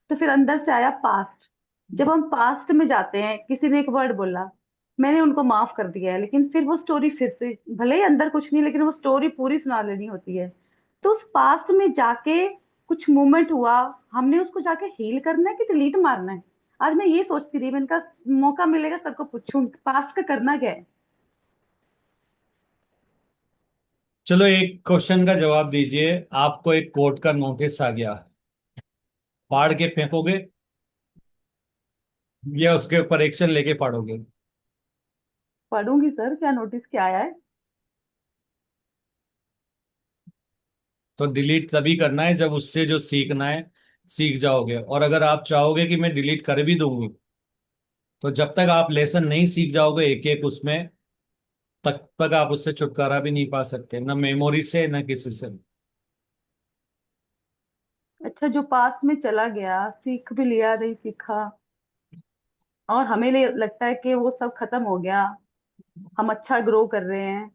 तो फिर अंदर से आया पास्ट। जब हम पास्ट में जाते हैं, किसी ने एक वर्ड बोला, मैंने उनको माफ कर दिया है, लेकिन फिर वो स्टोरी फिर से, भले ही अंदर कुछ नहीं, लेकिन वो स्टोरी पूरी सुना लेनी होती है। तो उस पास्ट में जाके कुछ मूवमेंट हुआ, हमने उसको जाके हील करना है कि डिलीट मारना है। आज मैं ये सोचती रही, मैंने कहा मौका मिलेगा सबको पूछूं पास्ट का करना क्या है। चलो एक क्वेश्चन का जवाब दीजिए। आपको एक कोर्ट का नोटिस आ गया, फाड़ के फेंकोगे या उसके ऊपर एक्शन लेके फाड़ोगे? पढ़ूंगी सर, क्या नोटिस क्या आया है। तो डिलीट तभी करना है जब उससे जो सीखना है सीख जाओगे। और अगर आप चाहोगे कि मैं डिलीट कर भी दूंगी, तो जब तक आप लेसन नहीं सीख जाओगे एक एक उसमें, तब तक आप उससे छुटकारा भी नहीं पा सकते, ना मेमोरी से ना किसी से। अच्छा, जो पास्ट में चला गया, सीख भी लिया नहीं सीखा, और हमें लगता है कि वो सब खत्म हो गया, हम अच्छा ग्रो कर रहे हैं,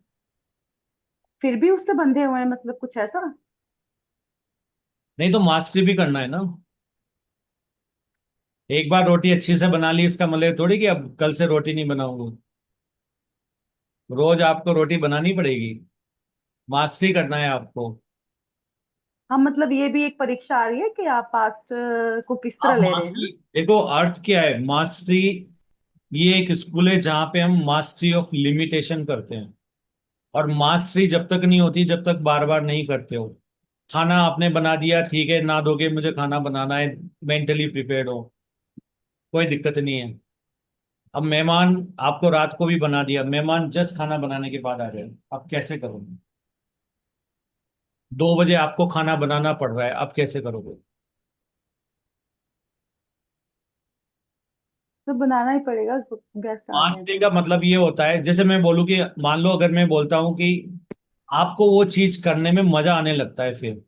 फिर भी उससे बंधे हुए हैं, मतलब कुछ ऐसा। नहीं तो मास्टरी भी करना है ना। एक बार रोटी अच्छी से बना ली इसका मतलब थोड़ी कि अब कल से रोटी नहीं बनाऊंगा। रोज आपको रोटी बनानी पड़ेगी, मास्टरी करना है आपको। हम मतलब ये भी एक परीक्षा आ रही है कि आप पास्ट को किस तरह आप ले रहे हैं। मास्टरी देखो, अर्थ क्या है मास्टरी? ये एक स्कूल है जहां पे हम मास्टरी ऑफ लिमिटेशन करते हैं। और मास्टरी जब तक नहीं होती जब तक बार बार नहीं करते हो। खाना आपने बना दिया, ठीक है, ना धो के मुझे खाना बनाना है, मेंटली प्रिपेयर्ड हो, कोई दिक्कत नहीं है। अब मेहमान आपको रात को भी बना दिया, मेहमान जस्ट खाना बनाने के बाद आ गए, अब कैसे करोगे? 2 बजे आपको खाना बनाना पड़ रहा है, अब कैसे करोगे? तो बनाना ही पड़ेगा, गेस्ट आ गए हैं मास्टरी तो। का मतलब ये होता है, जैसे मैं बोलूं कि मान लो अगर मैं बोलता हूं कि आपको वो चीज करने में मजा आने लगता है, फिर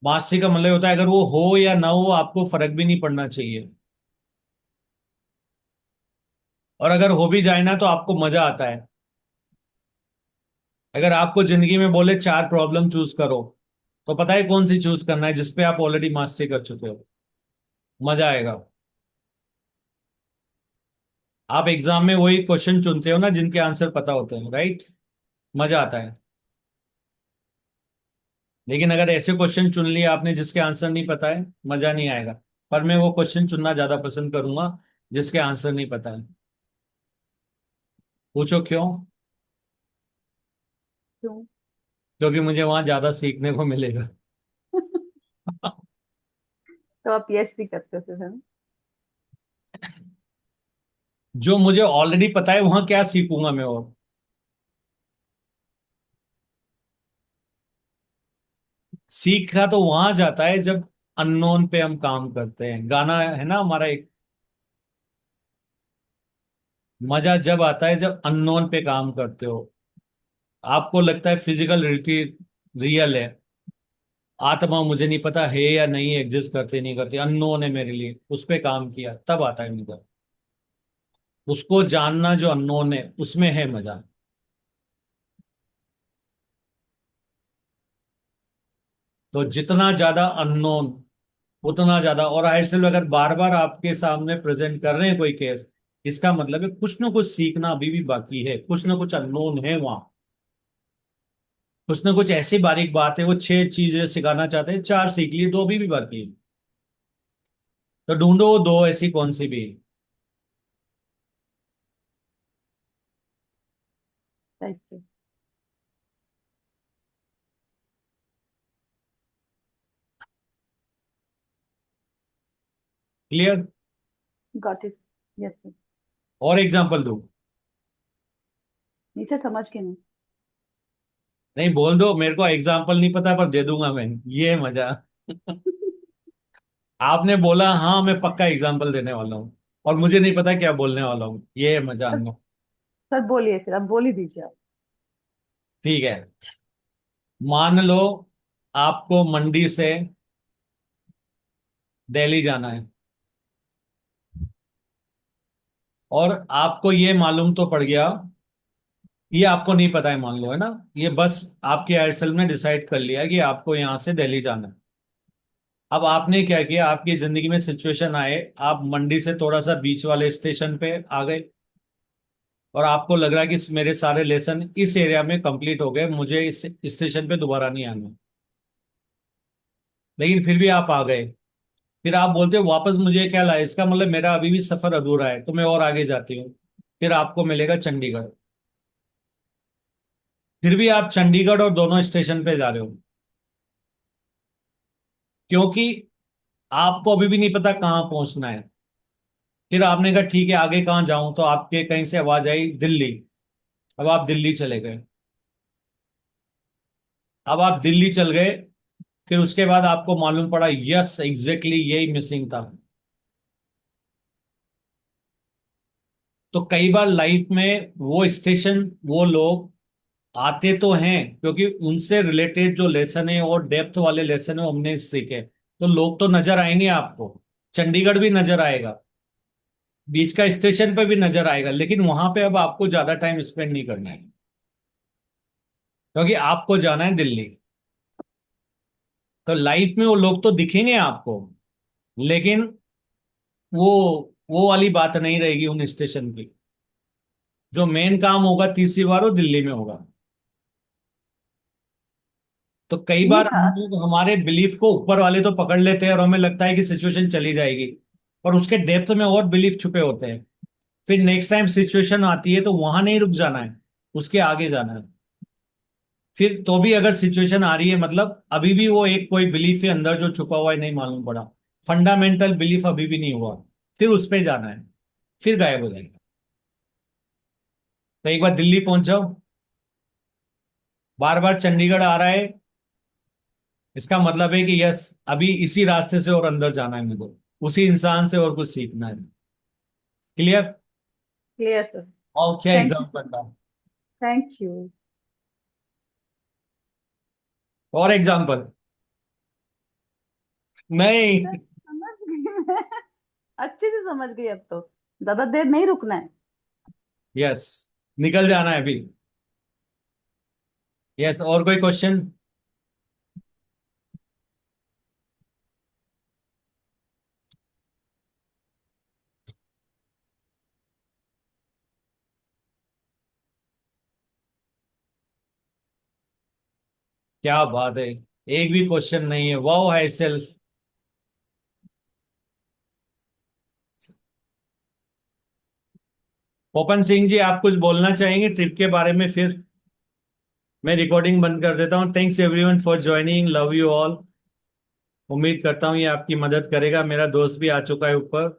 मास्टरी का मतलब होता है अगर वो हो या ना हो आपको फर्क भी नहीं पड़ना चाहिए। और अगर हो भी जाए ना तो आपको मजा आता है। अगर आपको जिंदगी में बोले 4 प्रॉब्लम चूज करो, तो पता है कौन सी चूज करना है जिसपे आप ऑलरेडी मास्टरी कर चुके हो? मजा आएगा। आप एग्जाम में वही क्वेश्चन चुनते हो ना जिनके आंसर पता होते हैं, राइट? मजा आता है। लेकिन अगर ऐसे क्वेश्चन चुन लिए आपने जिसके आंसर नहीं पता है, मजा नहीं आएगा। पर मैं वो क्वेश्चन चुनना ज्यादा पसंद करूंगा जिसके आंसर नहीं पता है। पूछो क्यों? क्यों? क्योंकि मुझे वहां ज्यादा सीखने को मिलेगा। तो आप पीएचडी करते हो फिर, है ना? जो मुझे ऑलरेडी पता है वहां क्या सीखूंगा मैं? और सीखा तो वहां जाता है जब अननोन पे हम काम करते हैं। गाना है ना हमारा एक, मजा जब आता है जब अननोन पे काम करते हो। आपको लगता है फिजिकल रियलिटी रियल है, आत्मा मुझे नहीं पता है या नहीं, एग्जिस्ट करते नहीं करते, अननोन है मेरे लिए, उस पे काम किया तब आता है मजा। उसको जानना जो अननोन है उसमें है मजा। तो जितना ज्यादा अननोन उतना ज्यादा। और आइडियल अगर बार बार आपके सामने प्रेजेंट कर रहे हैं कोई केस, इसका मतलब है कुछ ना कुछ सीखना अभी भी बाकी है, कुछ ना कुछ अननोन है वहां। कुछ ना कुछ ऐसी बारीक बात है, वो 6 चीजें सिखाना चाहते हैं, 4 सीख ली, 2 अभी भी बाकी है। तो ढूंढो वो 2 ऐसी कौन सी भी। राइट से। Clear? Got it. Yes sir. और एग्जांपल दो? नहीं सर, समझ के नहीं। नहीं बोल दो, मेरे को एग्जांपल नहीं पता पर दे दूंगा मैं, ये मजा। आपने बोला हाँ मैं पक्का एग्जांपल देने वाला हूँ, और मुझे नहीं पता क्या बोलने वाला हूँ, ये मजा आना। सर बोलिए, फिर अब बोल ही दीजिए आप। ठीक है, मान लो आपको मंडी से दिल्ली जाना है और आपको ये मालूम तो पड़ गया, ये आपको नहीं पता है मान लो, है ना, ये बस आपके एयरसेल में डिसाइड कर लिया कि आपको यहां से दिल्ली जाना है। अब आपने क्या किया, आपकी जिंदगी में सिचुएशन आए, आप मंडी से थोड़ा सा बीच वाले स्टेशन पे आ गए और आपको लग रहा है कि मेरे सारे लेसन इस एरिया में कंप्लीट हो गए, मुझे इस स्टेशन पे दोबारा नहीं आना, लेकिन फिर भी आप आ गए। फिर आप बोलते हो वापस मुझे क्या लाए, इसका मतलब मेरा अभी भी सफर अधूरा है, तो मैं और आगे जाती हूँ। फिर आपको मिलेगा चंडीगढ़। फिर भी आप चंडीगढ़ और दोनों स्टेशन पे जा रहे हो, क्योंकि आपको अभी भी नहीं पता कहाँ पहुंचना है। फिर आपने कहा ठीक है आगे कहाँ जाऊं, तो आपके कहीं से आवाज आई दिल्ली। अब आप दिल्ली चले गए। अब आप दिल्ली चल गए, फिर उसके बाद आपको मालूम पड़ा यस एग्जैक्टली यही मिसिंग था। तो कई बार लाइफ में वो स्टेशन, वो लोग आते तो हैं क्योंकि उनसे रिलेटेड जो लेसन है और डेप्थ वाले लेसन है वो हमने सीखे, तो लोग तो नजर आएंगे आपको। चंडीगढ़ भी नजर आएगा, बीच का स्टेशन पे भी नजर आएगा, लेकिन वहां पे अब आपको ज्यादा टाइम स्पेंड नहीं करना है क्योंकि आपको जाना है दिल्ली। तो लाइफ में वो लोग तो दिखेंगे आपको, लेकिन वो वो वाली बात नहीं रहेगी उन स्टेशन की। जो मेन काम होगा तीसरी बार वो दिल्ली में होगा। तो कई ये बार था। हम लोग हमारे बिलीफ को ऊपर वाले तो पकड़ लेते हैं और हमें लगता है कि सिचुएशन चली जाएगी, और उसके डेप्थ में और बिलीफ छुपे होते हैं। फिर नेक्स्ट टाइम सिचुएशन आती है तो वहां नहीं रुक जाना है, उसके आगे जाना है। फिर तो भी अगर सिचुएशन आ रही है मतलब अभी भी वो एक कोई बिलीफ है अंदर जो छुपा हुआ है, नहीं मालूम पड़ा, फंडामेंटल बिलीफ अभी भी नहीं हुआ, फिर उस पे जाना है, फिर गायब हो जाएगा। तो एक बार दिल्ली पहुंच जाओ, बार बार चंडीगढ़ आ रहा है, इसका मतलब है कि यस अभी इसी रास्ते से और अंदर जाना है मुझे, उसी इंसान से और कुछ सीखना है। क्लियर? Clear sir. और क्या थैंक यू एग्जाम सर। बनता, थैंक यू। और एग्जाम्पल नहीं? सर समझ गई मैं, अच्छे से समझ गई। अब तो ज्यादा देर नहीं रुकना है। यस, निकल जाना है अभी। यस, और कोई क्वेश्चन? क्या बात है, एक भी क्वेश्चन नहीं है, वाओ है सेल्फ। ओपन सिंह जी, आप कुछ बोलना चाहेंगे ट्रिप के बारे में? फिर मैं रिकॉर्डिंग बंद कर देता हूँ। Thanks everyone for joining, love you all. उम्मीद करता हूँ ये आपकी मदद करेगा। मेरा दोस्त भी आ चुका है ऊपर।